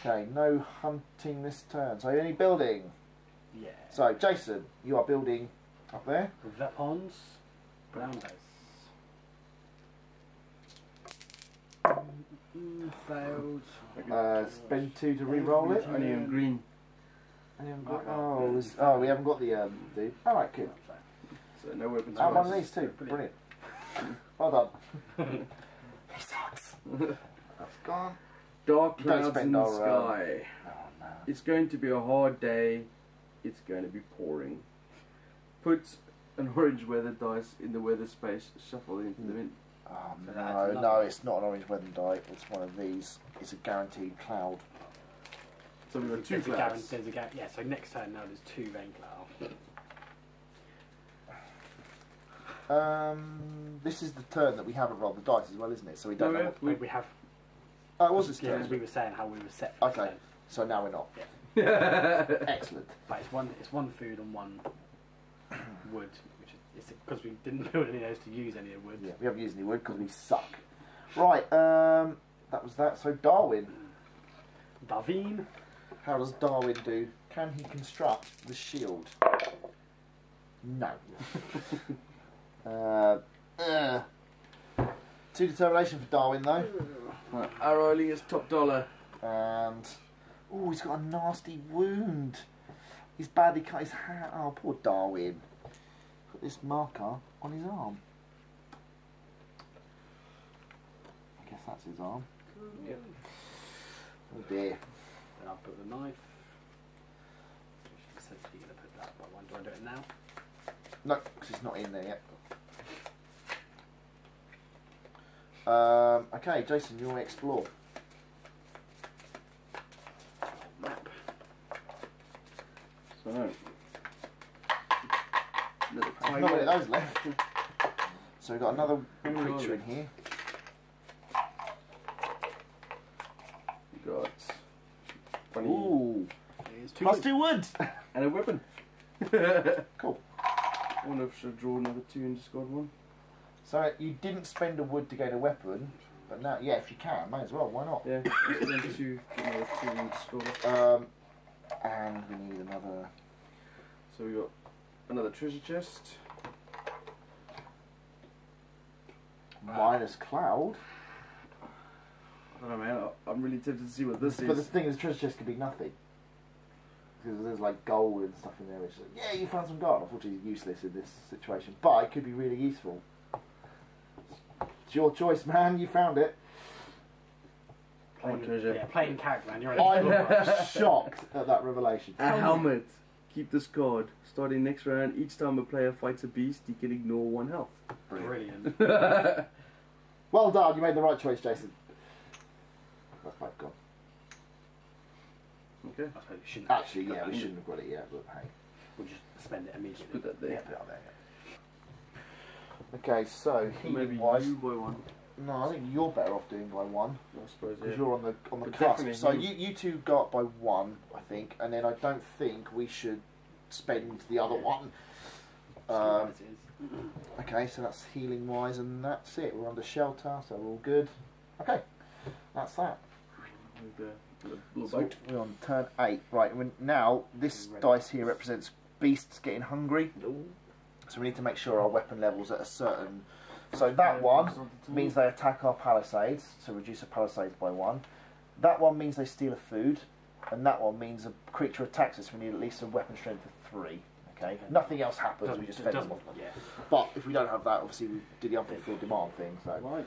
Okay, no hunting this turn. So any building. Yeah. So Jason, you are building up there. Weapons. Brown dice. Failed. Spend 2 to re-roll it. Only in green. Anyone got, we haven't got the dude. All right, cool. So no weapons. Oh, for one us. of these too. Brilliant. Well done. He sucks. That's gone. Dark Don't clouds spend in the our, sky. Oh no. It's going to be a hard day. It's going to be pouring. Put an orange weather dice in the weather space. Shuffle into the mint. Oh So that's no, another no, one. it's not an orange weather die. It's one of these. It's a guaranteed cloud. So we've got 2 There's a clouds. yeah, so next turn now there's 2 rain clouds. This is the turn that we haven't rolled the dice as well, isn't it? So we don't No, know. yeah. What, We have. oh, it was this Yeah, turn. as we were saying how we were set. For this Okay, turn. so now we're not. Yeah. Excellent. But it's one food and 1 wood, which is because we didn't build any of those to use any of the wood. Yeah, we haven't used any wood because we suck. Right, that was that. So Darwin, Darwin. how does Darwin do? Can he construct the shield? No. 2 determination for Darwin though, Right, our rolling is top dollar. and oh, he's got a nasty wound. He's badly cut his hand. Oh, poor Darwin. Put this marker on his arm. I guess that's his arm. Yep. Oh dear. Then I'll put the knife. Essentially going to put that by 1. Do I do it now? No, because it's not in there yet. Okay, Jason, you want to explore? Map. So, another There's not many of those left. So we've got another many are creature in left? here. we got 20 Ooh, It's 2 plus wood. 2 wood. and a weapon. Cool. I wonder if I should draw another 2 and discard 1. So you didn't spend a wood to gain a weapon, but now, yeah, if you can, may as well. Why not? Yeah, let's spend 2, another 2 and discard. And we need another. So we got another treasure chest. Minus cloud. I don't know, man. I'm really tempted to see what this But the is. thing is, treasure chest could be nothing. because there's like gold and stuff in there. Which yeah, you found some gold. Unfortunately, useless in this situation, but it could be really useful. It's your choice, man. You found it. Playing character, man. You're I'm shocked at that revelation. A helmet. Keep this card. Starting next round, each time a player fights a beast, you can ignore 1 health. Brilliant. Well done. You made the right choice, Jason. That's both gone. Okay. I suppose we shouldn't. Actually, yeah, we shouldn't have got it yet, but hey. We'll just spend it immediately. Put that there. Yeah, put it up there. Yeah. Okay, so Maybe healing wise, you by 1. no, I think you're better off doing by 1 I suppose, because yeah. you're on the But cusp. definitely So you. you two got by 1, I think, and then I don't think we should spend the other one. Okay, so that's healing wise, and that's it. We're under shelter, so we're all good. Okay, that's that. With the little So boat. we're on turn 8. Right, now this dice here represents beasts getting hungry. So we need to make sure our weapon level's at a certain... So that one means they attack our palisades, so reduce the palisades by 1. That one means they steal a food, and that one means a creature attacks us. We need at least a weapon strength of 3. Okay, nothing else happens. We just fend them off. Yeah. But if we don't have that, obviously we did the unfulfilled demand thing. So Right.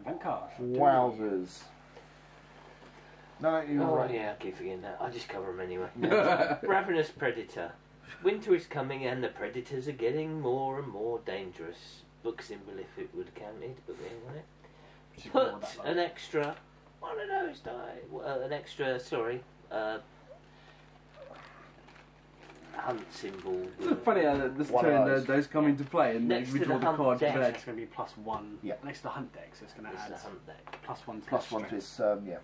Event card. wowzers. No, you're Oh right. yeah, I keep forgetting that. I just cover them anyway. Ravenous predator. Winter is coming and the predators are getting more and more dangerous. Book symbol if it would have counted, but we ain't got it. Put an extra one of those die. An extra, hunt symbol. It's funny how this One of turn those. those come into play and Next we to draw the the hunt card for deck. that. It's going to be +1. Yeah. Next to the hunt deck, so it's going to It's add the hunt deck. +1 to Plus their 1 to strength. his, yeah.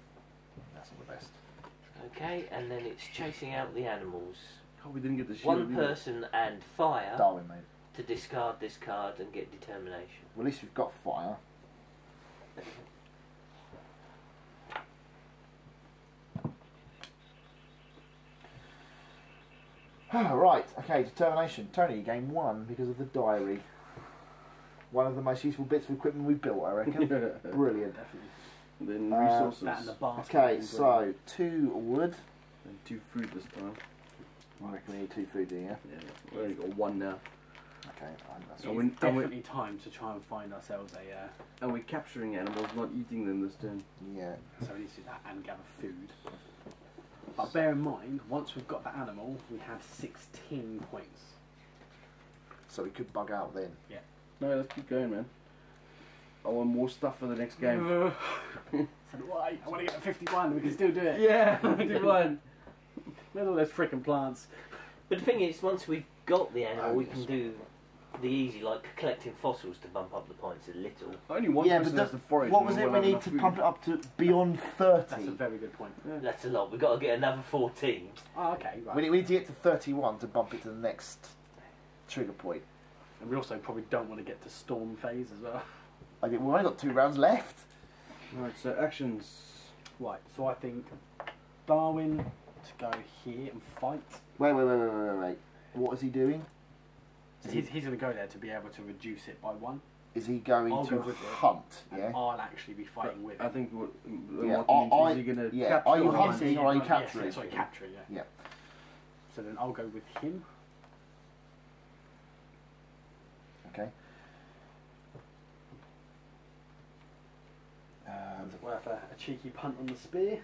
That's all the best. Okay, and then it's chasing out the animals. Oh, we didn't get the shield. One either. person and fire Darwin, mate. to discard this card and get determination. Well, at least we've got fire. Right, okay, determination. Tony, you gain 1 because of the diary. One of the most useful bits of equipment we've built, I reckon. Brilliant. Definitely. Then Uh, resources. That and the basket. Okay, so 2 wood. And 2 food this time. I reckon we need 2 food here. Yeah, we only got 1 now. Okay, that's So all. we- It's definitely time to try and find ourselves a... And we're capturing animals, not eating them this turn. Yeah. so we need to do that and gather food. But bear in mind, once we've got the animal, we have 16 points. So we could bug out then. No, let's keep going, man. I want more stuff for the next game. So do I. I want to get to 51, we can still do it. Yeah, 51. Where's all those freaking plants? But the thing is, once we've got the animal, we yes. can do the easy, like collecting fossils to bump up the points a little. Only one Yeah, person but has to forage. what and was it? we'll We have need enough to food. pump it up to beyond 30. That's a very good point. That's a lot. We've got to get another 14. Oh, okay, right. We need to get to 31 to bump it to the next trigger point. And we also probably don't want to get to storm phase as well. I think we've only got 2 rounds left. Right, so actions. Right, so I think Darwin to go here and fight. Wait. What is he doing? He's going to go there to be able to reduce it by 1. Is he going I'll to go with it. hunt? And Yeah. I'll actually be fighting with I him. think what Yeah, what means is he going to yeah, capture are you or hunting? hunt? or are you Yes, capturing? sorry, capturing, yeah. Yeah. So then I'll go with him. Okay. Is it worth a cheeky punt on the spear?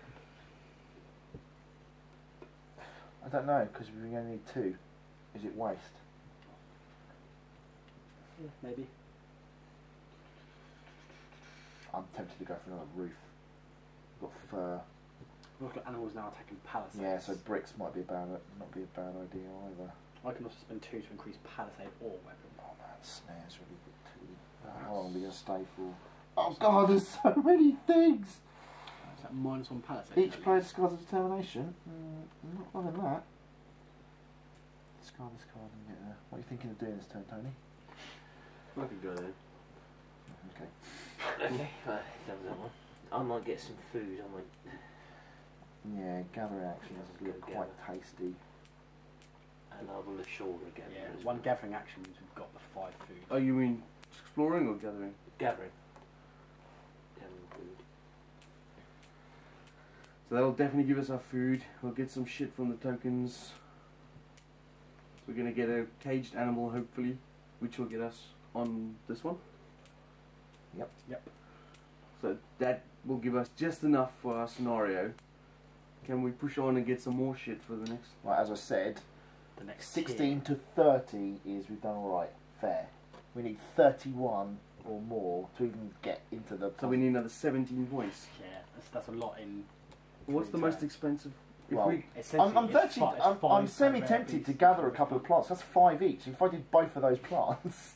I don't know because we only need 2. Is it waste? Yeah, maybe. I'm tempted to go for another roof. We've got fur. We've got animals now attacking palisades. Yeah, so bricks might be not be a bad idea either. I can also spend 2 to increase palisade or weapon. Oh man, snares really good too. How long are we gonna stay for? Oh god, there's so many things. Is that -1 palisade? Each player discards a determination. Not loving that. Discard this card and get a... What are you thinking of doing this turn, Tony? I can go there. Okay. Okay, right, that was that one. I might get some food. I might. Yeah, gather actions look Go quite tasty. And I will assure again. Yeah, 1 gathering action means we've got the 5 food. Oh, you mean exploring or gathering? Gathering. Gathering food. So that'll definitely give us our food. We'll get some shit from the tokens. We're going to get a caged animal, hopefully, which will get us on this one. Yep. So that will give us just enough for our scenario. Can we push on and get some more shit for the next? Right, as I said, The next 16 to 30 is we've done alright. Fair. We need 31 or more to even get into the... So we need another 17 points. Yeah, that's a lot in. What's the most expensive? If Well, we Essentially, I'm it's actually, fi- it's I'm five semi-tempted beasts to gather a per couple of plant. plants. That's 5 each. If I did both of those plants...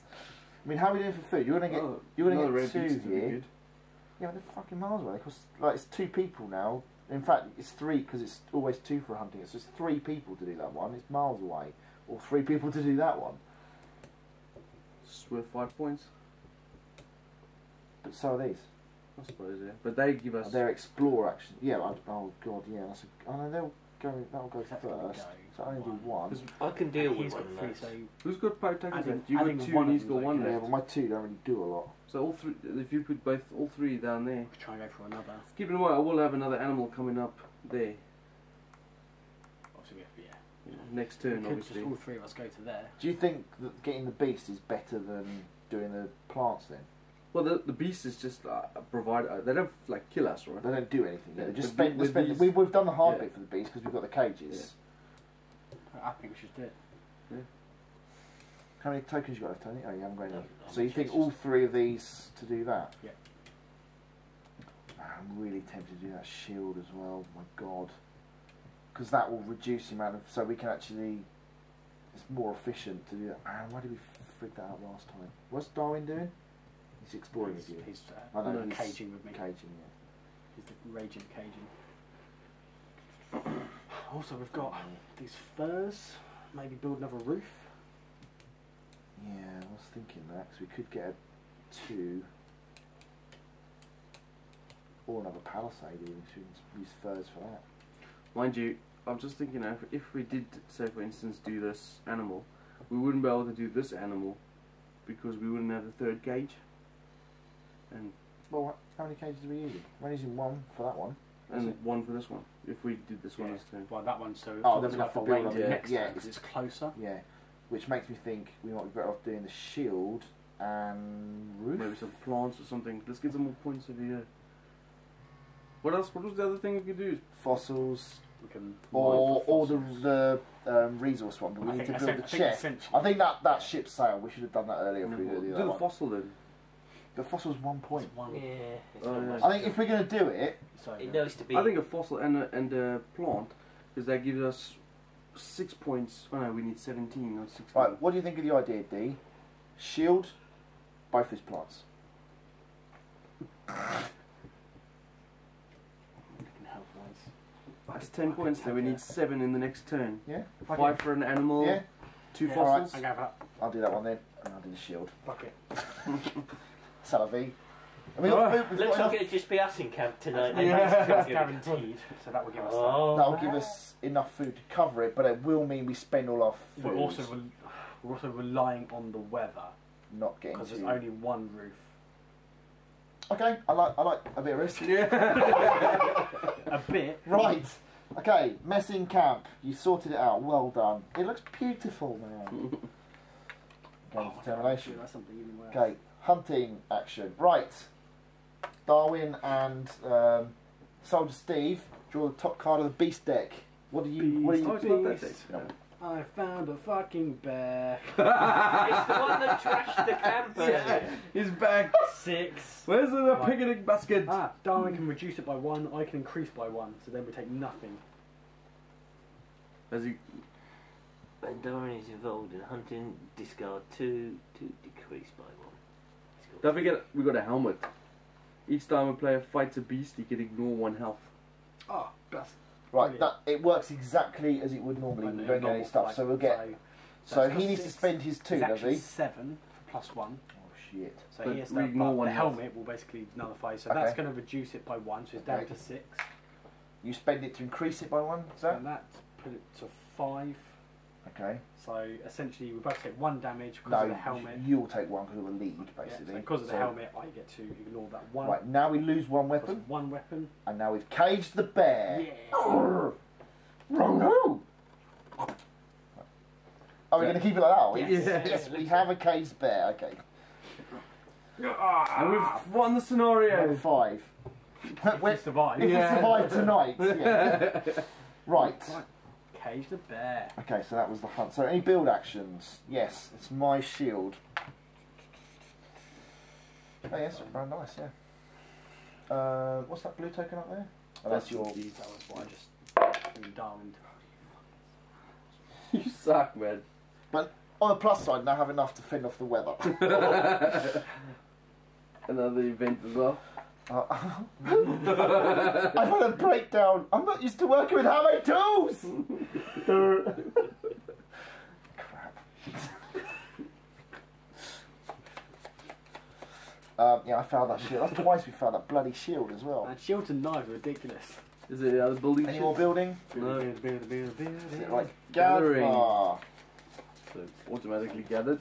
I mean, how are we doing for food? You're going to get, you're another gonna red get 2 beast would be here. good. Yeah, but they're fucking miles away. Cause, like, it's 2 people now. In fact, it's 3 because it's always 2 for hunting. It's just 3 people to do that one. It's miles away. Or 3 people to do that one. It's worth 5 points, But so are these. I suppose. Yeah, but they give us. They're explore action. Yeah. Oh god. Yeah. That's. I know they'll go. That'll go That's gonna first. go So I only do one. I can deal And with he's one got of 3, those. so Who's got 5 tokens Adding- left? You got adding 2 one and of he's them's got 1 okay. Yeah, left. but my 2 don't really do a lot. So all 3. If you put both all 3 down there. we'll try and go for another. Keep in mind, I will have another animal coming up there. Obviously, we have, Next we turn, could obviously. just all 3 of us go to there. Do you think that getting the beast is better than doing the plants then? Well, the beast is just provide. They don't like kill us, right? They don't do anything. Yeah, Yeah, they just but spend. with these- We've done the hard Yeah. bit for the beast because we've got the cages. I think we should do it. How many tokens you got left, Tony? Oh, you haven't got any. No, So you think all 3 of these to do that? Yeah. Man, I'm really tempted to do that shield as well. My God, because that will reduce the amount of. So we can actually. It's more efficient to do that. Man, why did we frig that out last time? What's Darwin doing? He's exploring with you. He's I know, he's caging with me. Caging, yeah. He's the raging caging. Also, we've got these furs. Maybe build another roof. Yeah, I was thinking that because we could get a 2 or another palisade even. So we can use furs for that. Mind you, I'm just thinking now, if we did, say for instance, do this animal, we wouldn't be able to do this animal because we wouldn't have the 3rd cage. And Well, how many cages are we using? We're using 1 for that one. and 1 for this one. If we did this one Yeah. as turn. Well, that one, so Oh, that's then we'd like have to for build range on the it. next Yeah, turn, 'cause it's closer. Yeah, which makes me think we might be better off doing the shield and roof. Maybe some plants or something. Let's get some more points over here. What else? What was the other thing we could do? Fossils We can or fossils. the resource one. But we I need to think build the essen- chest. essentially- I think that ship sailed. We should have done that earlier. Do If we were going to do that the one. fossil then. The fossil's 1 point. It's one. Yeah, it's Oh, not yeah. much. I think if we're going to do it, So It knows to be. I think a fossil and a plant, because that gives us 6 points. Oh no, we need 17, not 16. right. What do you think of the idea, D? Shield, both these plants. health-wise. That's 10 points there. We need 7 in the next turn. Yeah. 5 for an animal. Yeah. 2 Yeah, fossils. I gave up. I'll do that one then, and I'll do the shield. Fuck it. Salavi. And we got food. We've Looks got like enough. it'll just be us in camp tonight. That's guaranteed. So that will give us that. Oh, That'll give us enough food to cover it, but it will mean we spend all our food We're also relying on the weather not getting because to. there's only one roof. Okay, I like a bit of risk. A bit. Right. Okay, mess in camp. You sorted it out. Well done. It looks beautiful, man. Game determination. That's something even worse. Okay, hunting action. Right. Darwin and Soldier Steve draw the top card of the beast deck. What do you? What do Oh, it's you? not that deck. No. I found a fucking bear. it's the one that trashed the camp earlier. He's back. 6. Where's the Right. picnic basket? Darwin can reduce it by 1. I can increase by 1. So then we take nothing. As he, And Darwin is involved in hunting. Discard 2 to decrease by 1. He's got don't forget, we got a helmet. Each time a player fights a beast, he can ignore 1 health. Oh, that's Right, that it works exactly as it would normally. We don't get any stuff, so we'll get. So he needs to spend his 2, does he? 7 for plus 1. Oh shit! So But he has we to, ignore but one the health. helmet will basically nullify. So Okay. that's going to reduce it by 1. So it's down Okay. to 6. You spend it to increase it by 1. Is that? And that put it to 5. Okay. So essentially, we both take 1 damage because of the helmet. You'll take 1 because of the lead, basically. Yeah, so because of the helmet, I get to ignore that 1. Right, now we lose 1 weapon. 1 weapon. And now we've caged the bear. Yeah. Wrong. Are we going to keep it like that? Are we? Yes. We have a caged bear. Okay. And we've won the scenario. 5. If we survive. If we survive tonight. Yeah. Right. Cage the bear. Okay, so that was the hunt. So any build actions? Yes, it's my shield. Oh yes, very nice, yeah. What's that blue token up there? Oh, that's your... That was what I just Darwin. You suck, man. But on the plus side, now I have enough to fend off the weather. Another event as well. I've had a breakdown. I'm not used to working with handmade tools. Crap. Yeah, I found that shield. That's twice we found that bloody shield as well. And shields and knives are ridiculous. Is it the other building? Any more building? No. Is it like Gathering. gather? So automatically gathered.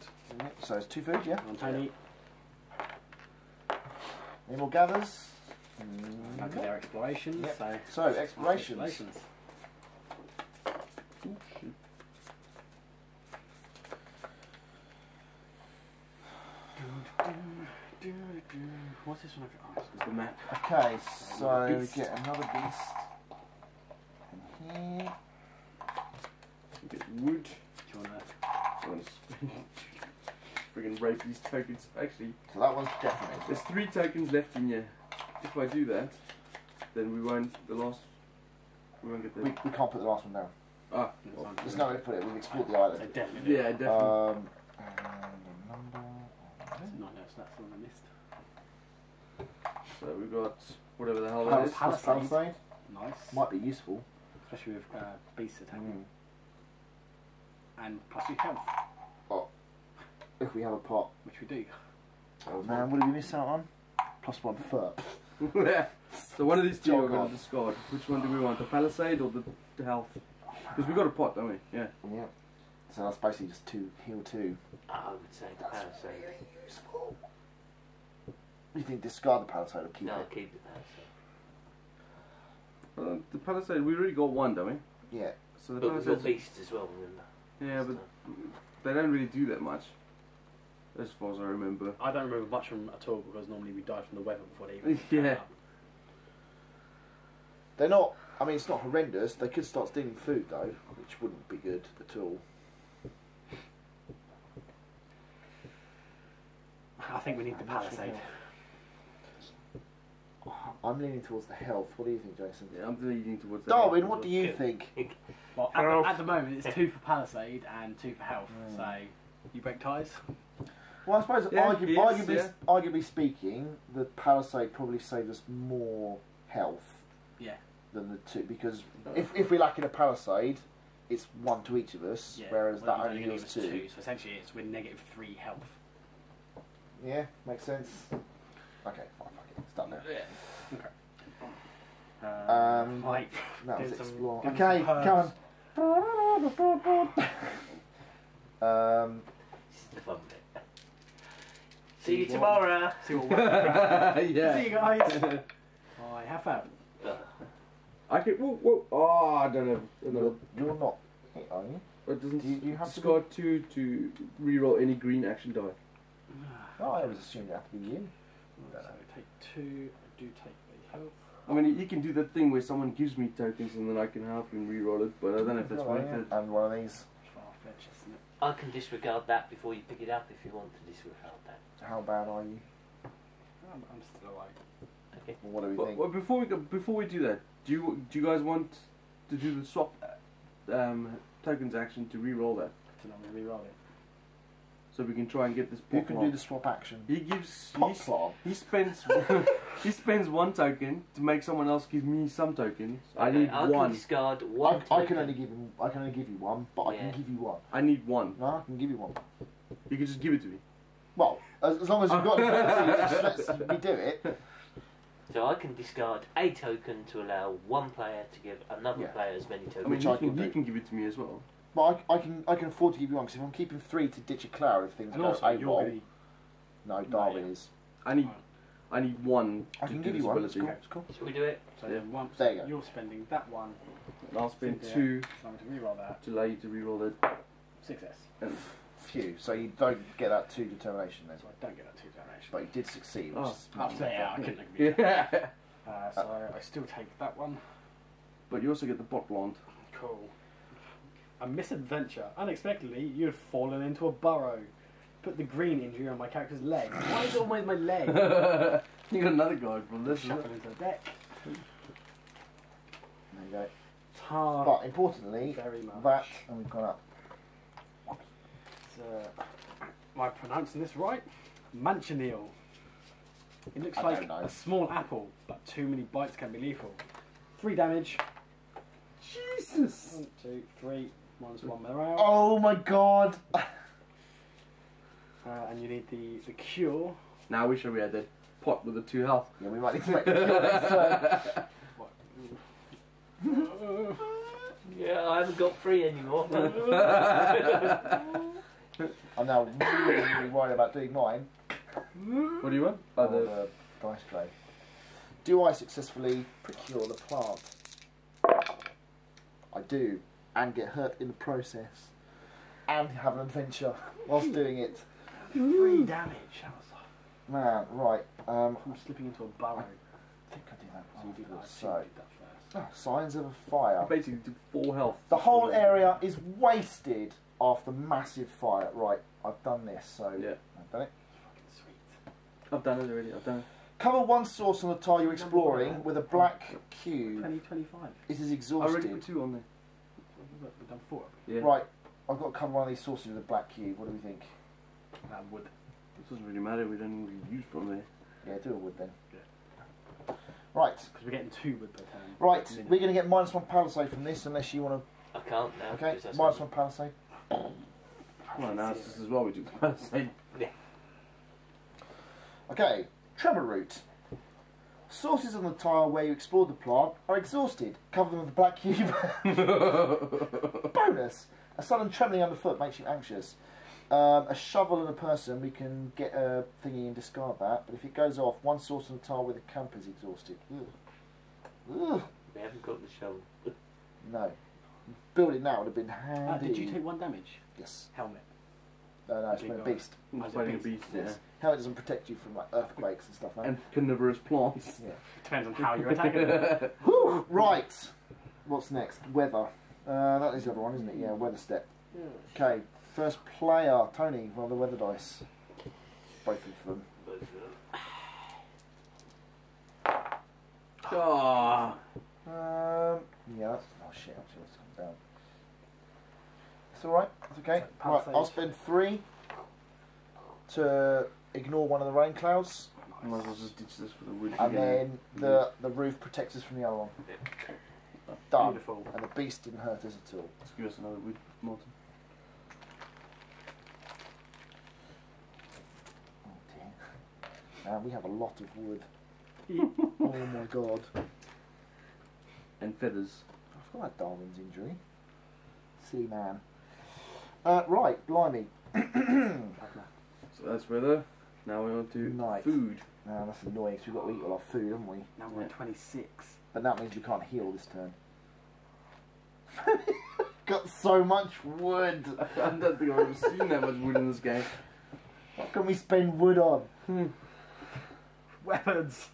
So it's 2 food, yeah. On Tony. Any more gathers? Back to their explorations. Yep. So Explorations. Ooh, shit. What's this one? Oh, It's the map. Okay, so we get another beast in here. We get wood. do you wanna? I want to spend. Friggin' rape these tokens. Actually, So that one's definitely. there's 3 tokens left in here. If I do that, then we won't. We won't get the. We can't put the last one down. Ah, Well, There's no way to put it. We've explored the So island. definitely. yeah, definitely. And a number. No, that's the one I missed. So we've got whatever the hell that is. Palisade. Nice. Might be useful. Especially with beasts attacking. Mm. And plus 2 health, If we have a pot. which we do. Oh man, what did we miss out on? +1 fur. So one of these 2 we're going God. to discard. Which one do we want? The palisade or the health? Because we got a pot, don't we? Yeah. Yeah. So that's basically just 2 heal 2. I would say the palisade. Useful. You think discard the palisade or keep No, it? keep the palisade. The palisade, we already got 1, don't we? Yeah. So the But we've got palisade. beasts as well, remember? Yeah, but they don't really do that much. As far as I remember. I don't remember much from at all because normally we die from the weather before they even. Yeah. turn up. They're not. I mean, it's not horrendous. They could start stealing food though, which wouldn't be good at all. I think we need the palisade. I'm leaning towards the health. What do you think, Jason? Yeah, I'm leaning towards the Darwin, health what as do well. you think? Well, at the moment it's 2 for palisade and 2 for health. So you break ties. Well, I suppose Yeah, arguably, yes, arguably speaking, the palisade probably saves us more health Yeah. than the 2 because if we're lacking a palisade, it's 1 to each of us, Yeah. whereas Well, that you only give heals us 2. So essentially it's we're -3 health. Yeah, makes sense. Okay, fine, fuck it, it's done now. Yeah. Okay. Right, that was doing some- explore. doing Okay, some come herbs. on. This is the fun bit. See you tomorrow! See what weapon. Yeah. See you guys. I have found. I can. Whoa. Oh, I don't know. You're not hit, are you? It doesn't. Do you have to discard 2 to reroll any green action die. Oh, I always assumed it had to be you. So take 2. I do take the health. I mean, you can do that thing where someone gives me tokens and then I can help him reroll it, but I don't know if that's Oh, worth yeah. it. And one of these. Far-fetched, isn't it? I can disregard that before you pick it up if you want to disregard that. How bad are you? I'm still alive. Okay. Well, what do we Well, think? well, before we do that, do you guys want to do the swap tokens action to reroll that, To not re-roll it. so we can try and get this? Who pop can lock? do the swap action? He gives. Pop clock. He spends. He spends 1 token to make someone else give me some tokens. I Okay, need I 1. can discard 1 I token. can only give him. I can only give you 1, but I Yeah. can give you 1. I need 1. No, I can give you 1. You can just give it to me. Well, as long as you've got the ability, just lets me do it. So I can discard a token to allow one player to give another Yeah. player as many tokens. I mean, Which I you can do. can give it to me as well. But I can afford to give you one, because if I'm keeping 3 to ditch a cloud if things And go also, you're AWOL. going No, Darwin is. I need one. I can give you one. It's cool. It's cool. Shall we do it? So Yeah. one, There you go. You're spending that one. I'll spend Yeah. 2 So I'm going to reroll that. to allow you to reroll the. Success. Phew. So you don't get that 2 determination then. So I don't get that 2 damage. But you did succeed. Oh. Which is Yeah, I couldn't agree. Yeah. So I still take that one. But you also get the bot blonde. Cool. A misadventure. Unexpectedly, you had fallen into a burrow. Put the green injury on my character's leg. Why is it always my leg? You got another guy from this. Shuffle into the deck. There you go. Tar. But importantly, Very much. that, and we've gone up. Am I pronouncing this right? Manchineel. It looks I like don't know. a small apple, but too many bites can be lethal. 3 damage. Jesus! 1, 2, 3. Minus 1 morale. Oh my god! And you need the cure. Now I wish we had the pot with the 2 health. Yeah, we might need to make the kill next turn. What? Yeah, I haven't got 3 anymore. I'm now really, really worried about doing mine. What do you want? Oh, the dice tray. Do I successfully procure the plant? I do, and get hurt in the process, and have an adventure whilst doing it. 3 damage. That was Man, right. from slipping into a burrow. I think I did that. So you did that, So, you did that first. signs of a fire. You basically do 4 health. The whole area is wasted after massive fire. Right, I've done this, so Yeah. I've done it. Sweet. I've done it already. I've done it. Cover one source on the tile you're exploring with a black cube. 2025. It is I already exhausted. put 2 on there. We've done 4. Yeah. Right, I've got to cover one of these sources with a black cube. What do we think? That would. It doesn't really matter. We don't really use from there. Yeah, do a wood then. Yeah. Right, Because we're getting 2 wood per turn. right. Minimum. We're going to get -1 palisade from this, unless you want I can't now. to. Okay, because that's -1 palisade. Well, now it's just as well we do the same. Okay, tremor root. Sources on the tile where you explored the plant are exhausted. Cover them with a black cube. Bonus. A sudden trembling underfoot makes you anxious. A shovel and a person, we can get a thingy and discard that. But if it goes off, one source on the tile with a camp is exhausted. Ugh. Ugh. We haven't got the shovel. No. Build it now would have been handy. Did you take 1 damage? Yes. Helmet. No, it's Big been a guy. beast. As a Fighting a beast. beast, yeah. Yes. Helmet doesn't protect you from like earthquakes and stuff. No? And carnivorous plants. Yeah. Depends on how you're attacking it. Whew, right. What's next? Weather. That is the other one, isn't it? Yeah, weather step. Okay, first player, Tony, roll the weather dice. Both of them. Ah. Yeah, that's oh shit. Actually, let's come down. It's all right. It's okay. So, Right, palisade. I'll spend 3 to ignore one of the rain clouds, I might as well just ditch this for the wood. and then the roof protects us from the other one. Done. Beautiful. And the beast didn't hurt us at all. Let's give us another wood, Martin. Oh dear. Now we have a lot of wood. Oh my god. And feathers. I forgot Darwin's injury. Silly man. Right, blimey. So that's weather. Now we're on to Night. food. Now that's annoying because we've got to eat all our food, haven't we? Now we're at 26. But that means we can't heal this turn. Got so much wood. I don't think I've ever seen that much wood in this game. What can we spend wood on? Weapons.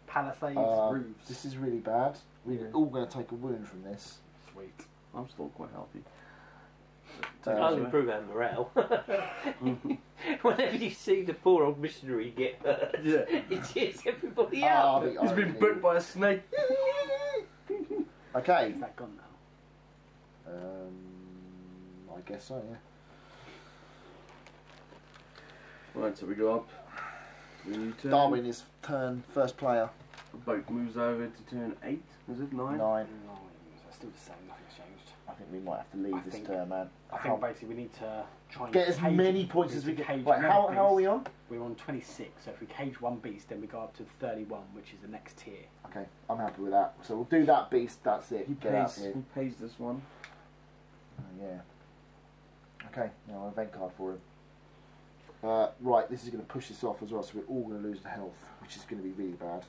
Palisades. Roofs. This is really bad. We're all going to take a wound from this. Sweet. I'm still quite healthy. I'll improve our morale. Whenever you see the poor old missionary get hurt, Yeah. it cheers everybody Ah, up. the He's been irony. bit by a snake. Okay. Is that gone now? I guess so, yeah. Right, so we go up. We need turn. Darwin is turn first player. The boat moves over to turn 8. Is it 9? 9. That's still the same. Nothing's changed. I think we might have to leave I this think- turn, man. I think basically we need to try and Get as cage- many points we as we need to can. cage Right, how another are we beast. on? We're on 26, so if we cage one beast, then we go up to 31, which is the next tier. Okay, I'm happy with that. So we'll do that beast, that's it. He Get out pays, here. he pays this one. Yeah. Okay, now an event card for him. Right, this is going to push this off as well, so we're all going to lose the health, which is going to be really bad.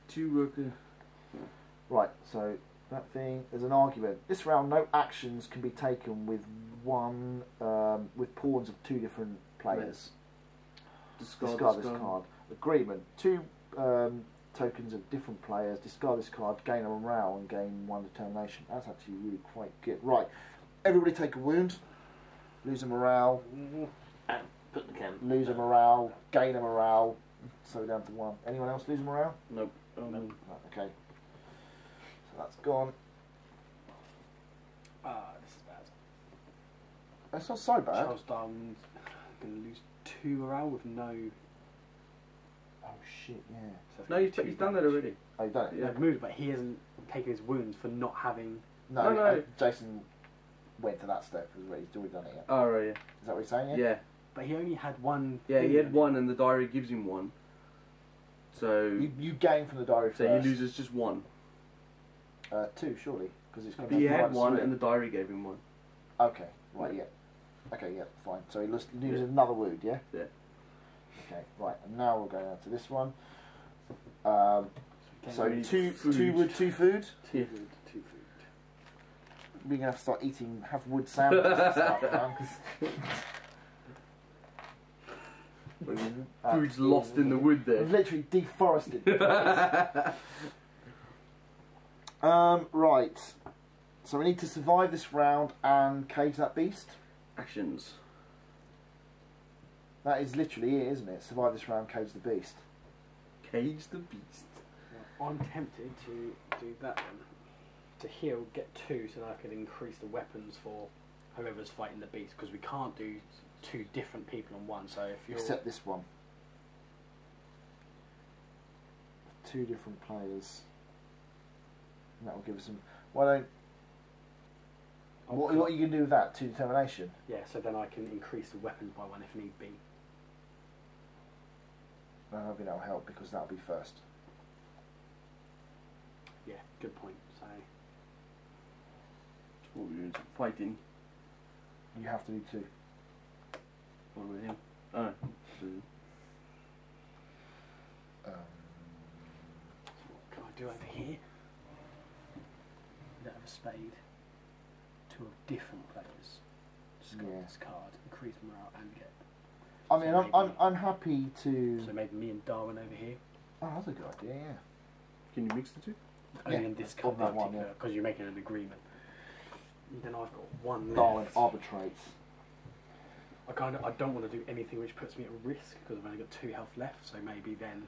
2 worker. Right, so that thing, there's an argument. This round, no actions can be taken with with pawns of 2 different players. Discard this card. Agreement. 2 tokens of different players. Discard this card, gain a morale, and gain 1 determination. That's actually really quite good. Right, everybody take a wound. Lose a morale. And put the camp. Lose a morale. Gain a morale. So we're down to 1. Anyone else lose a morale? Nope. Right, okay. So that's gone. This is bad. That's not so bad. Charles Darwin's going to lose 2 morale with no. Oh shit, yeah. So it's No, gonna he's, be 2 he's done that damage. already. Oh, you've done it? Yeah, moved, but he hasn't taken his wounds for not having. No, No. Jason went to that step. He's already done it yet. Oh, right, Is that what you're saying? yeah. But he only had 1. Yeah, thing he had in 1 and the diary gives him 1. So, You gain from the diary so first. he loses just 1. 2, surely, because it's going But he had 1 and the diary gave him 1. Okay, right, yeah. Okay, yeah, fine. So he loses another wound, yeah? Yeah. Okay, right. And now we'll go down to this one. So we need 2 food. wood, 2 food. 2 food. 2 food. We're going to have to start have wood sandwiches and stuff now. Food's lost in the wood there. We've literally deforested the place. Right. So we need to survive this round and cage that beast. Actions. That is literally it, isn't it? Survive this round, cage the beast. Cage the beast. Well, I'm tempted to do that then. To heal, get 2 so that I can increase the weapons for whoever's fighting the beast, because we can't do 2 different people on one. So if you're Except this one. 2 different players. And that will give us some. Why don't? What are you going to do with that? 2 determination. yeah, so then I can increase the weapons by 1 if need be. I don't think that'll help because that'll be first. Yeah, good point. So What are we doing? Fighting. You have to do 2. What with him? Oh. what can I do over here? Don't have a spade. 2 of different players. Discard Yeah. this card, increase morale, and get. I mean, So I'm happy to. So maybe me and Darwin over here. Oh, that's a good idea. Yeah. Can you mix the 2? Only Yeah, in this on card that one, because you're making an agreement. And then I've got 1 left. Darwin arbitrates. I don't want to do anything which puts me at risk because I've only got 2 health left. So maybe then.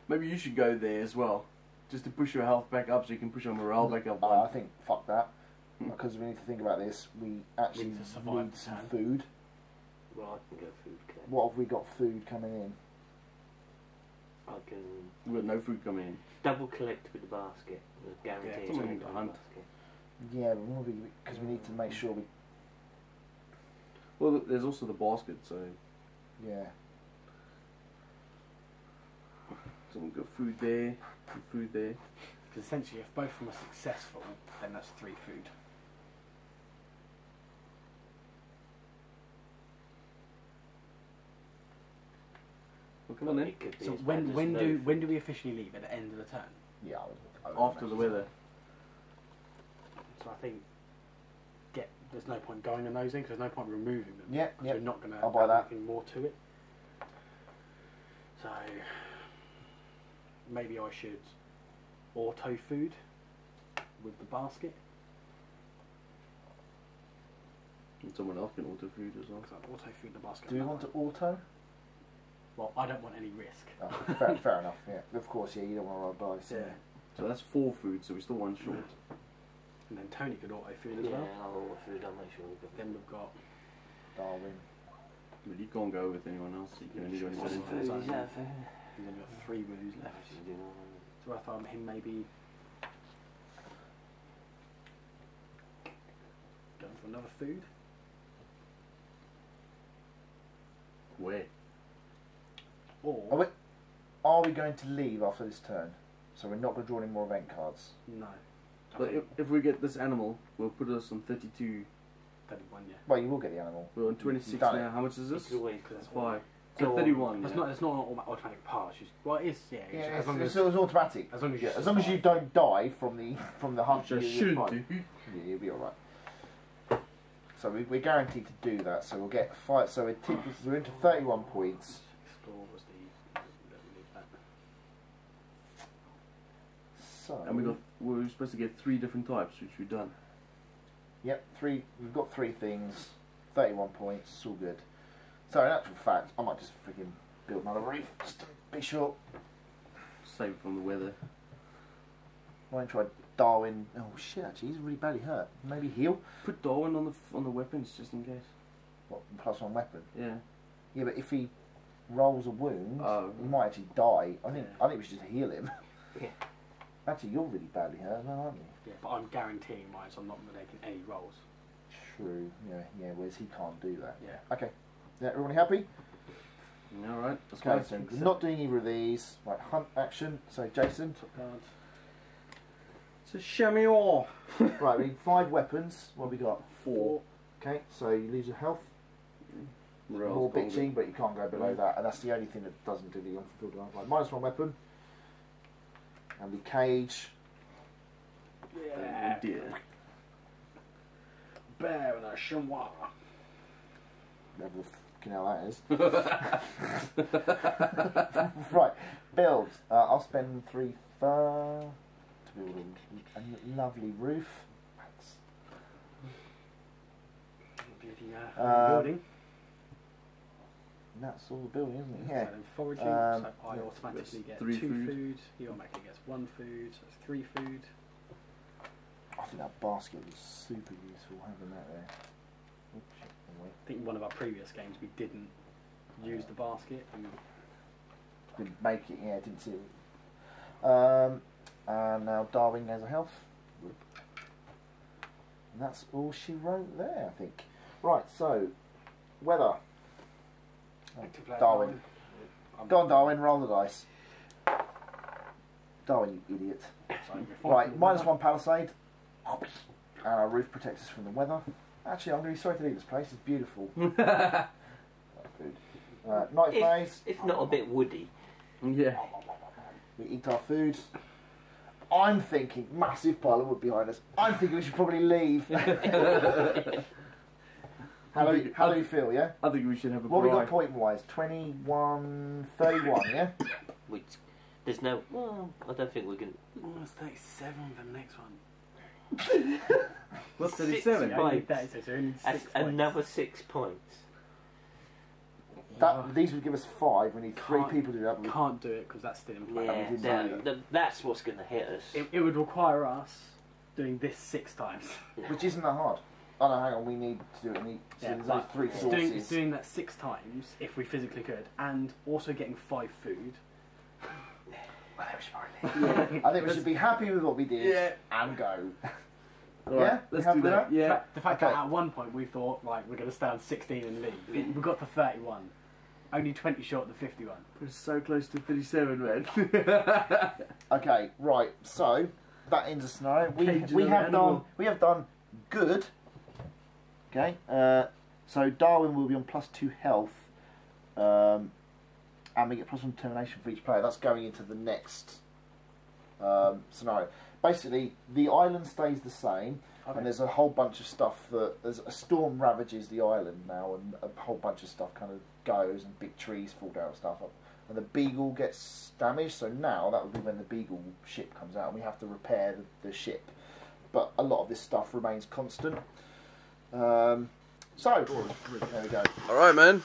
Maybe you should go there as well. Just to push your health back up so you can push your morale back up. I think fuck that. Because we need to think about this. We actually need to survive need the some turn. food. Well, I can go food clear. What have we got food coming in? I can We've got no food coming in. double collect with the basket. With guarantee Yeah, it's someone going need to to hunt. basket. Yeah, because we need to make sure we. Well, there's also the basket, so Yeah. we've got food there, food there. Because essentially, if both of them are successful, then that's 3 food. Well, come on then. It could be So as bad as no when do we officially leave? At the end of the turn. Yeah. After the weather. So I think there's no point going on those in because there's no point removing them. Yeah, Because yeah. we're not going to I'll buy add that. anything more to it. So maybe I should auto food with the basket. And someone else can auto food as well. Because I'd auto food the basket. Do we want to auto? Well, I don't want any risk. Oh, fair enough. Yeah. Of course. Yeah. You don't want to roll dice. Yeah. So that's 4 food, so we're still 1 short. And then Tony could auto food as Yeah, well. I'll order food. I'll make sure we've got. Then we've got Darwin. But you can't go with anyone else. You can only go What's with food? food. Yeah, He's only got 3 wounds left. So I thought him maybe going for another food. Where? Or Are we going to leave after this turn? So we're not going to draw any more event cards. no. But if we get this animal, we'll put us on 32. 31, yeah. Well, you will get the animal. We're on 26 Done it. now. How much is this? You could always That's 5. go So on. 31. It's Yeah. not. It's not an automatic pass. Well, it is. Yeah. Yeah, as long it's as automatic. as long as you As long as you don't die from the hunt, Which I you're shouldn't fine. do. Yeah, you'll be alright. So we're guaranteed to do that. So we'll get 5. So we're into 31 points. Explore was the. Leave that. So And we're supposed to get 3 different types, which we've done. Yep, 3. We've got 3 things. 31 points. It's all good. So in actual fact, I might just freaking build another reef just to be sure. Save from the weather. Might try Darwin. Oh shit! Actually, he's really badly hurt. Maybe heal. Put Darwin on the weapons just in case. What, +1 weapon? Yeah. Yeah, but if he rolls a wound, Oh. he might actually die. I think Yeah. we should just heal him. Yeah. Actually, you're really badly hurt, as well, aren't you? Yeah, but I'm guaranteeing mine, so I'm not making any rolls. True. Yeah. Whereas he can't do that. Yeah. Okay. Yeah. Everybody happy? Alright. Okay. So we're not doing either of these. Right. Hunt action. So Jason. Top guard. It's a chamois. Right. We need 5 weapons. What have we got? 4. Okay. So you lose your health. More bitching, but you can't go below that, and that's the only thing that doesn't do the unfulfilled demand. Right, -1 weapon, and the cage. Yeah. Oh dear. Bear and a chamois. Whatever the fucking hell that is. Right, build. I'll spend 3 fur to build a lovely roof. Building. And that's all the building, isn't it? So Yeah. then foraging, so I yeah, automatically that's get 3 2 food. food. He automatically gets 1 food, so it's 3 food. I think that basket was super useful having that there. Oops, shit, anyway. I think in one of our previous games we didn't use the basket. And Didn't make it, yeah, didn't see it. And now Darwin has a health. And that's all she wrote there, I think. Right, so, weather. active player Darwin. Go on, Darwin, roll the dice. Darwin, you idiot. So we're Right, fighting -1 palisade. And our roof protects us from the weather. Actually, I'm going to be sorry to leave this place. It's beautiful. Food. Night phase. If not a bit woody. Yeah. We eat our food. I'm thinking, massive pile of wood behind us. I'm thinking we should probably leave. How do you feel, yeah? I think we should have a What have we got braai. point-wise? 21, 31, yeah? Which there's no. Well, I don't think we're going. Oh, it's 37 for the next one. What's 37? Six Only points. 36, so only 6 That's points. another 6 points. These would give us 5. We need 3 Can't- people to do that. Can't do it because that's still in play. Yeah, didn't that's what's going to hit us. It would require us doing this 6 times. Which isn't that hard. Oh no, hang on, we need to do it. So there's only 3 it's sources. doing that 6 times if we physically could, and also getting 5 food. I think we should be happy with what we did and go. Alright, Yeah? let's Happy do with that. that? Yeah. The fact Okay. that at one point we thought like we're going to stay on 16 and leave, we got to 31, only 20 short of the 51. We're so close to 37, man. Okay, right. So that ends the scenario. Cage We another have done animal. good. Okay. So Darwin will be on +2 health, and we get +1 determination for each player. That's going into the next scenario. Basically, the island stays the same, Okay. and there's a whole bunch of stuff that there's a storm ravages the island now, and a whole bunch of stuff kind of goes, and big trees fall down and stuff. And the Beagle gets damaged, so now that would be when the Beagle ship comes out, and we have to repair the ship. But a lot of this stuff remains constant. So there we go. Alright, man.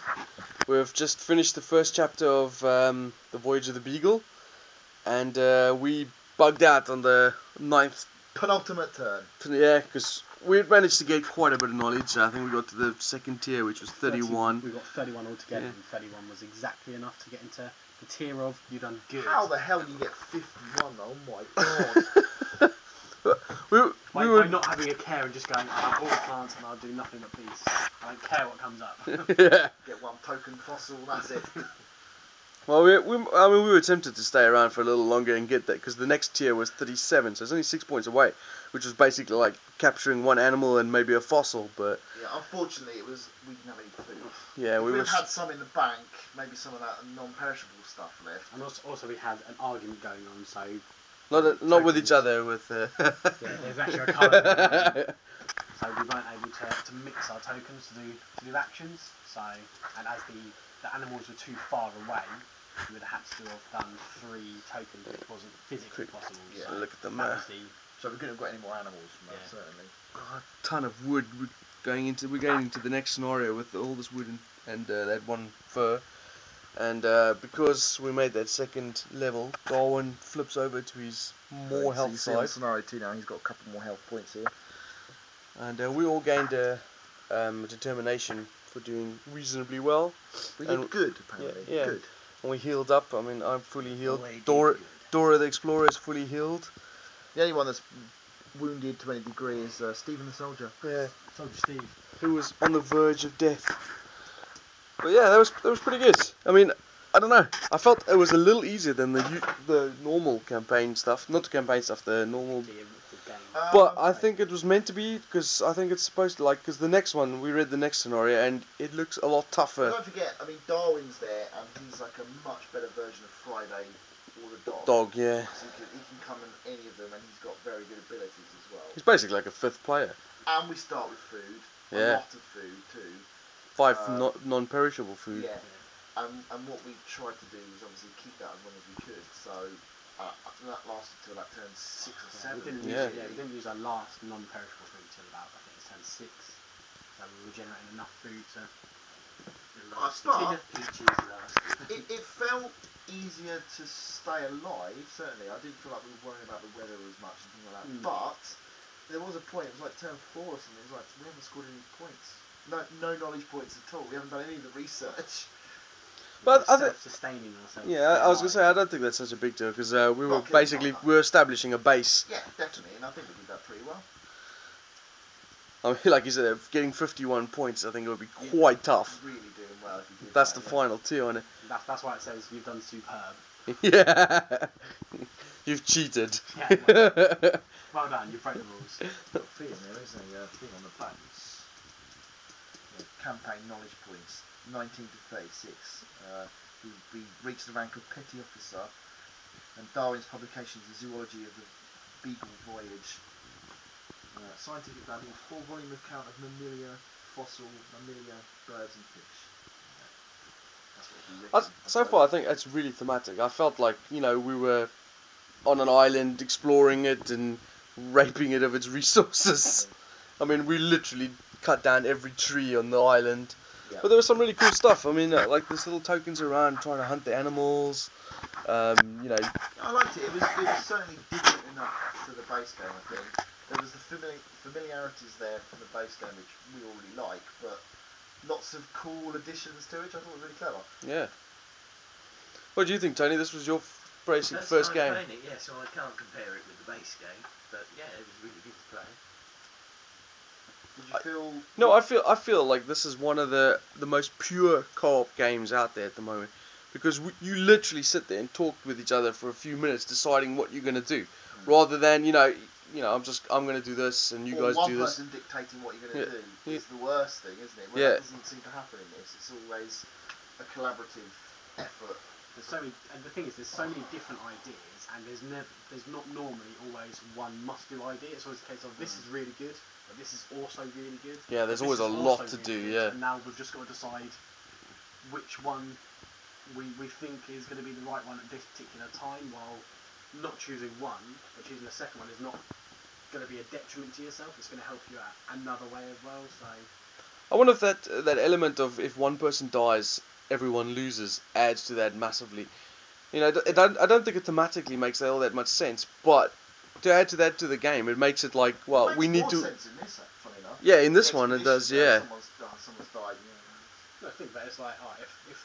We've just finished the first chapter of the Voyage of the Beagle, and we bugged out on the 9th. Penultimate turn. Yeah, because we managed to get quite a bit of knowledge. I think we got to the 2nd tier, which was 31. We got 31 altogether, Yeah. and 31 was exactly enough to get into the tier of you done good. How the hell do you get 51? Oh my god. By we were not having a care and just going, I have all the plants and I'll do nothing but these. I don't care what comes up. yeah. Get 1 token fossil, that's it. Well, I mean, we were tempted to stay around for a little longer and get that, because the next tier was 37, so it's only 6 points away, which was basically like capturing one animal and maybe a fossil, but... Yeah, unfortunately, we didn't have any food. Yeah, if we we'd had some in the bank, maybe some of that non-perishable stuff left. And also we had an argument going on, so... Not with each other, with... Yeah, there's actually a card going on. So we weren't able to mix our tokens to do actions, so... And as the animals were too far away, we would have had to have done 3 tokens, which wasn't physically possible. Yeah, so look at the that map. was the... So we couldn't have got any more animals from that, certainly. Oh, a ton of wood. We're going into the next scenario with all this wood and that one fur. And because we made that second level, Darwin flips over to his more health So you see on side. scenario 2 now, he's got a couple more health points here. And we all gained a determination for doing reasonably well. We did good, apparently. Yeah. Good. And we healed up. I mean, I'm fully healed. Oh, they did Dora, good. Dora the Explorer is fully healed. The only one that's wounded to any degree is Stephen the Soldier. Yeah. Soldier Steve. Who was on the verge of death. But yeah, that was pretty good. I mean, I don't know. I felt it was a little easier than the normal campaign stuff. Not the campaign stuff, the normal. The game. But I think it was meant to be, because I think it's supposed to, because the next one, we read the next scenario, and it looks a lot tougher. Don't forget, I mean, Darwin's there, and he's like a much better version of Friday or the dog. Dog, yeah. So he can come in any of them, and he's got very good abilities as well. He's basically like a 5th player. And we start with food. Yeah. A lot of food, too. 5 non-perishable food. Yeah. And what we tried to do was obviously keep that as long as we could. So that lasted till like turn 6 or 7. We didn't use our last non-perishable food till about, I think it's turn 6. So we were generating enough food to... It felt easier to stay alive, certainly. I didn't feel like we were worrying about the weather as much and things like that. But there was a point, it was like turn 4 or something, it was like, we haven't scored any points. No knowledge points at all. We haven't done any of the research. But I think, self-sustaining ourselves. yeah, I was gonna say I don't think that's such a big deal, because we were establishing a base. Yeah, definitely, and I think we did that pretty well. I mean, like you said, getting 51 points, I think it would be quite tough. Really doing well if you did That's that, the final tier on it. That's why it says you've done superb. Yeah, you've cheated. Yeah, well done, you broke the rules. Got a feeling there is a thing on the base. Yeah, campaign knowledge points, 19 to 36. We reached the rank of petty officer, and Darwin's publications, The Zoology of the Beagle Voyage. Scientific value, 4-volume account of mammalia, fossil, mammalia, birds and fish. That's what we So far, I think that's really thematic. I felt like, we were on an island exploring it and raping it of its resources. I mean, we literally cut down every tree on the island. Yeah. But there was some really cool stuff. I mean, like there's little tokens around trying to hunt the animals. I liked it. It was certainly different enough to the base game, I think. There was the familiarities there from the base game, which we already like, but lots of cool additions to it, which I thought was really clever. Yeah. What do you think, Tony? This was your basic That's first how I'm game. playing it, yeah, so I can't compare it with the base game, but yeah, it was really good to play. Did you feel... No, I feel like this is one of the most pure co-op games out there at the moment, because you literally sit there and talk with each other for a few minutes, deciding what you're going to do, rather than I'm going to do this and you guys do this. One person dictating what you're going to do is the worst thing, isn't it? Well, that doesn't seem to happen in this. It's always a collaborative effort. There's so many, and the thing is, there's so many different ideas, and there's not normally always one must-do idea. It's always a case of this is really good, but this is also really good. Yeah, there's but always a this is lot also to do. really Yeah. good, and now we've just got to decide which one we think is going to be the right one at this particular time, while not choosing one, but choosing the second one is not going to be a detriment to yourself. It's going to help you out another way as well. So I wonder if that element of if one person dies, everyone loses adds to that massively. I don't think it thematically makes all that much sense, but to add to that to the game, it makes it like, well, It we makes need more to. sense in this, funny enough. Yeah, in this The one it does. expedition where Yeah. Someone's died. no, I think that it's like, if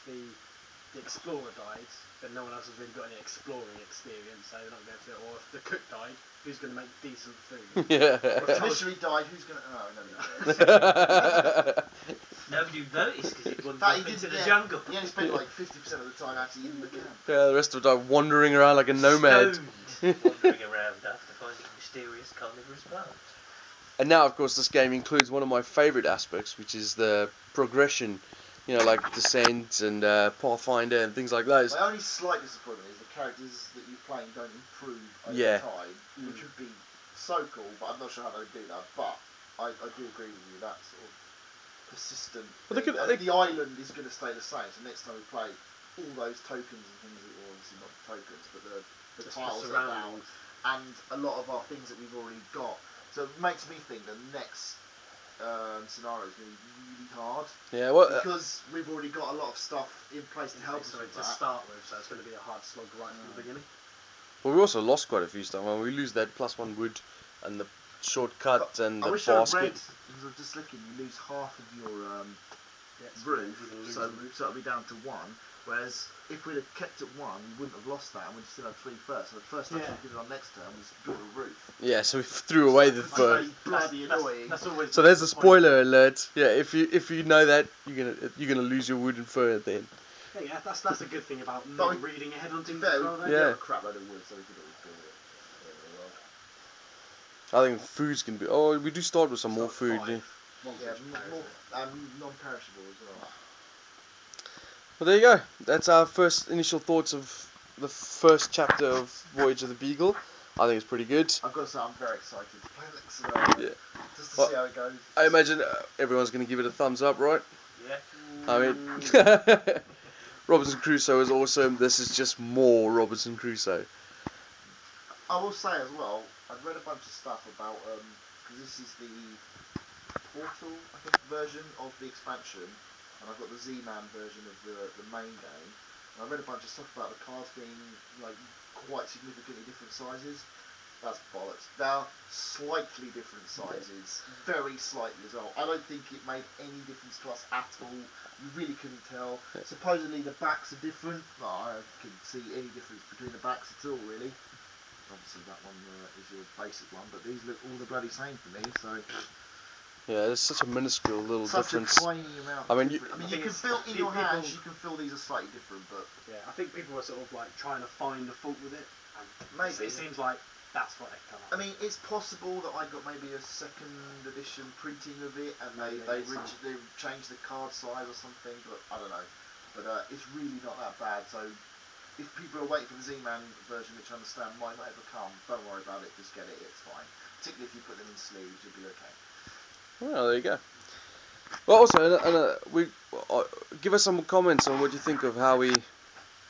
the explorer died, then no one else has really got any exploring experience, so they're not going to. Or if the cook died, who's going to make decent food? Yeah. If the missionary died, who's going to... Oh, no. Nobody would notice because he'd wandered That he off into didn't, the yeah. jungle. He only spent like 50% of the time actually in the camp. Yeah, the rest of the time wandering around like a nomad. Stoned, wandering around after finding mysterious carnivorous plants. And now, of course, this game includes one of my favourite aspects, which is the progression. You know, like Descent and Pathfinder and things like those. My only slight disappointment is the characters that you're playing don't improve over Yeah. time, which would be so cool, but I'm not sure how they would do that. But I do agree with you, that sort of persistent Well, they thing. could- I they- think the island is going to stay the same, so next time we play, all those tokens and things, well, obviously not tokens, but the Just tiles the that are down, surroundings. and a lot of our things that we've already got. So it makes me think the next scenario is going to be really hard, Yeah, well, because we've already got a lot of stuff in place to help us So with to that. start with, so it's going to be a hard slog right from the beginning. well, we also lost quite a few stuff. Well, we lose that +1 wood and the shortcut and I the wish I read, basket. because I'm just looking, you lose half of your Yeah, it's roof, you're gonna lose so them. it'll be down to 1, whereas if we'd have kept at 1, we wouldn't have lost that, and we'd still have 3 first. So the first action we did on next turn was build a roof. Yeah, so we threw away the That's first. very bloody annoying. That's always So there's a spoiler alert. Yeah, if you know that, you're gonna lose your wooden fur at the end. Yeah, that's a good thing about But not we- reading ahead on things Fair, as well. we Though. Yeah. got a crap load of wood, so we could always build it. I think food's gonna be. Oh, we do start with some more Start food. five. Yeah. One Yeah, percent more, comparison. non-perishable as well. Well, there you go. That's our first initial thoughts of the first chapter of Voyage of the Beagle. I think it's pretty good. I've got to say, I'm very excited to play the next scenario. Yeah. Just to Well, see how it goes. I imagine everyone's gonna give it a thumbs up, right? Yeah. I mean, Robinson Crusoe is awesome. This is just more Robinson Crusoe. I will say as well, I've read a bunch of stuff about, because this is the Portal, I think, version of the expansion, and I've got the Z-Man version of the main game, and I read a bunch of stuff about the cards being, like, quite significantly different sizes. That's bollocks. They're slightly different sizes, very slightly as well. I don't think it made any difference to us at all. You really couldn't tell. Yeah. Supposedly the backs are different. No, I couldn't see any difference between the backs at all, really. Obviously that one is your basic one, but these look all the bloody same to me, so... Yeah, there's such a minuscule little Such difference. a tiny amount I mean, of difference. I mean, you I can think feel in your people- hands, you can feel these are slightly different, but... Yeah, I think people were sort of like trying to find the fault with it. And Maybe. it seems like that's what they've come up. I mean, it's possible that I got maybe a second edition printing of it, and Maybe they it's changed the card size or something, but I don't know. But it's really not that bad, so if people are waiting for the Z-Man version, which I understand might not ever come, don't worry about it, just get it, it's fine. Particularly if you put them in sleeves, you'll be okay. Well, there you go. Well, also, give us some comments on what you think of how we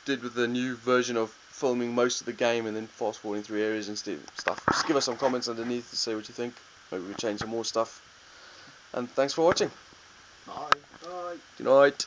did with the new version of filming most of the game and then fast forwarding through areas and stuff. Just give us some comments underneath to say what you think. Maybe we change some more stuff. And thanks for watching. Bye. Right. Good night.